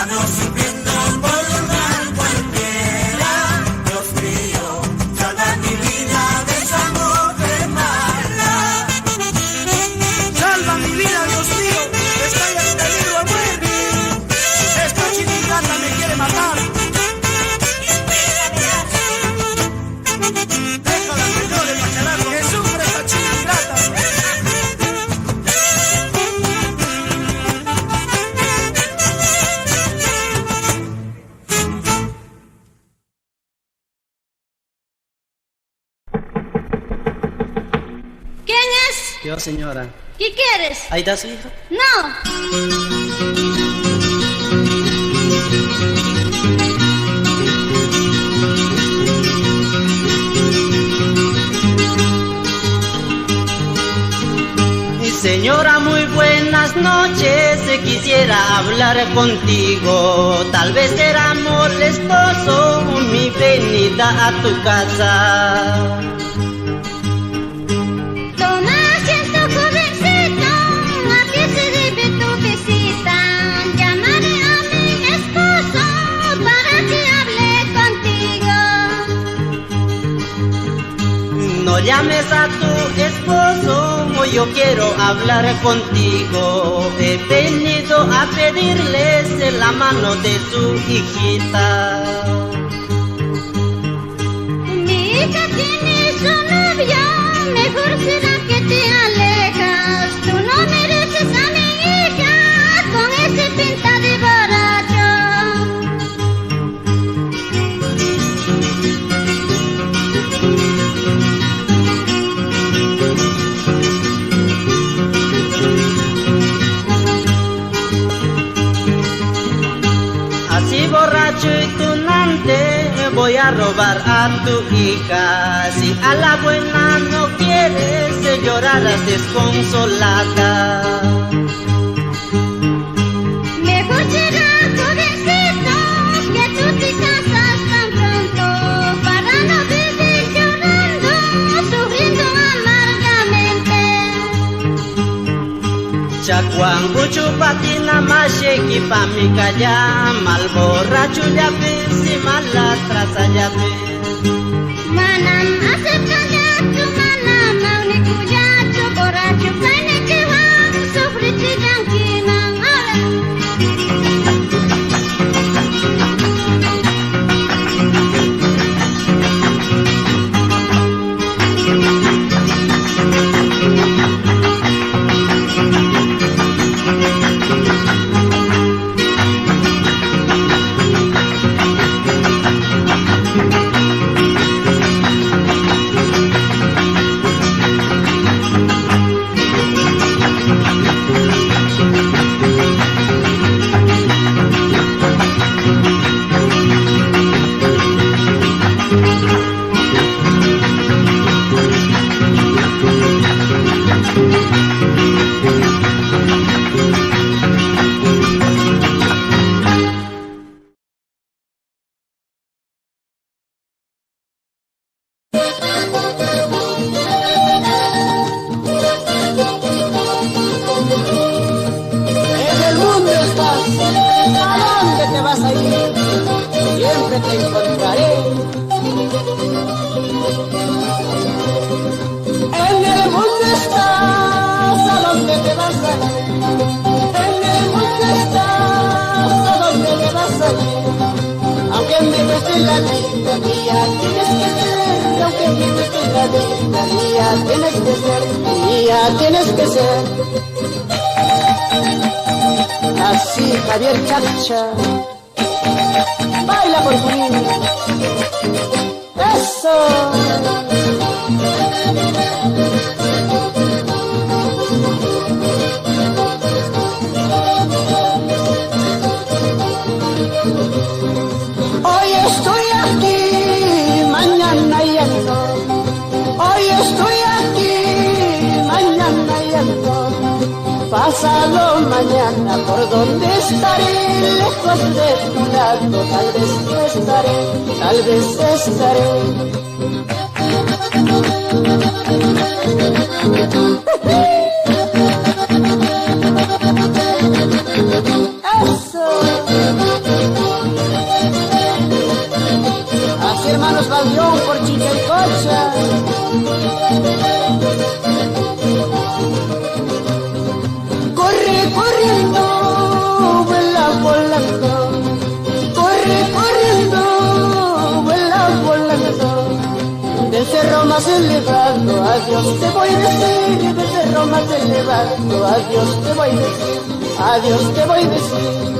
ando sufriendo por una cualquiera. Dios mío, salva mi vida de esa mujer mala. Salva mi vida, Dios mío, estoy en peligro de morir. Esta chinigata me quiere matar. ¿Quién es? Yo, señora. ¿Qué quieres? ¿Ahí está su hija? No. Señora, muy buenas noches. Quisiera hablar contigo. Tal vez será molestoso mi venida a tu casa. Toma asiento, jovencito. ¿A qué se debe tu visita? Llamaré a mi esposo para que hable contigo. No llames a tu esposo. Yo quiero hablar contigo. He venido a pedirles la mano de su hijita. Mi hija tiene su novio, mejor será que te alejas. Tú no mereces a mi hija con ese pinta de borracho. Así borracho y tunante voy a robar a tu hija. Si a la buena no quieres, llorarás desconsolada. Mejor será, jovencito, que tú te casas tan pronto para no vivir llorando, sufriendo amargamente. Chacuan buchu patina masheki pa mi calla. Mal borracho ya ves y malas trazas ya ves. Manam acepta ya tu manam, mauni cuyacho, borracho, kaine que van, sufriti yanquinan, que ser, aunque vives en la vida, mía tienes que ser, mía tienes que ser. Así Javier Chacha, baila por Junín, eso. Hoy estoy aquí, mañana ya no. Hoy estoy aquí, mañana ya no. Pásalo mañana, por donde estaré, lejos de tu lado. Tal vez no estaré, tal vez estaré. Eso. Así, hermanos Babión, por Chica y Cocha. Corre corriendo, vuela volando. Corre corriendo, vuela volando. Del cerro más elevado, adiós te voy a decir. Del cerro más elevado, adiós te voy a decir. Adiós te voy a decir.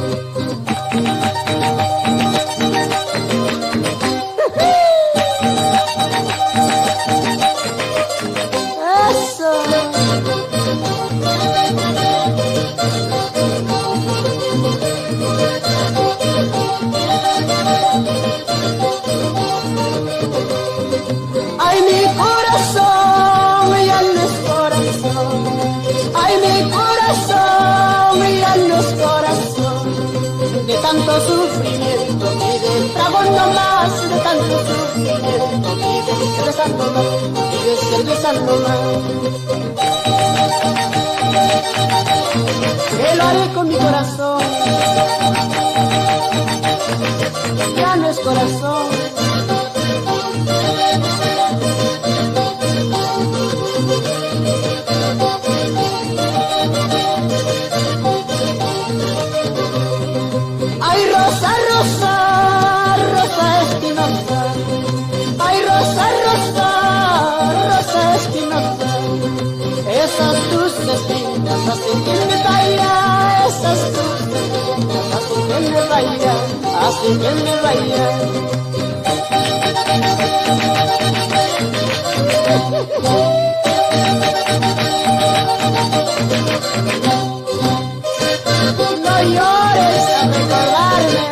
Ay, mi corazón, ya no es corazón. Ay, mi corazón, ya no es corazón. De tanto sufrimiento, pide trago no más. De tanto sufrimiento, pide cerveza no más. Pide cerveza no más. Que lo haré con mi corazón. Ya no es corazón. Ay, rosa, rosa, rosa espinosa. Ay, rosa, rosa, rosa espinosa. Esas tus espinas hacen que me vaya. Esas tus espinas hacen que me vaya. Hacen que me vaya. No llores a recordarme.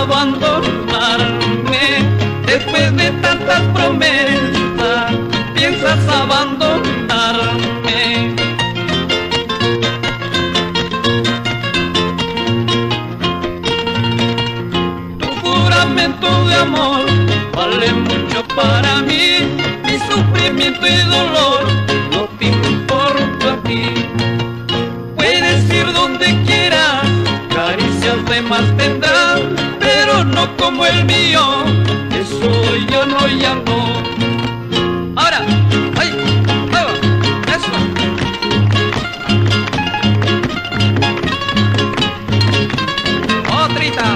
abandonarme después de tantas promesas, piensas abandonar. perdonarme. Tu juramento de amor vale mucho para mí, mi sufrimiento y dolor no te importa a ti. Puedes ir donde quieras, caricias de más tendrás, pero no como el mío, eso ya no, ya no. Ahora, ay, ahí va, eso. Otrita.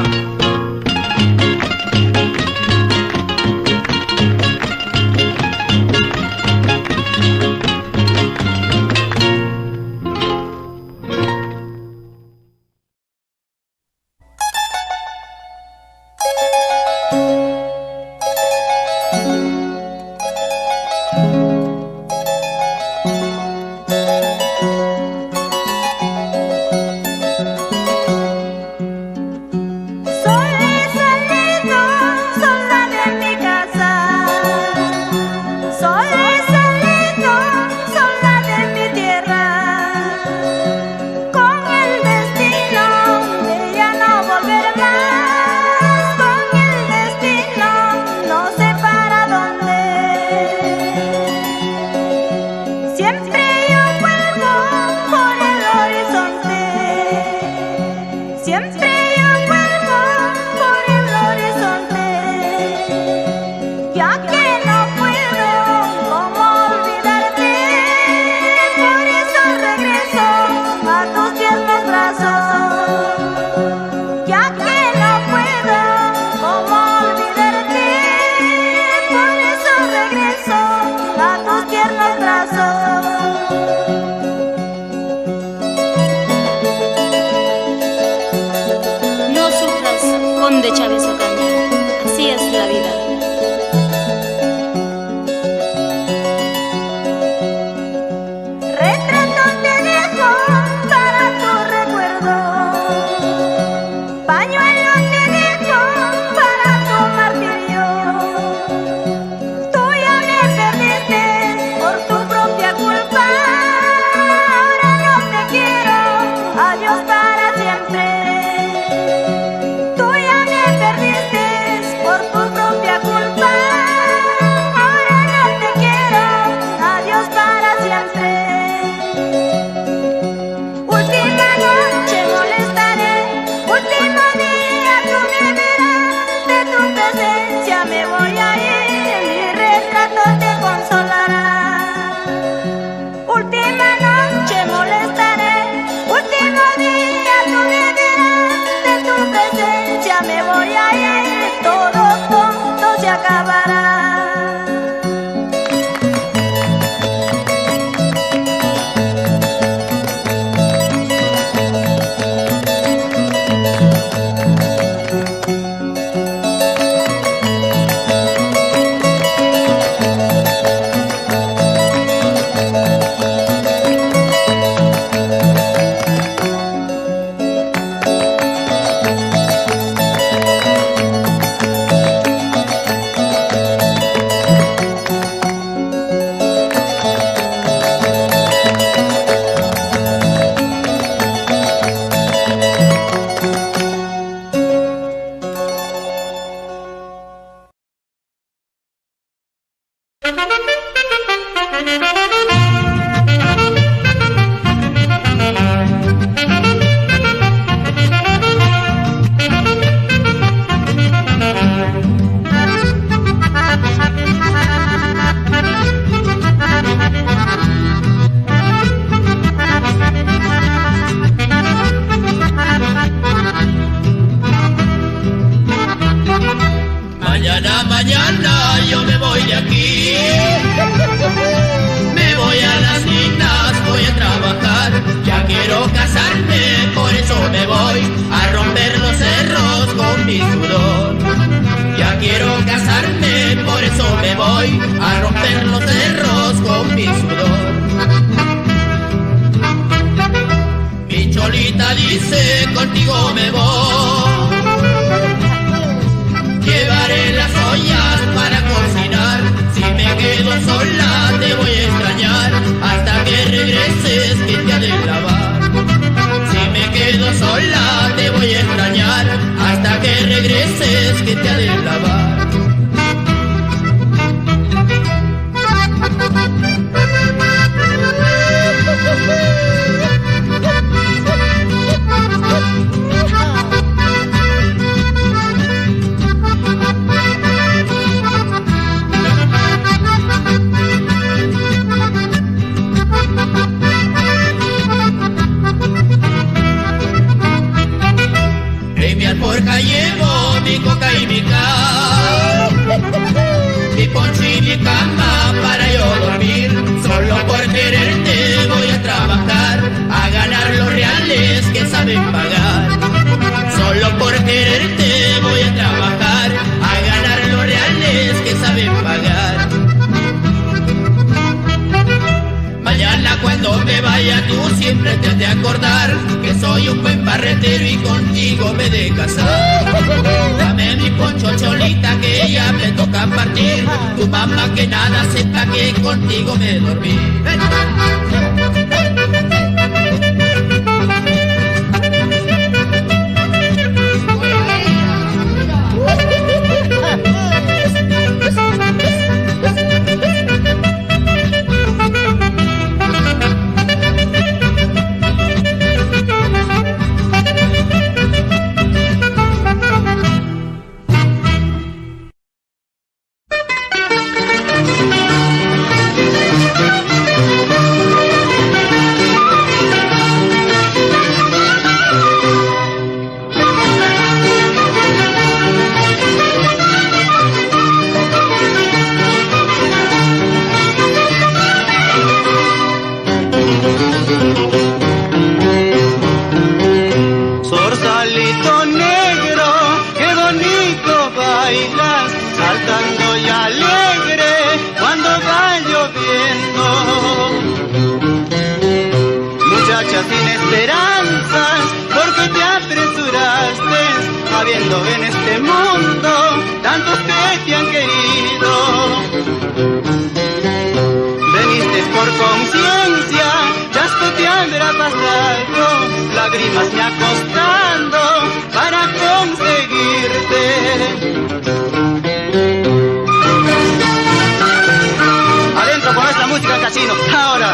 De Chávez Ocaña, así es la vida. Retrato te dejo para tu recuerdo, pañuelo te dejo para tu martirio. Tú ya me perdiste por tu propia culpa, ahora no te quiero, adiós para siempre. Por tu propia culpa, ahora no te quiero, adiós para siempre. Última noche molestaré, último día tú me verás, de tu presencia me voy a ir, mi retrato te consolará. Última noche molestaré, último día tú me verás, de tu presencia me voy a ir, todo tonto se acabará. Mañana yo me voy de aquí, me voy a las minas, voy a trabajar, ya quiero casarme, por eso me voy a romper los cerros con mi sudor. Ya quiero casarme, por eso me voy a romper los cerros con mi sudor. Mi cholita dice, contigo me voy, llevaré las ollas para cocinar, si me quedo sola te voy a extrañar, boca y mi cara, mi poncho y mi cama para yo dormir. Solo por quererte voy a trabajar, a ganar los reales que saben pagar. Solo por quererte voy a trabajar, a ganar los reales que saben pagar. Mañana cuando me vaya tú siempre te has de acordar que soy un buen barretero y contigo me de casar. Dame mi poncho cholita que ya me toca partir, tu mamá que nada sepa que contigo me dormí. Zorsalito negro, qué bonito bailas, saltando y alegre cuando va lloviendo. Muchacha sin esperanzas, porque te apresuraste, habiendo en este mundo tantos que te han querido. Veniste por conciencia, chasco te habrá pasado, lágrimas me acostando para conseguirte. Adentro con esta música al casino, ahora.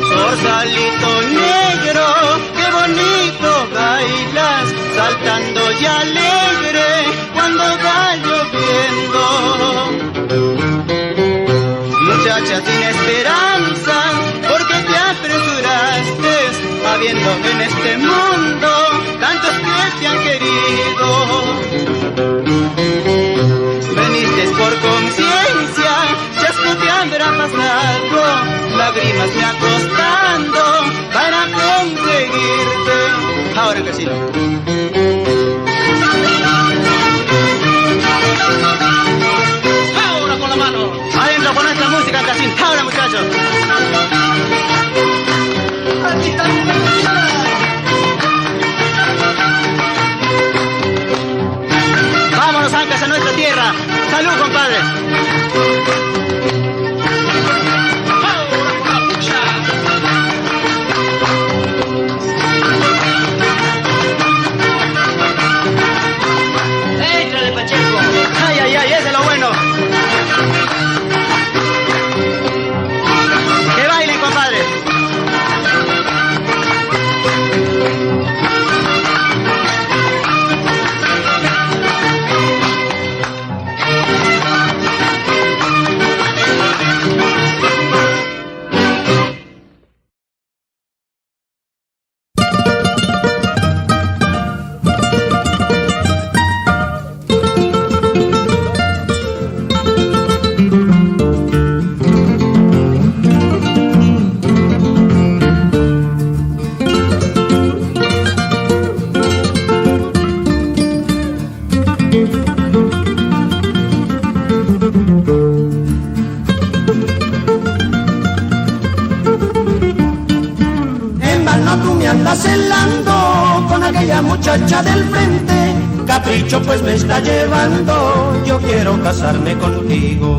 Zorsalito negro, qué bonito bailas, saltando y alegre cuando va lloviendo. Muchacha sin esperanza, porque te apresuraste, habiendo en este mundo tantos que te han querido. Veniste por conciencia, chasco te habrá pasado, lágrimas me acostando para conseguirte. Ahora el casino. Ahora con la mano. Adentro con esta música al casino. Ahora muchachos. Aquí está mi música. Vámonos ancas a nuestra tierra. Salud, compadre. Échale, Pacheco. Ay, ay, ay, ese es lo bueno. Que bailen, compadre. Celando con aquella muchacha del frente, capricho pues me está llevando, yo quiero casarme contigo.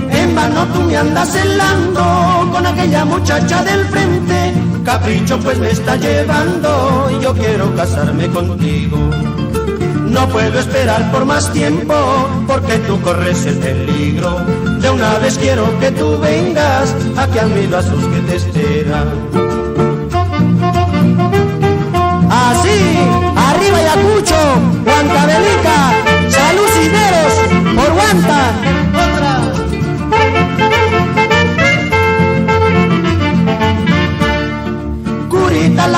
En vano tú me andas celando con aquella muchacha del frente, capricho pues me está llevando, yo quiero casarme contigo. No puedo esperar por más tiempo, porque tú corres el peligro. De una vez quiero que tú vengas aquí a mis brazos que te esperan. Así, arriba Ayacucho, Huancavelica, salud Cisneros, por Huanta. Otra.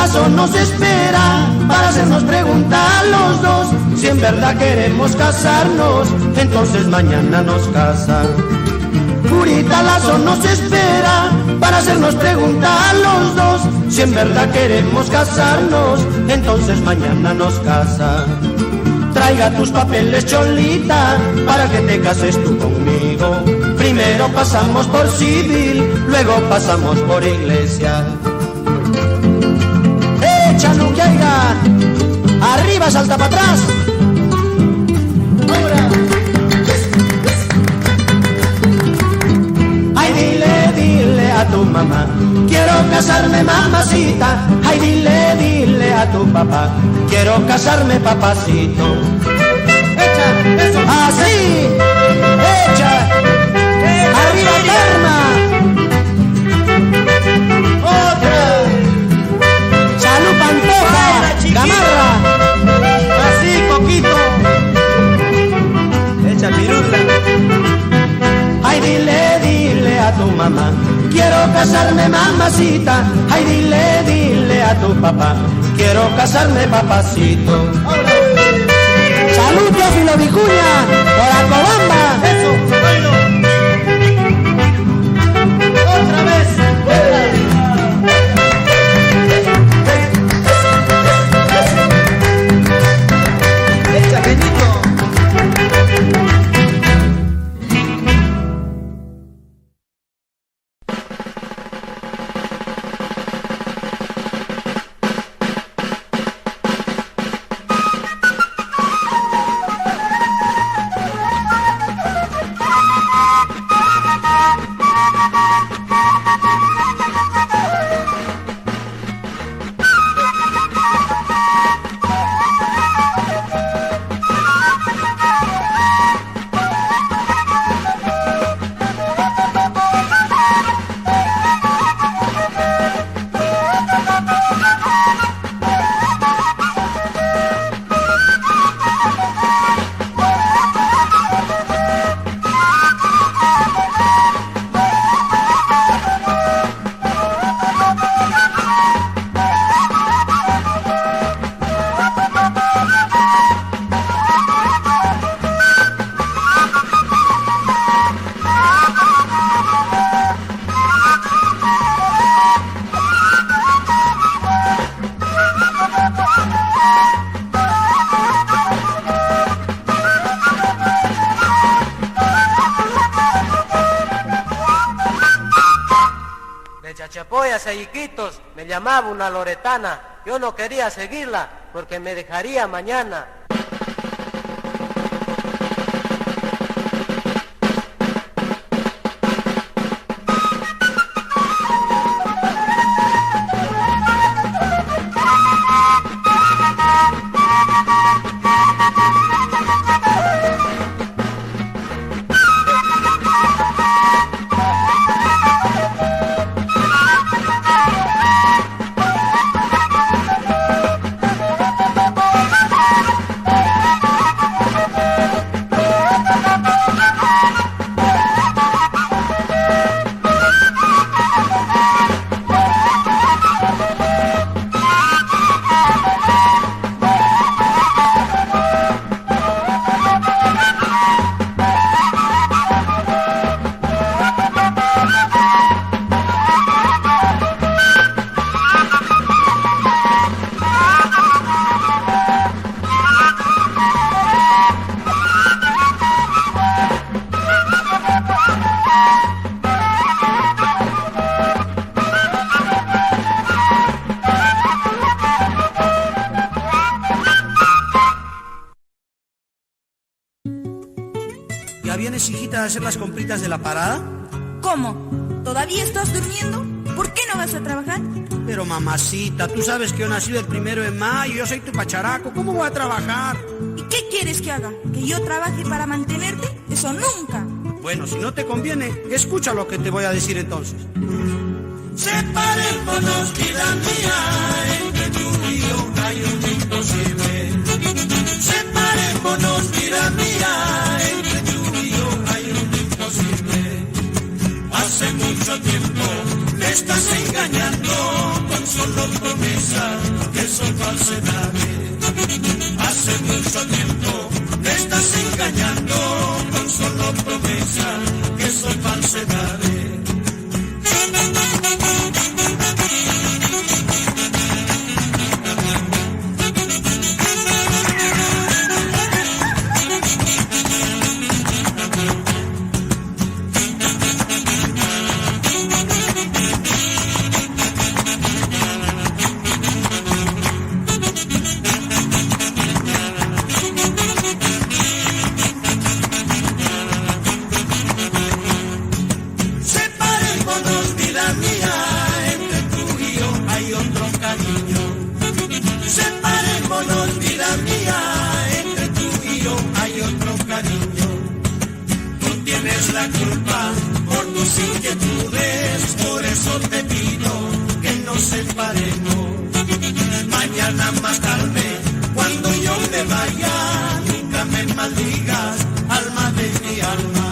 lazo nos espera para hacernos preguntar a los dos si en verdad queremos casarnos, entonces mañana nos casan. Purita lazo nos espera para hacernos preguntar a los dos si en verdad queremos casarnos, entonces mañana nos casan. Traiga tus papeles, Cholita, para que te cases tú conmigo. Primero pasamos por civil, luego pasamos por iglesia. ¡Échalo que haya! ¡Arriba, salta para atrás! ¡Ahora! Ay, dile a tu mamá, quiero casarme, mamacita. Ay, dile a tu papá, quiero casarme, papacito. Echa, eso. Así, echa. Arriba, Karma. Otra. Salud, Pantoja. Gamarra. Así, Coquito. Echa, pirula. Ay, dile a tu mamá, quiero casarme, mamacita. Ay, dile a tu papá, quiero casarme, papacito. Salud, Teófilo Vicuña, por Acobamba. Eso, bueno. Otra vez. Echa, Benito. Chachapoyas e Iquitos me llamaba una loretana. Yo no quería seguirla porque me dejaría mañana. ¿Ya vienes, hijita, a hacer las compritas de la parada? ¿Cómo? ¿Todavía estás durmiendo? ¿Por qué no vas a trabajar? Pero mamacita, tú sabes que yo nací el 1 de mayo, yo soy tu pacharaco, ¿cómo voy a trabajar? ¿Y qué quieres que haga? ¿Que yo trabaje para mantenerte? Eso nunca. Bueno, si no te conviene, escucha lo que te voy a decir entonces. Separémonos, vida mía, entre tú y yo hay un imposible. Separémonos, vida mía, entre tú y yo hay un imposible. Hace mucho tiempo me estás engañando con solo solo promesas que son falsedades. Hace mucho tiempo me estás engañando con solo promesas que son falsedades. La culpa por tus inquietudes, por eso te pido que nos separemos. Mañana más tarde, cuando yo me vaya, nunca me maldigas, alma de mi alma.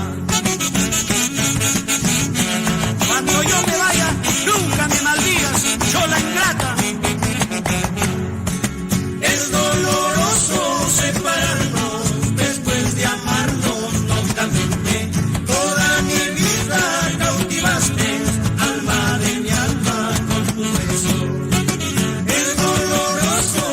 Cuando yo me vaya, nunca me maldigas, yo la ingrata. Es doloroso separarnos después de amarnos locamente. Toda mi vida cautivaste, alma de mi alma, con tu beso. Es doloroso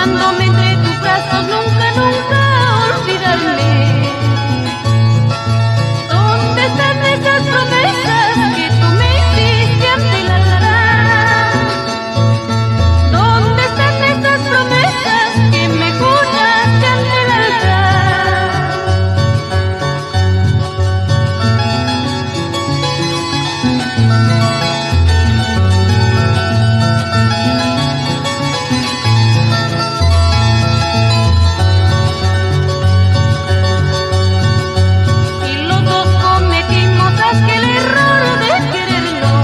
llevándome entre tus brazos, nunca, nunca olvidarme. ¿Dónde están esas promesas que tú me hiciste ante el altar? ¿Dónde están esas promesas que me juraste ante el altar? Y los dos cometimos aquel error de quererlo.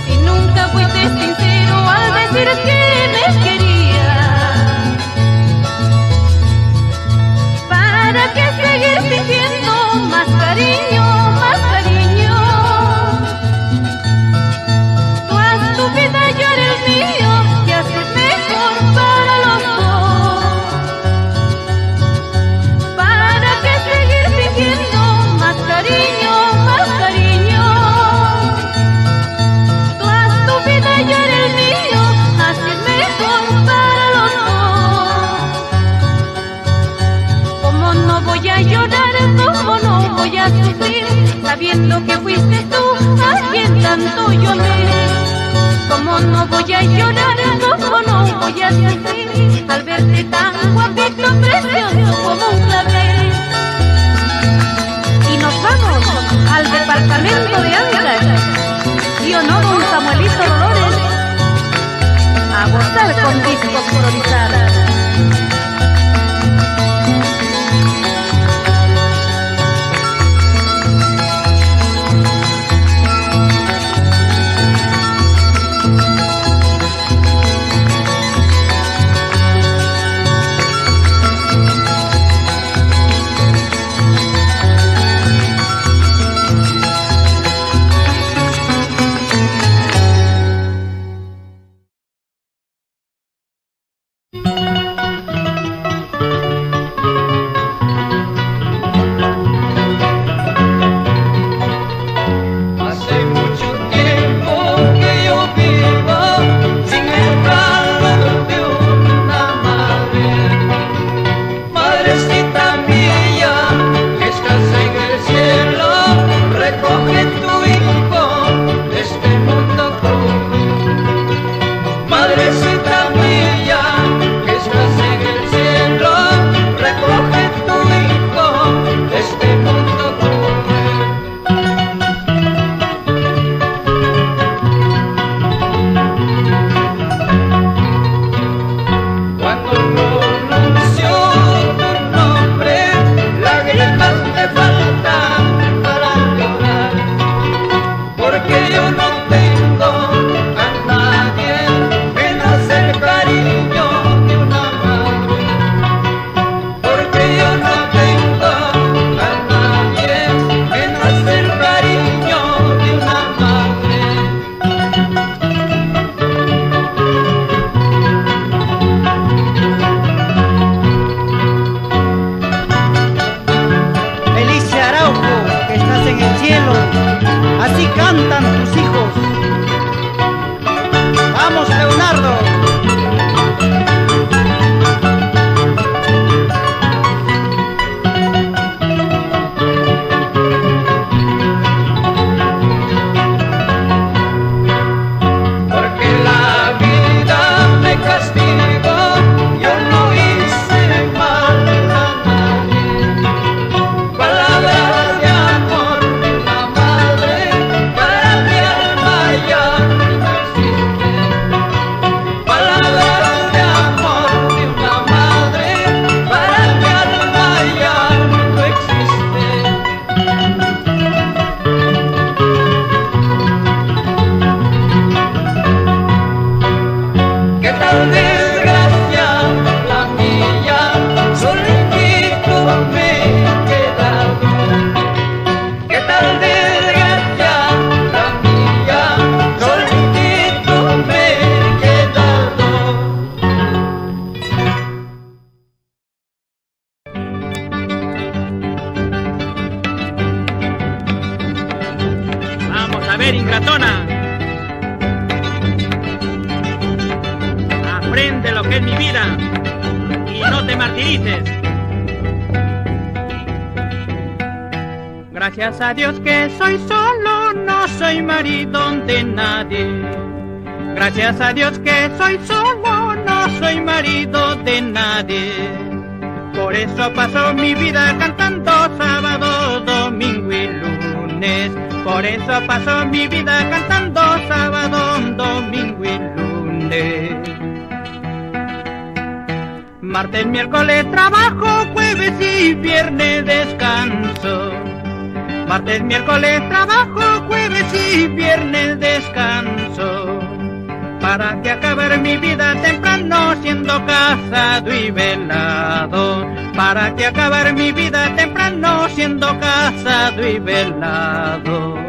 Y nunca fuiste sincero al decir que me querías. ¿Para qué seguir fingiendo más cariño, más cariño? Tú haz tu vida, yo haré el mío, que así es mejor para los dos. ¿Para qué seguir fingiendo más cariño, más cariño? Tú haz tu vida, yo haré el mío, así es mejor para los dos. ¿Cómo no voy a llorar? ¿Cómo no voy a sufrir? Sabiendo que fuiste tú a quien tanto yo amé. ¿Cómo no voy a llorar? ¿Cómo no voy a sufrir? Al verte tan guapito, precioso como un clavel. Y nos vamos al departamento de Áncash. ¿Sí o no, don Samuelito Dolores? A gozar con discos colorizados. Hace mucho tiempo que yo vivo sin el calor de una madre. Madrecita mía, que estás en el cielo, recoge tu hijo de este mundo cruel. Madrecita mía, que estás en el cielo, recoge tu hijo de este mundo cruel. Cuando pronuncio tu nombre, lágrimas me faltan para llorar, porque yo no tengo a nadie que nace el cariño de una madre, porque yo no tengo a nadie que nace el cariño de una madre. Felicia Araujo, que estás en el cielo, así cantan tus hijos. Vamos, Leonardo. Porque la vida me castigó, yo no hice mal a nadie. Palabras de amor de una madre para mi alma ya no existen. Palabras de amor de una madre para mi alma ya no existen. ¿Qué tal desgracia la mía? Solito me he quedado. ¿Qué tal desgracia la mía? Solito me he quedado. Vamos a ver, ingratona. de lo que es mi vida y no te martirices. Gracias a Dios que soy solo, no soy marido de nadie. Gracias a Dios que soy solo, no soy marido de nadie. Por eso paso mi vida cantando sábado, domingo y lunes. Por eso paso mi vida cantando sábado, domingo y lunes. Martes, miércoles trabajo, jueves y viernes descanso. Martes, miércoles trabajo, jueves y viernes descanso. Para que acabar mi vida temprano siendo casado y velado. Para que acabar mi vida temprano siendo casado y velado.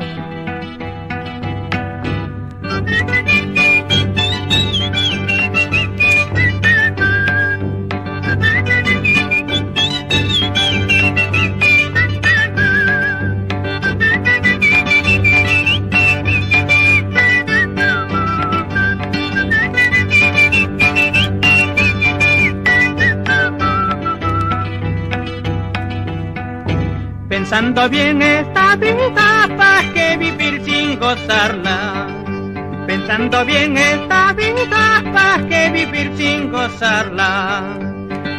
Pensando bien esta vida, ¿para qué vivir sin gozarla? Pensando bien esta vida, ¿para qué vivir sin gozarla?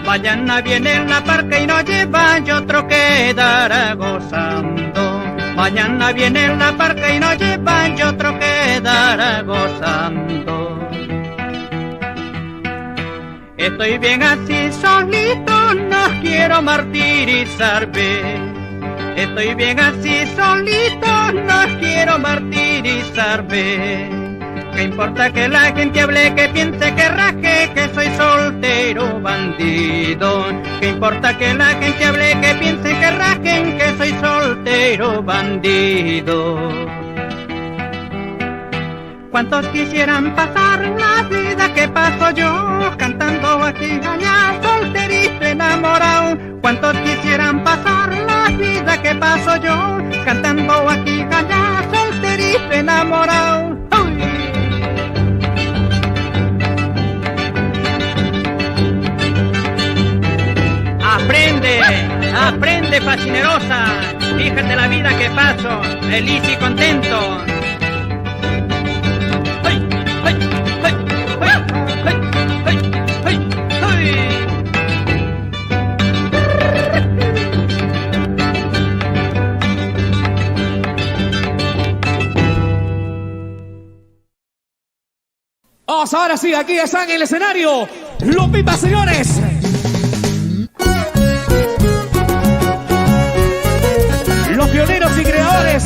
Mañana viene la parca y no lleva y otro quedará gozando. Mañana viene la parca y no lleva y otro quedará gozando. Estoy bien así solito, no quiero martirizarme. Estoy bien así solito, no quiero martirizarme. ¿Qué importa que la gente hable, que piense, que raje, que soy soltero bandido? ¿Qué importa que la gente hable, que piense, que rajen, que soy soltero bandido? ¿Cuántos quisieran pasar la vida que paso yo, cantando aquí allá, solterito enamorado? ¿Cuántos quisieran pasar la vida que paso yo, cantando aquí allá, solterito enamorado? ¡Uy! Aprende, aprende fascinerosa, fíjate la vida que paso, feliz y contento. Vamos, ahora sí, aquí están en el escenario los Pipas, señores. Los pioneros y creadores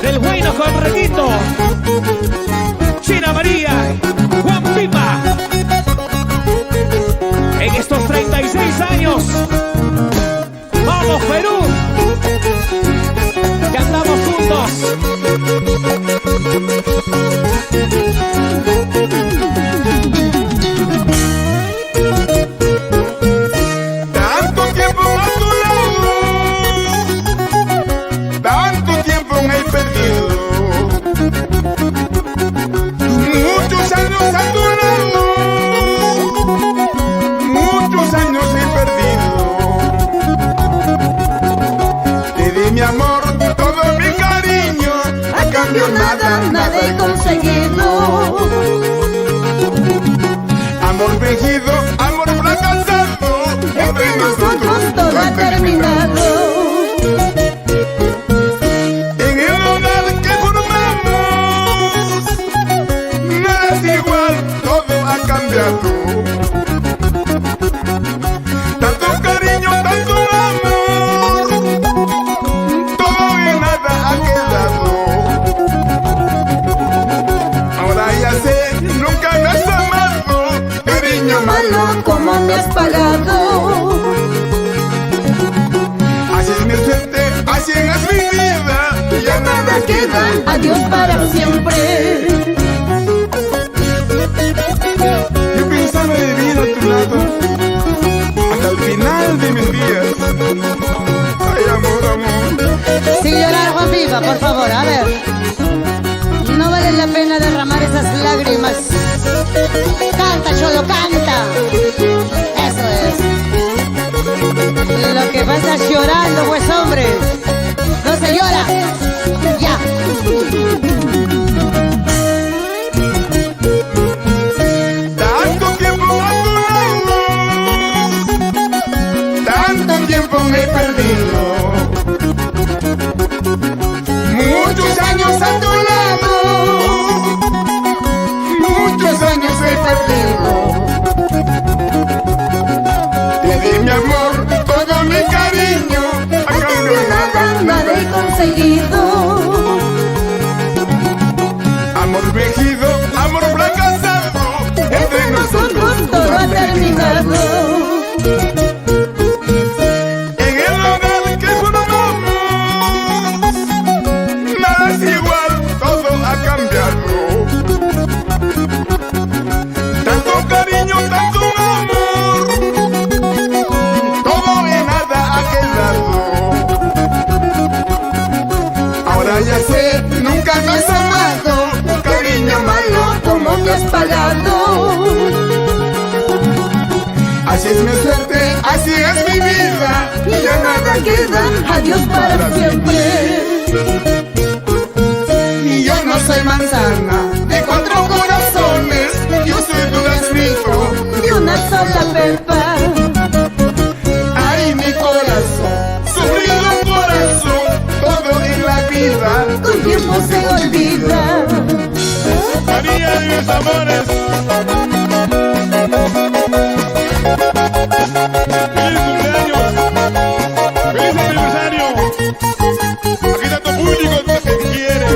del bueno con Requito, China María, Juan Pipa. En estos 36 años, vamos Perú, que andamos juntos. Tanto tiempo a tu lado, tanto tiempo me he perdido. Muchos años a tu lado, muchos años he perdido. Te di mi amor, todo mi cariño, a cambio nada he conseguido. Amor fingido, amor fracasado, entre nosotros todo ha terminado. En el hogar que formamos, nada es igual, todo ha cambiado. Tanto cariño, tanto amor, todo y nada ha quedado. Ahora ya sé, nunca me has amado, cariño malo, como me has pagado. Así es mi suerte, así es mi vida, ya nada queda, adiós para siempre. Yo pensaba vivir a tu lado hasta el final de mis días. Ay, amor, amor. Sin llorar, Juan Pipa, por favor, a ver. No vale la pena derramar esas lágrimas. Canta, Cholo, canta. estás llorando, pues, hombre. No se llora. Ya. Tanto tiempo a tu lado, tanto tiempo me he perdido. Muchos años a tu lado, muchos años he perdido. Te di mi amor, todo mi cariño, a cambio nada he conseguido. Amor vejido, amor fracasado, entre nosotros todo ha terminado. En el hogar que formamos, nada es igual, todo ha cambiado. Tanto cariño, tanto amor, todo en nada ha quedado. Ahora ya sé, nunca me has amado, cariño malo, como me has pagado. Así es mi suerte, así es mi vida, y ya nada queda, adiós para siempre. Y yo no soy manzana de 4 corazones, yo soy duraznito de una sola pepa. Ay, mi corazón, sufrido corazón, todo en la vida con tiempo se olvida. María de mis amores, feliz cumpleaños, feliz aniversario. Aquí está tu público que te quiere.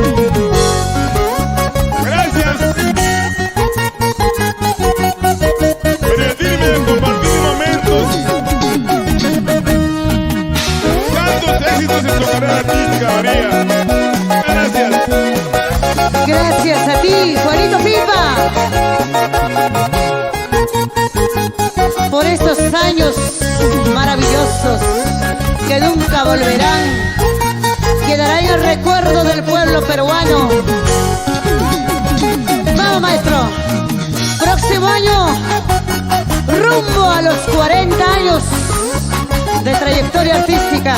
Gracias por permitirme compartir momentos. Tantos éxitos en tu carrera artística, María. Gracias. Gracias a ti, Juanito Pipa, por estos años maravillosos que nunca volverán. Quedará en el recuerdo del pueblo peruano. Vamos, maestro. Próximo año, rumbo a los 40 años de trayectoria artística.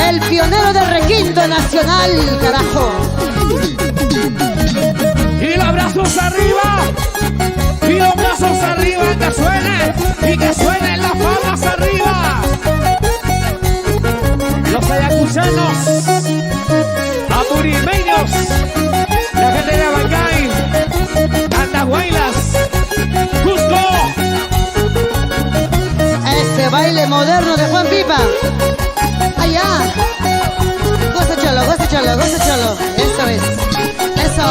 El pionero del requinto nacional, carajo. Y los brazos arriba, y los brazos arriba, que suene, y que suenen las palmas arriba. Los ayacuchanos, apurimeños, la gente de Abancay, Andahuaylas, Cusco. Ese baile moderno de Juan Pipa. Allá. Goza cholo, goza cholo, goza cholo. Eso es. Eso.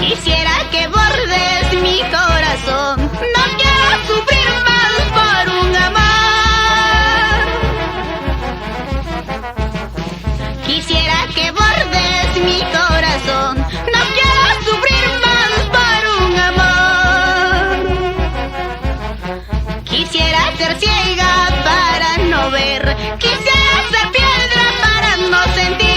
Quisiera que bordes mi corazón, no quiero sufrir más por un amor. Quisiera que bordes mi corazón, no quiero sufrir más por un amor. Quisiera ser ciega para no ver, quisiera ser piedra para no sentir.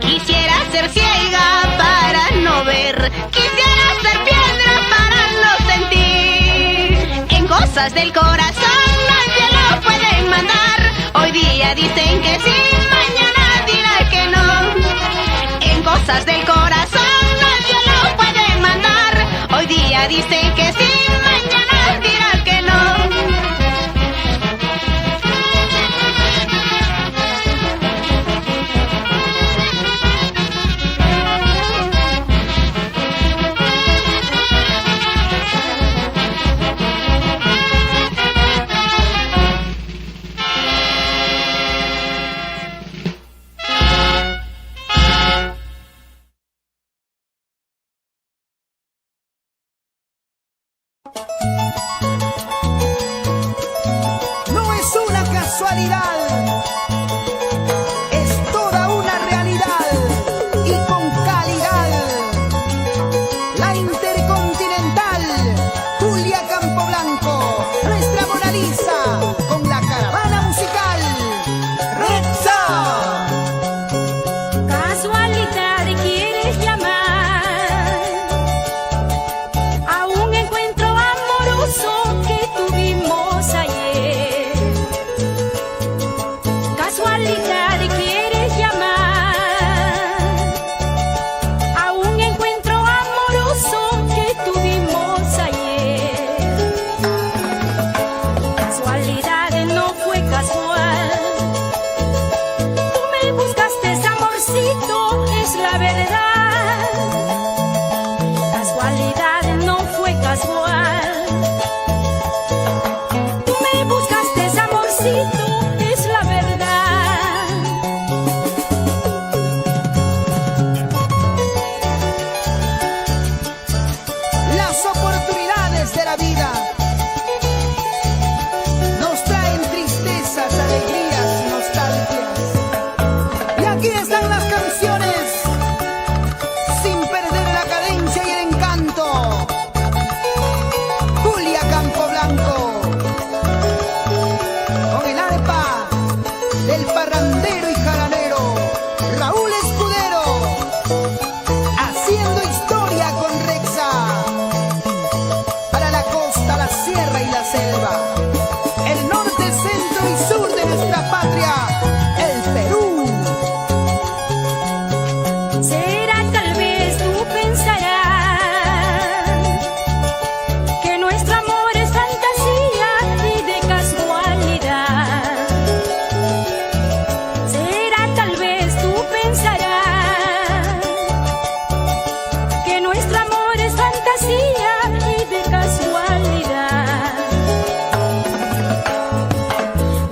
Quisiera ser ciega para no ver, quisiera ser piedra para no sentir. En cosas del corazón nadie lo puede mandar. Hoy día dicen que sí, mañana dirá que no. En cosas del corazón nadie lo puede mandar. Hoy día dicen que sí, mañana dirá que no. No es una casualidad, es toda una realidad y con calidad. La Intercontinental, Julia Campoblanco, nuestra Mona Lisa, con la caravana musical Rexa. Casualidad quieres llamar a un encuentro amoroso que tuvimos ayer. Casualidad quieres llamar a un encuentro amoroso que tuvimos ayer. Casualidad no fue casual. Tú me buscaste, amorcito, es la verdad. Casualidad no fue casual. Tú me buscaste, amorcito, es la verdad. Las oportunidades de la vida nos traen tristezas, alegrías y nostalgias. Y aquí están las canciones, sin perder la cadencia y el encanto. Julia Campoblanco, con el arpa del parrandero y jaranero Raúl Escudero, haciendo historia con Rexa. Para la costa, la sierra y la selva, el norte, centro y sur de nuestra patria, el Perú. Será tal vez tú pensarás que nuestro amor es fantasía y de casualidad. Será tal vez tú pensarás que nuestro amor es fantasía y de casualidad.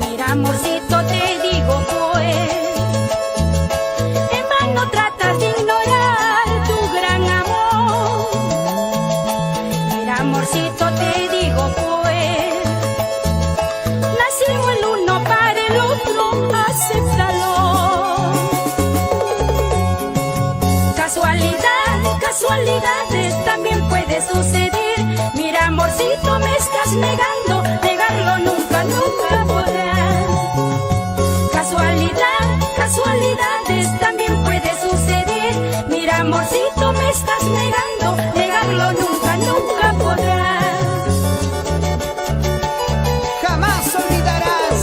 Mira, amorcito, te digo pues, en vano tratas de ignorar tu gran amor. Mira, amorcito, te digo pues, nacimos el uno para el otro, acéptalo. Casualidad, casualidades también puede suceder. Mira, amorcito, me estás negando, negarlo nunca, nunca podrás. Casualidad, casualidades también puede suceder. Mira, amorcito, me estás negando, negarlo nunca, nunca podrás. Jamás olvidarás,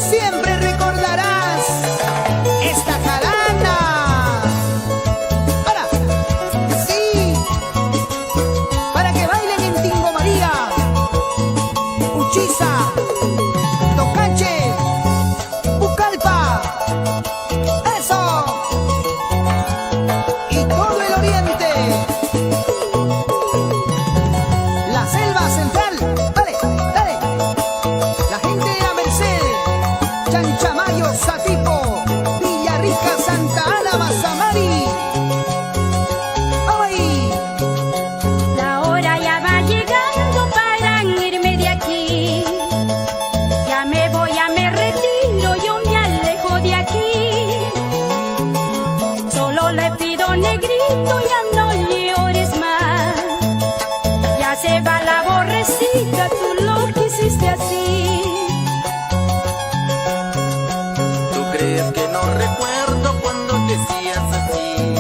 siempre recordarás esta jarana. Para, sí, para que bailen en Tingo María, Uchiza, Tocache, Pucallpa, eso, y todo el oriente. le pido, negrito, ya no llores más. Ya se va la aborrecida, tú lo quisiste así. ¿Tú crees que no recuerdo cuando decías así?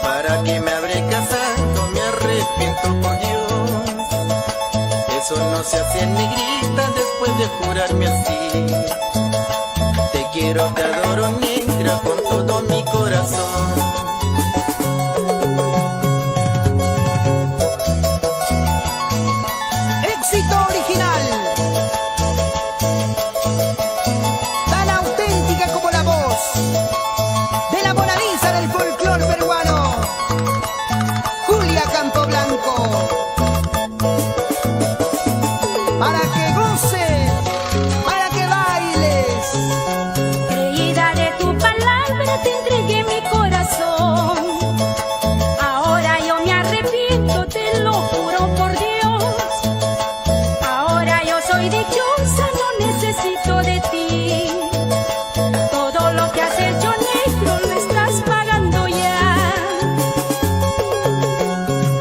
¿Para qué me habré casado? Me arrepiento por Dios. Eso no se hace, negrita, después de jurarme así. Te quiero, te adoro, negra, con todo mi corazón. Éxito original, tan auténtica como la voz de la Mona Lisa del folclor peruano, Julia Campoblanco. Para que goces, para que bailes. Creída de tu palabra te entregué mi corazón. Ahora yo me arrepiento, te lo juro por Dios. Ahora yo soy dichosa, no necesito de ti. Todo lo que has hecho, negro, lo estás pagando ya.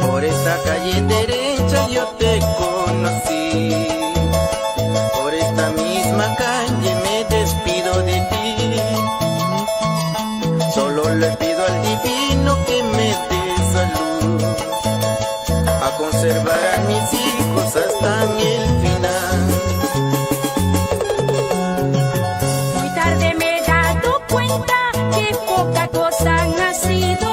Por esta calle derecha yo te conocí. Por esta misma calle me despido de ti. Solo le pido al divino que me dé salud, a conservar a mis hijos hasta el final. Muy tarde me he dado cuenta que poca cosa han nacido.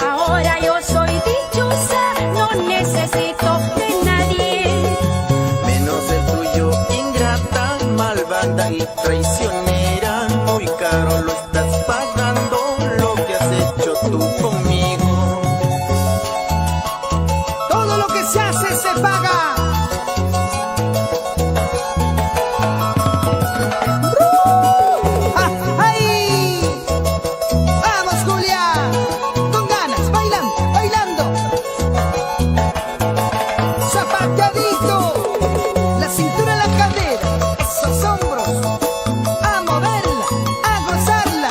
Ahora yo soy dichosa, no necesito de nadie. Menos el tuyo, ingrata, malvada y traicionera. Muy caro lo estás pagando, lo que has hecho tú conmigo. Todo lo que se hace se paga. ¡Ay! ¡Vamos, Julia! Con ganas, bailando, bailando. Zapateadito, la cintura en la cadera, esos hombros. A moverla, a gozarla.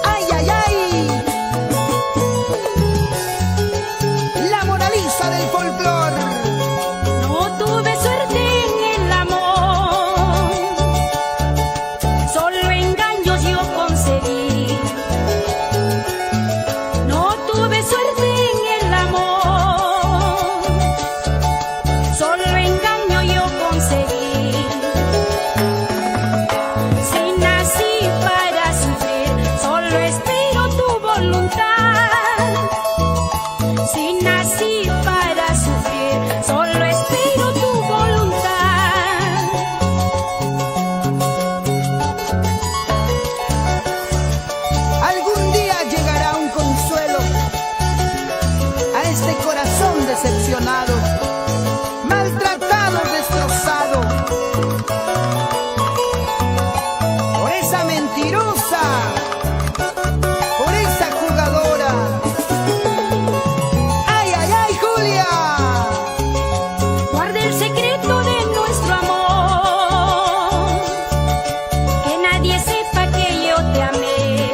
¡Ay, ay, ay! La Mona Lisa del folclor. No tuve suerte en el amor, solo engaños yo conseguí. No tuve suerte en el amor, solo engaño yo conseguí. Si nací para sufrir, solo espero tu voluntad. Si nací para sufrir, solo espero tu voluntad. Algún día llegará un consuelo a este corazón decepcionado, maltratado, destrozado por esa mentirosa, por esa jugadora. ¡Ay, ay, ay, Julia! Guarda el secreto de nuestro amor, que nadie sepa que yo te amé.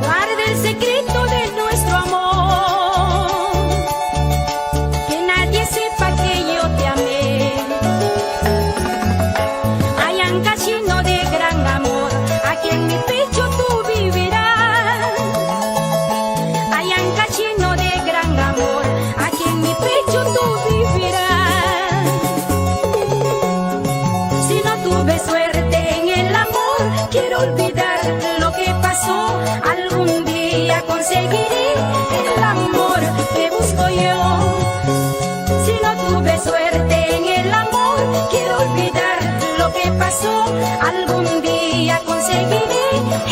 Guarda el secreto de nuestro amor, que nadie sepa que yo te amé. Hay un casino de gran amor, aquí en mi pecho tú vivirás. Hay un casino de gran amor, aquí en mi pecho tú vivirás. Si no tuve suerte en el amor, quiero olvidar lo que pasó. Algún día conseguiré el amor que busco yo. Si no tuve suerte en el amor, quiero olvidar lo que pasó. Algún día conseguiré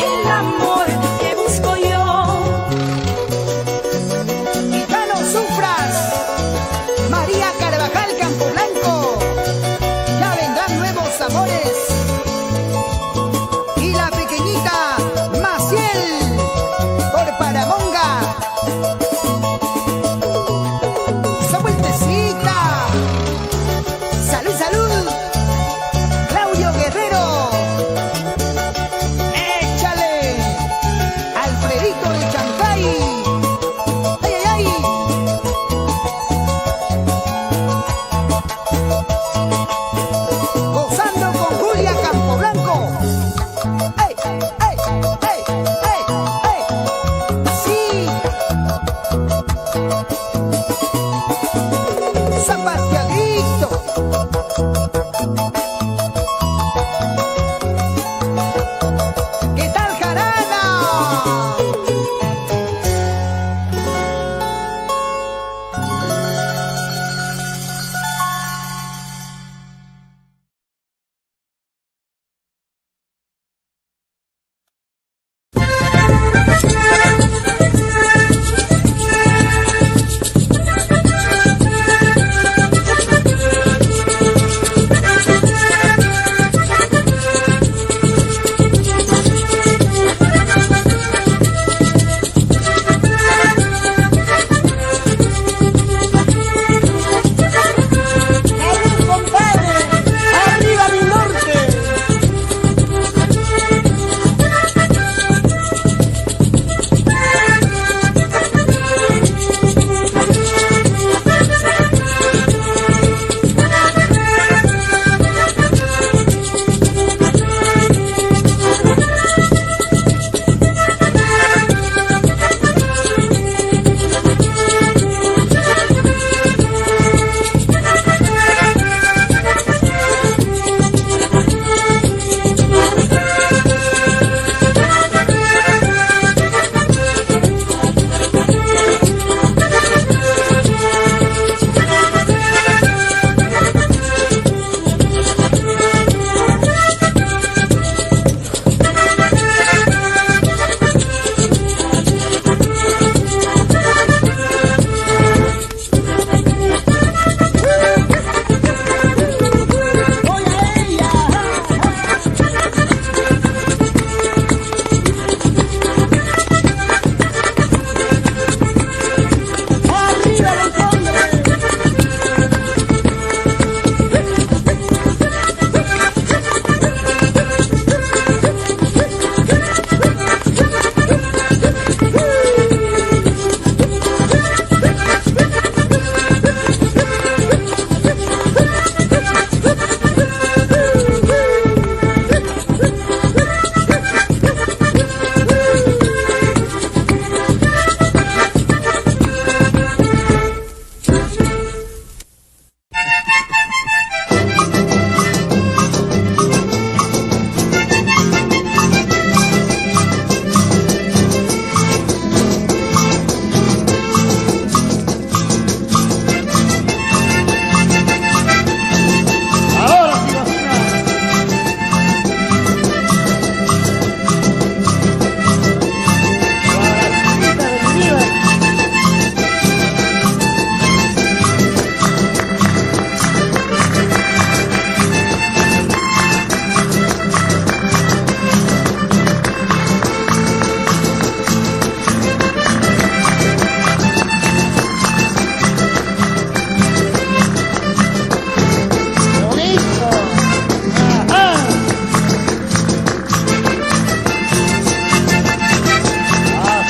el amor que busco yo. ¡Ya no sufras! María Carvajal Campoblanco. Ya vendrán nuevos amores. Y la pequeñita Maciel por Paramonga. Esa vueltecita. Salud, salud. Claudio Guerrero. Échale.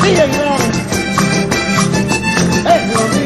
Bien, bravo. Eso, sí.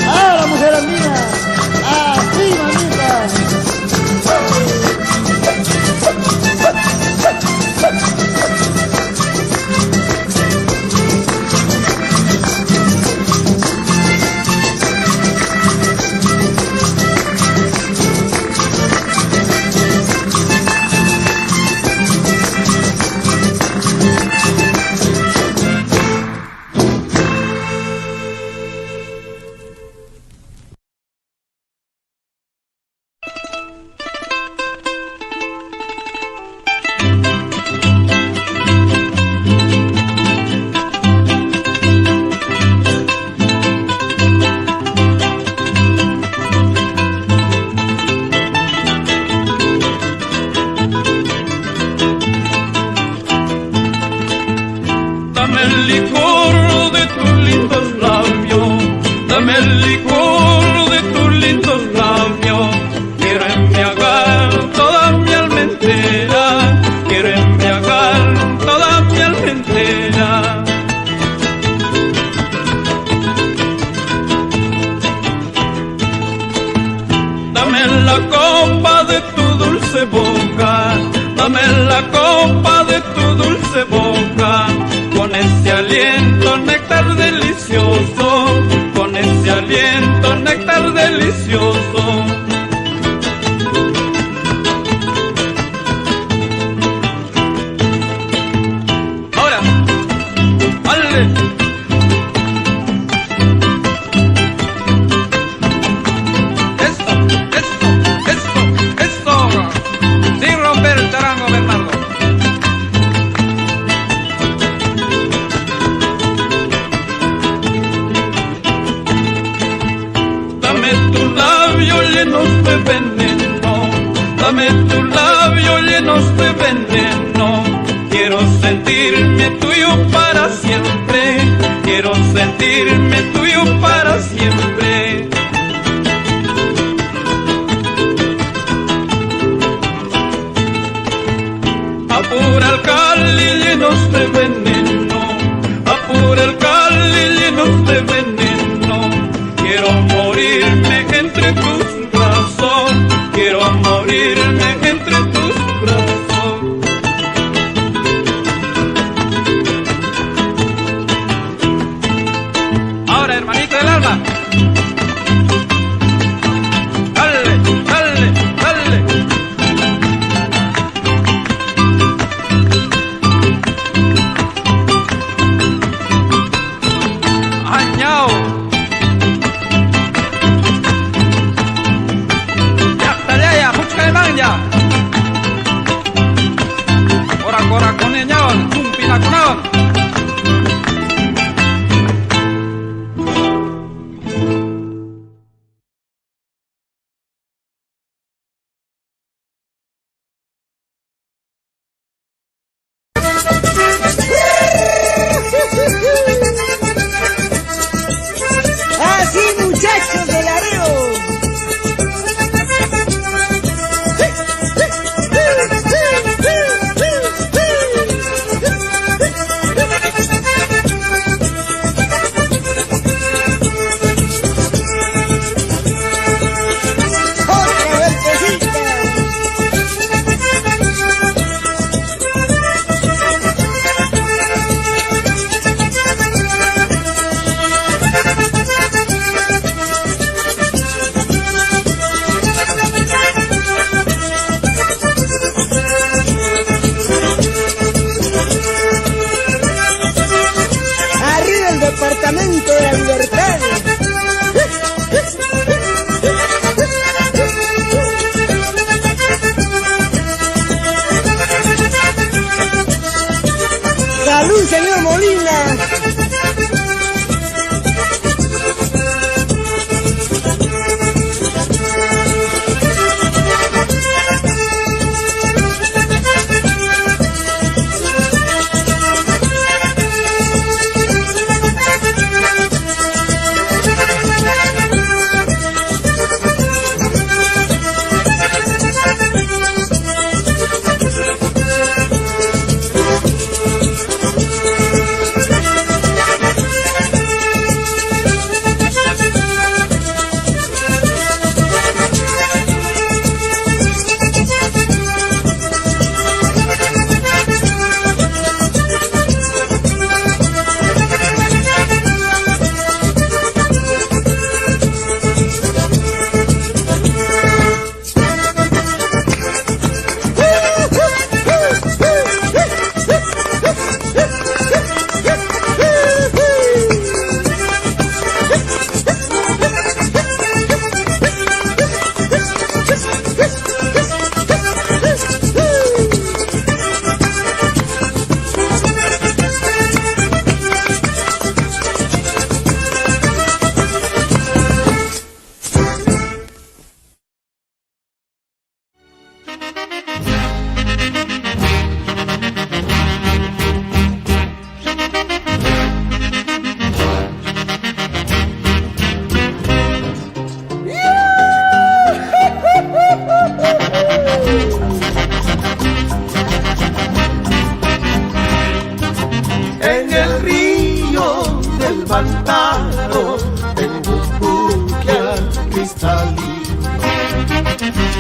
¡Ah, mujer mía! ¡Así, mamita! Dame el licor de tus lindos labios, dame el licor de tus lindos labios. Quiero embriagar toda mi alma entera, quiero embriagar toda mi alma entera. Dame la copa de tu dulce boca, dame la copa de tu dulce boca. Con ese aliento néctar delicioso, con ese aliento néctar delicioso. Ahora, ¡vale! Eso, sin romper el charango, Bernardo. Dame tus labios llenos de veneno, dame tus labios llenos de veneno. Quiero sentirme tuyo para siempre, quiero sentirme tuyo para siempre. Apura el cáliz llenos de veneno, apura el cáliz llenos de veneno. Quiero morirme entre tus brazos, quiero morirme entre tus brazos. Ahora, hermanito del alma. cristalino.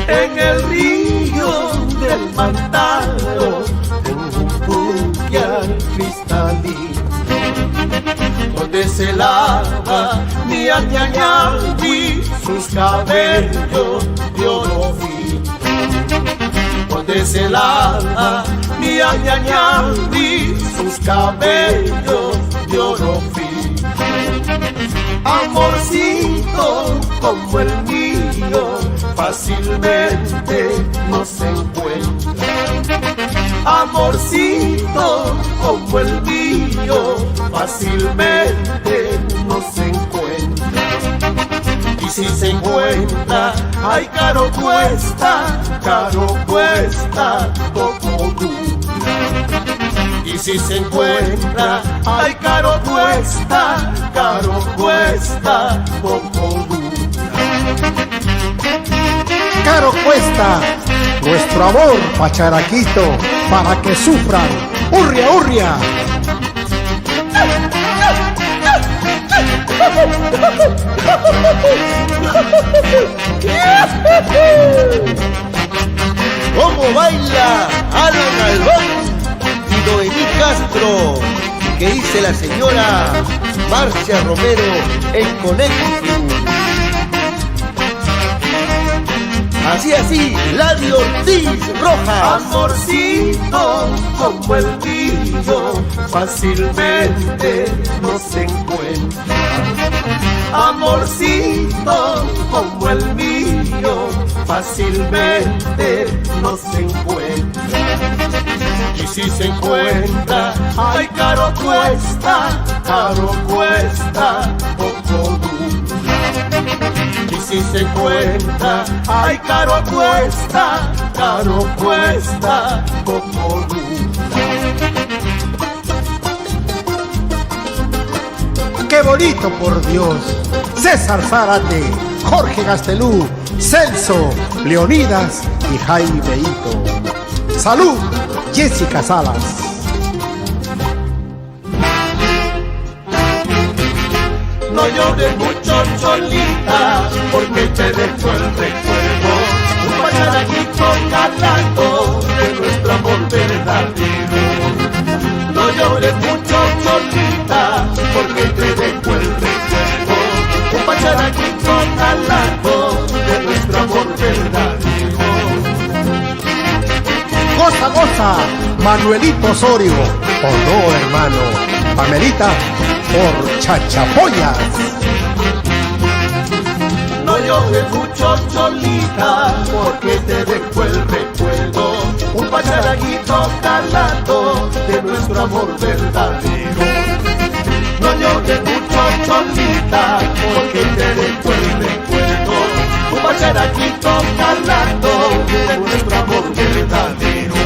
En el río del Mantaro, en un punquial cristalino, donde se lava mi añañaldi sus cabellos de oro fino, donde se lava mi añañaldi sus cabellos de oro fino. Amorcito como el mío fácilmente no se encuentra. Amorcito como el mío fácilmente no se encuentra. Y si se encuentra, ay, caro cuesta poco duro. Y si se encuentra, ay, caro cuesta poco duro. Caro cuesta nuestro amor, pacharaquito, para que sufran. ¡Hurria, hurria! ¿Cómo baila Alan Albán y Noemí Castro? Que dice la señora Marcia Romero en Connecticut. Así, Lali Ortiz Rojas. Amorcito como el mío fácilmente no se encuentra. Amorcito como el mío fácilmente no se encuentra. Y si se encuentra, ay, caro cuesta poco duro. Y si se encuentra, ay, caro cuesta poco duro. ¡Qué bonito, por Dios! César Zárate, Jorge Gastelú, Celso, Leonidas y Jaime Hito. ¡Salud, Jessica Salas! No llores mucho, Cholita, porque te dejo el recuerdo. Un pacharaquito calado de nuestro amor verdadero. No llores mucho, Cholita, porque te dejo el recuerdo. Un pacharaquito calado de nuestro amor verdadero. ¡Goza, goza! Manuelito Osorio. ¿O no, hermano? Pamelita por Chachapoyas. No llores mucho, Cholita, porque te dejo el recuerdo. Un pacharaquito calado de nuestro amor verdadero. No llores mucho, Cholita, porque te dejo el recuerdo. Un pacharaquito calado de nuestro amor verdadero.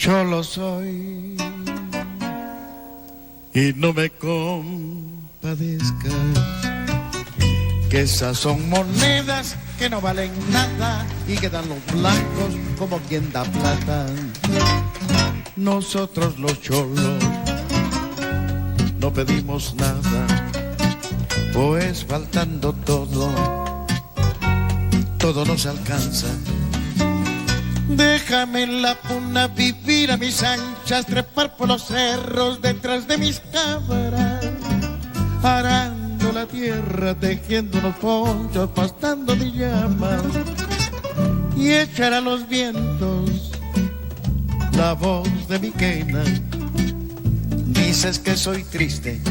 Cholo soy y no me compadezcas, que esas son monedas que no valen nada y que dan los blancos como quien da plata. Nosotros los cholos no pedimos nada, pues faltando todo nos alcanza. Déjame en la puna vivir a mis anchas, trepar por los cerros detrás de mis cabras, arando la tierra, tejiendo unos ponchos, pastando mi llama y echar a los vientos la voz de mi quena. Dices que soy triste,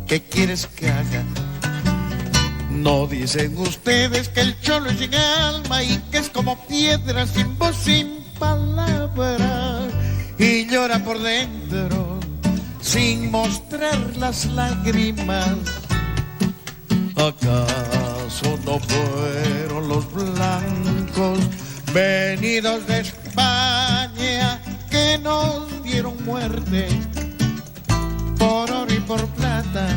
¿qué quieres que haga? No dicen ustedes que el cholo es sin alma y que es como piedra sin voz, sin palabra, y llora por dentro sin mostrar las lágrimas. ¿Acaso no fueron los blancos venidos de España que nos dieron muerte por oro y por plata?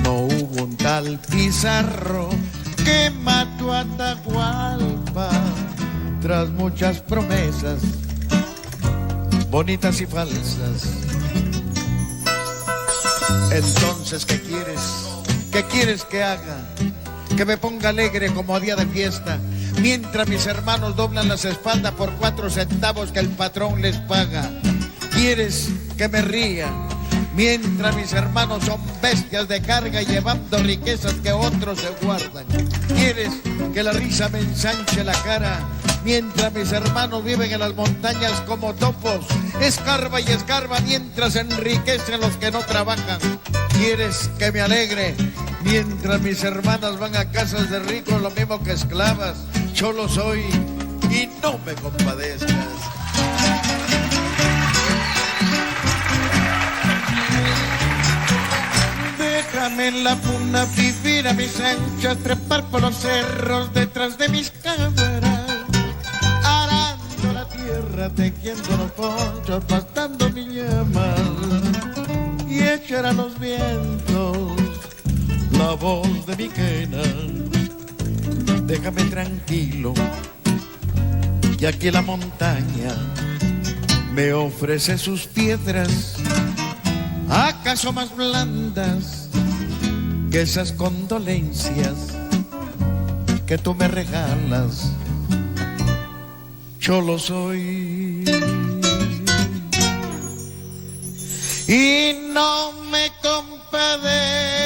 No hubo un tal Pizarro que mató a Atahualpa tras muchas promesas bonitas y falsas. Entonces, ¿qué quieres? ¿Qué quieres que haga? Que me ponga alegre como a día de fiesta, mientras mis hermanos doblan las espaldas por 4 centavos que el patrón les paga. ¿Quieres que me ría mientras mis hermanos son bestias de carga llevando riquezas que otros se guardan? ¿Quieres que la risa me ensanche la cara mientras mis hermanos viven en las montañas como topos? Escarba y escarba mientras enriquecen los que no trabajan. ¿Quieres que me alegre mientras mis hermanas van a casas de ricos lo mismo que esclavas? Cholo soy y no me compadezcas. Déjame en la puna vivir a mis anchas, trepar por los cerros detrás de mis cámaras, arando la tierra, tejiendo los ponchos, pastando mi llama y echar a los vientos la voz de mi quena. Déjame tranquilo, y aquí la montaña me ofrece sus piedras, acaso más blandas que esas condolencias que tú me regalas. Cholo soy y no me compadezco.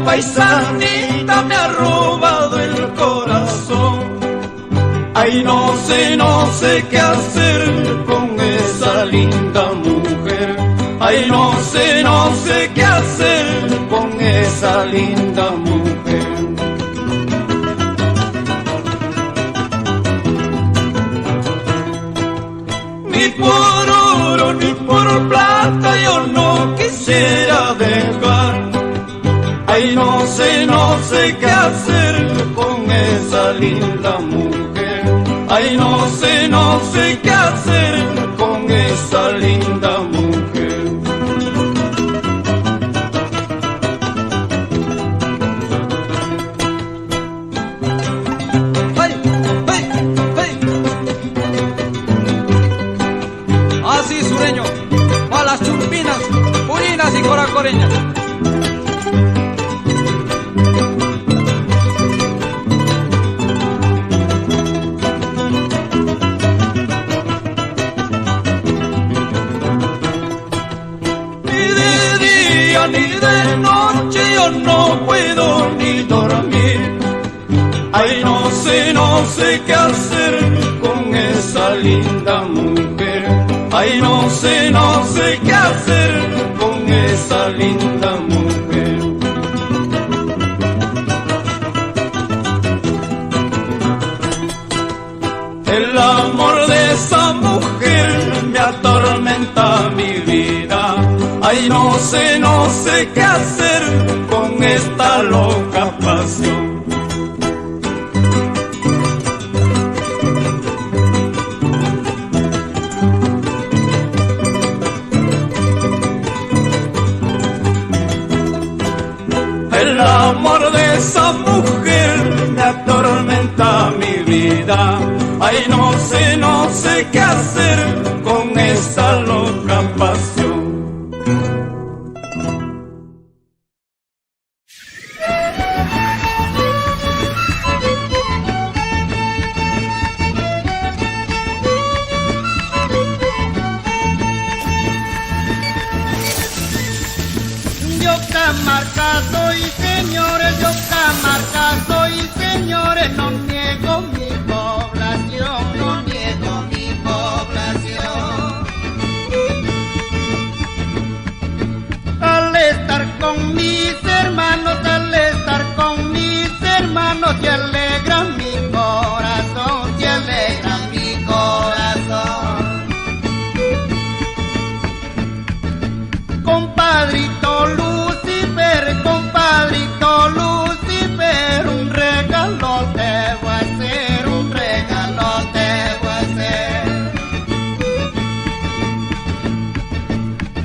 Paisanita me ha robado el corazón. Ay, no sé qué hacer con esa linda mujer. Ay, no sé qué hacer con esa linda mujer. Ni por oro ni por plata yo no quisiera dejar. Ay, no sé qué hacer con esa linda mujer. Ay, no sé qué hacer con esa linda mujer. ¡Hey! ¡Hey! ¡Hey! Así sureño, pa' las chumpinas, purinas y coracoreñas. Ni de noche yo yo no puedo ni dormir. Ay, no sé qué hacer con esa linda mujer. Ay, no sé qué hacer con esa linda mujer. El amor de esa mujer me atormenta mi vida. Ay, no sé qué hacer con esta loca pasión. El amor de esa mujer me atormenta mi vida. Ay, no sé qué hacer con esa loca pasión. Yo Camarca soy, señores, yo Camarca soy, señores, no niego mi población, no niego mi población. Al estar con mis hermanos, se alegra mi corazón, se alegra mi corazón. Compadrito Lucifer, un regalo te voy a hacer, un regalo te voy a hacer.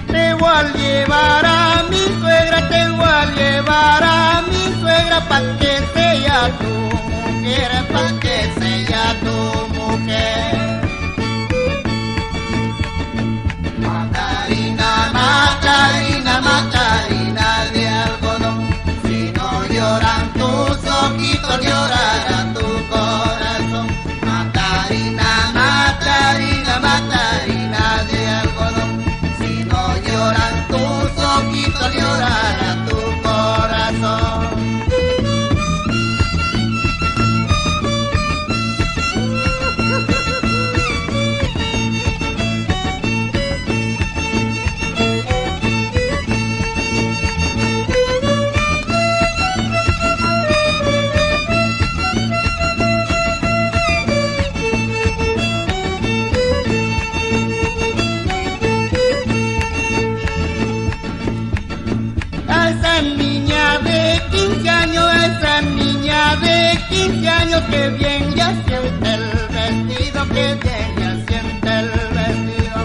Te voy a llevar a mi suegra, te voy a llevar a mi suegra pa' que sea tu mujer, pa' que sea tu mujer. Macarena, Macarena, Macarena de algodón, si no lloran tus ojitos, llorará tu corazón. Macarena, Macarena, Macarena de algodón, si no lloran tus ojitos, llorará tu corazón. De 15 años que bien ya siente el vestido, que bien ya siente el vestido.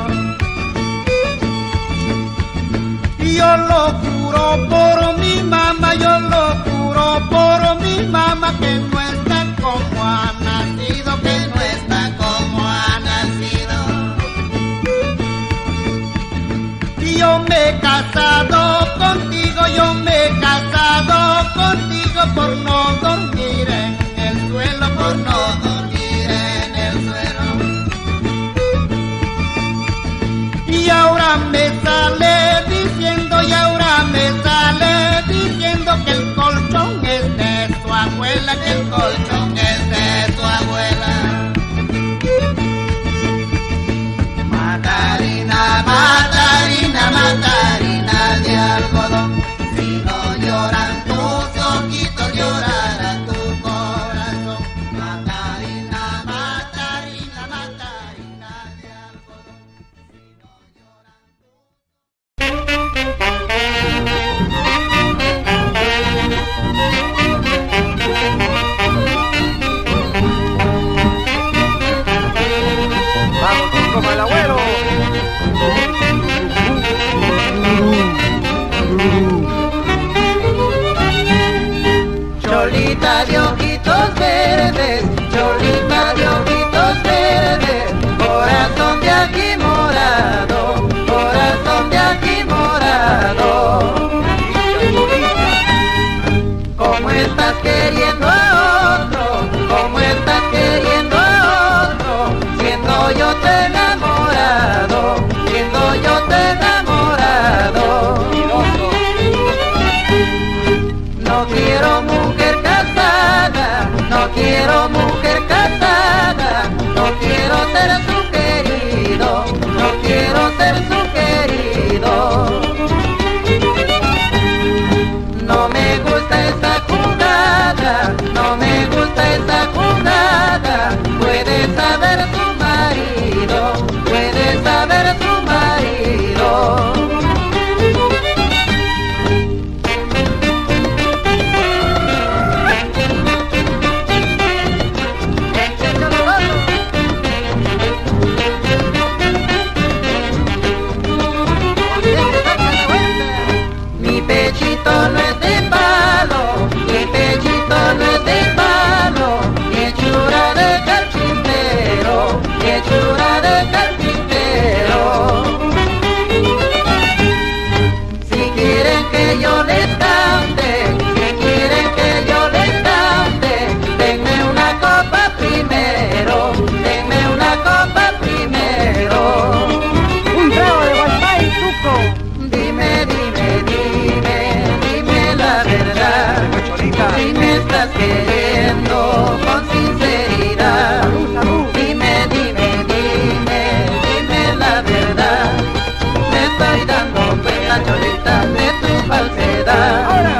Y yo lo juro por mi mamá, yo lo juro por mi mamá, que no está como ha nacido, que no está como ha nacido. Y yo me he casado contigo, yo me he casado contigo por no dormir en el suelo, por no dormir en el suelo. Y ahora me sale diciendo, y ahora me sale diciendo que el colchón es de su abuela, que el colchón es de su abuela. Macarena, Macarena, Macarena de algodón, si no lloran tus ojitos, llorará tu corazón. Macarena, Macarena, Macarena de algodón, si no lloran Vamos como el abuelo. Cholita de ojitos verdes, Cholita de ojitos verdes, corazón de aquí morado, corazón de aquí morado. ¿Cómo estás queriendo a otro? ¿Cómo estás queriendo a otro? Siendo yo te enamorado, siendo yo te enamorado. que yo les cante? ¿Qué quieren que yo les cante? Denme una copa primero, denme una copa primero. Un trago de Guaymay, Tuco. Dime, dime, dime, dime la verdad. Si me estás queriendo con sinceridad. Dime, dime, dime, dime la verdad. Me estoy dando cuenta, Cholita, de tu falsedad. Ahora.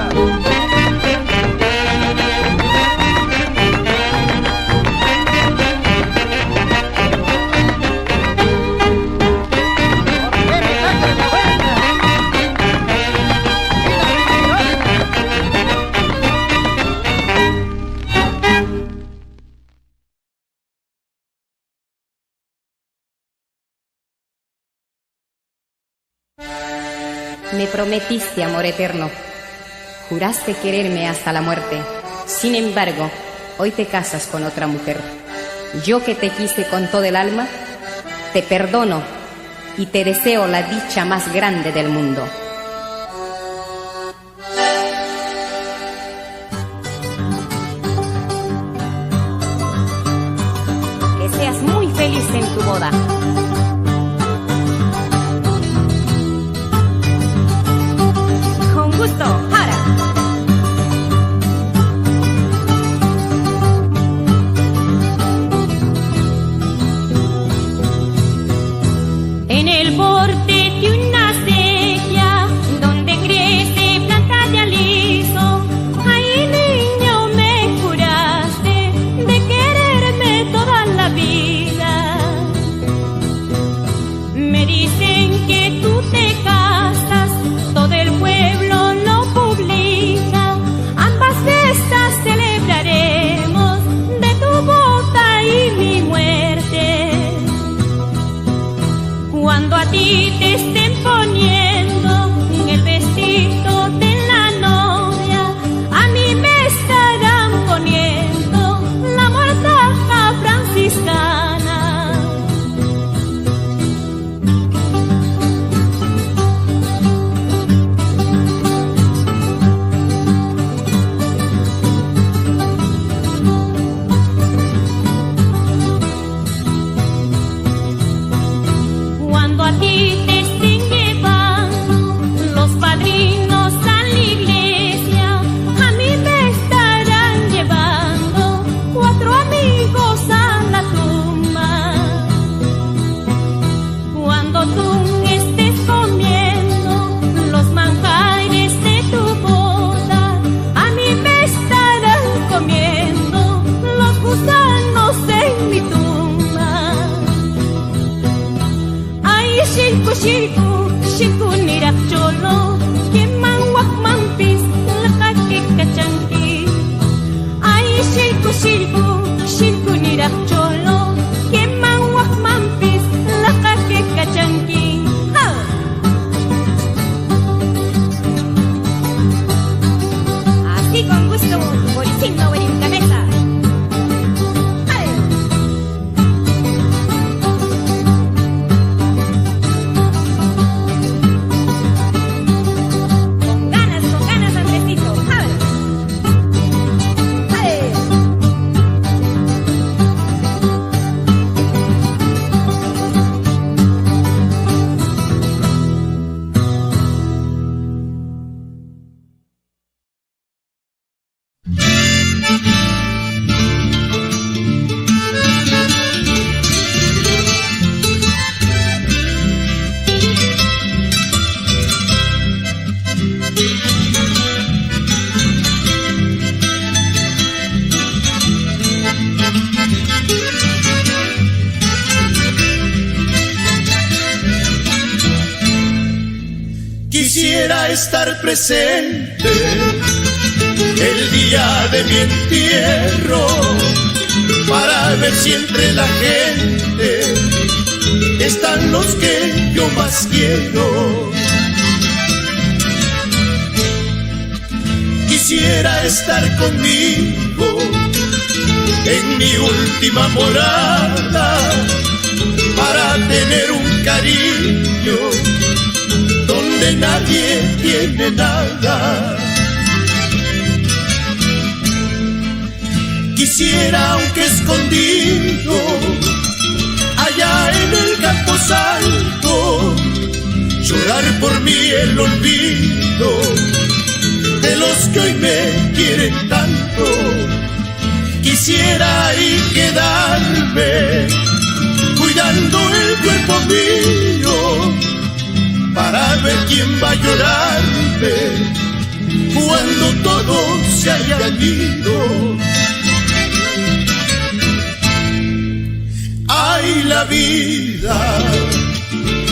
Me prometiste amor eterno, juraste quererme hasta la muerte. Sin embargo, hoy te casas con otra mujer. Yo que te quise con todo el alma, te perdono y te deseo la dicha más grande del mundo. Que seas muy feliz en tu boda. Gusto, ahora. En el borde de una acequia donde crece planta de aliso, ahí niño me juraste de quererme toda la vida. Me dicen que tú te casas, todo el pueblo celebraremos de tu boda y mi muerte. Cuando a ti te estén poniendo el vestido de la novia, a mí me estarán poniendo la mortaja franciscana. A ti te estén llevando los padrinos a la iglesia, a mí me estarán llevando 4 amigos a la tumba. Cuando tú estés comiendo los manjares de tu boda, a mí me estarán comiendo los gusanos en mi tumba. Shilku, shilku, shilku nirak cholo, kiman wak mampis, lakake kacangki. Ay, shilku, shilku, shilku nirak cholo, kiman wak mampis, lakake kacangki. Así con gusto, Borisino en cabeza. Quisiera estar presente el día de mi entierro para ver si entre la gente están los que yo más quiero. Quisiera estar conmigo en mi última morada para tener un cariño donde donde nadie tiene nada. Quisiera, aunque escondido, allá en el camposanto, llorar por mí el olvido de los que hoy me quieren tanto. Quisiera ahí quedarme cuidando el cuerpo mío para ver quién va a llorarme cuando todo se haya ido. Ay, la vida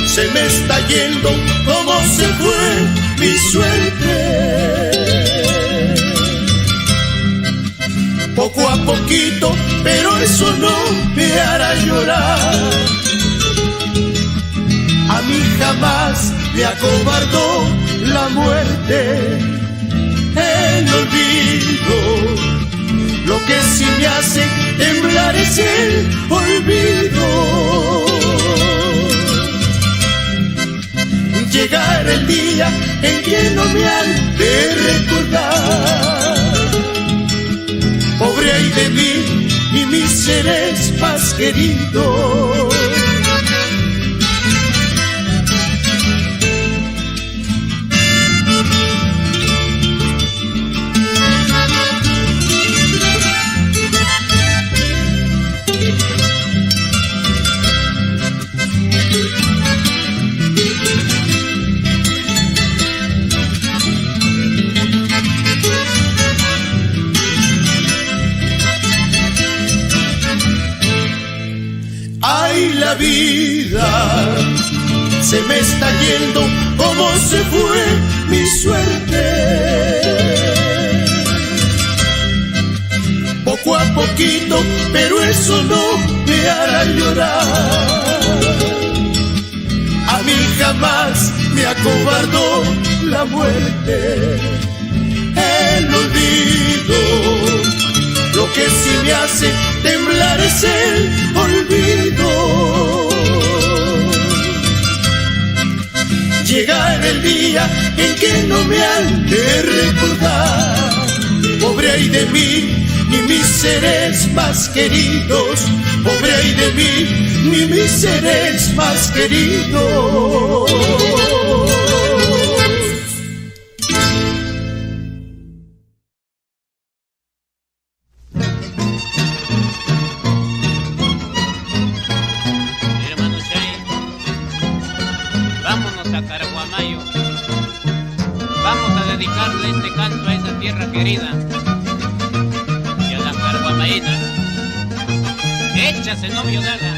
se me está yendo como se fue mi suerte. Poco a poquito, pero eso no me hará llorar. A mí jamás me acobardó la muerte, el olvido. Lo que sí me hace temblar es el olvido. Llegar el día en que no me han de recordar. Pobre ay de mí y mis seres más queridos. La vida se me está yendo como se fue mi suerte. Poco a poquito, pero eso no me hará llorar. A mí jamás me acobardó la muerte, el olvido. Lo que sí me hace temblar es el olvido. Llegar el día en que no me han de recordar. Pobre ay de mí, ni mis seres más queridos. Pobre ay de mí, ni mis seres más queridos. Querida, y a las carguamainas, hechas en novio daga.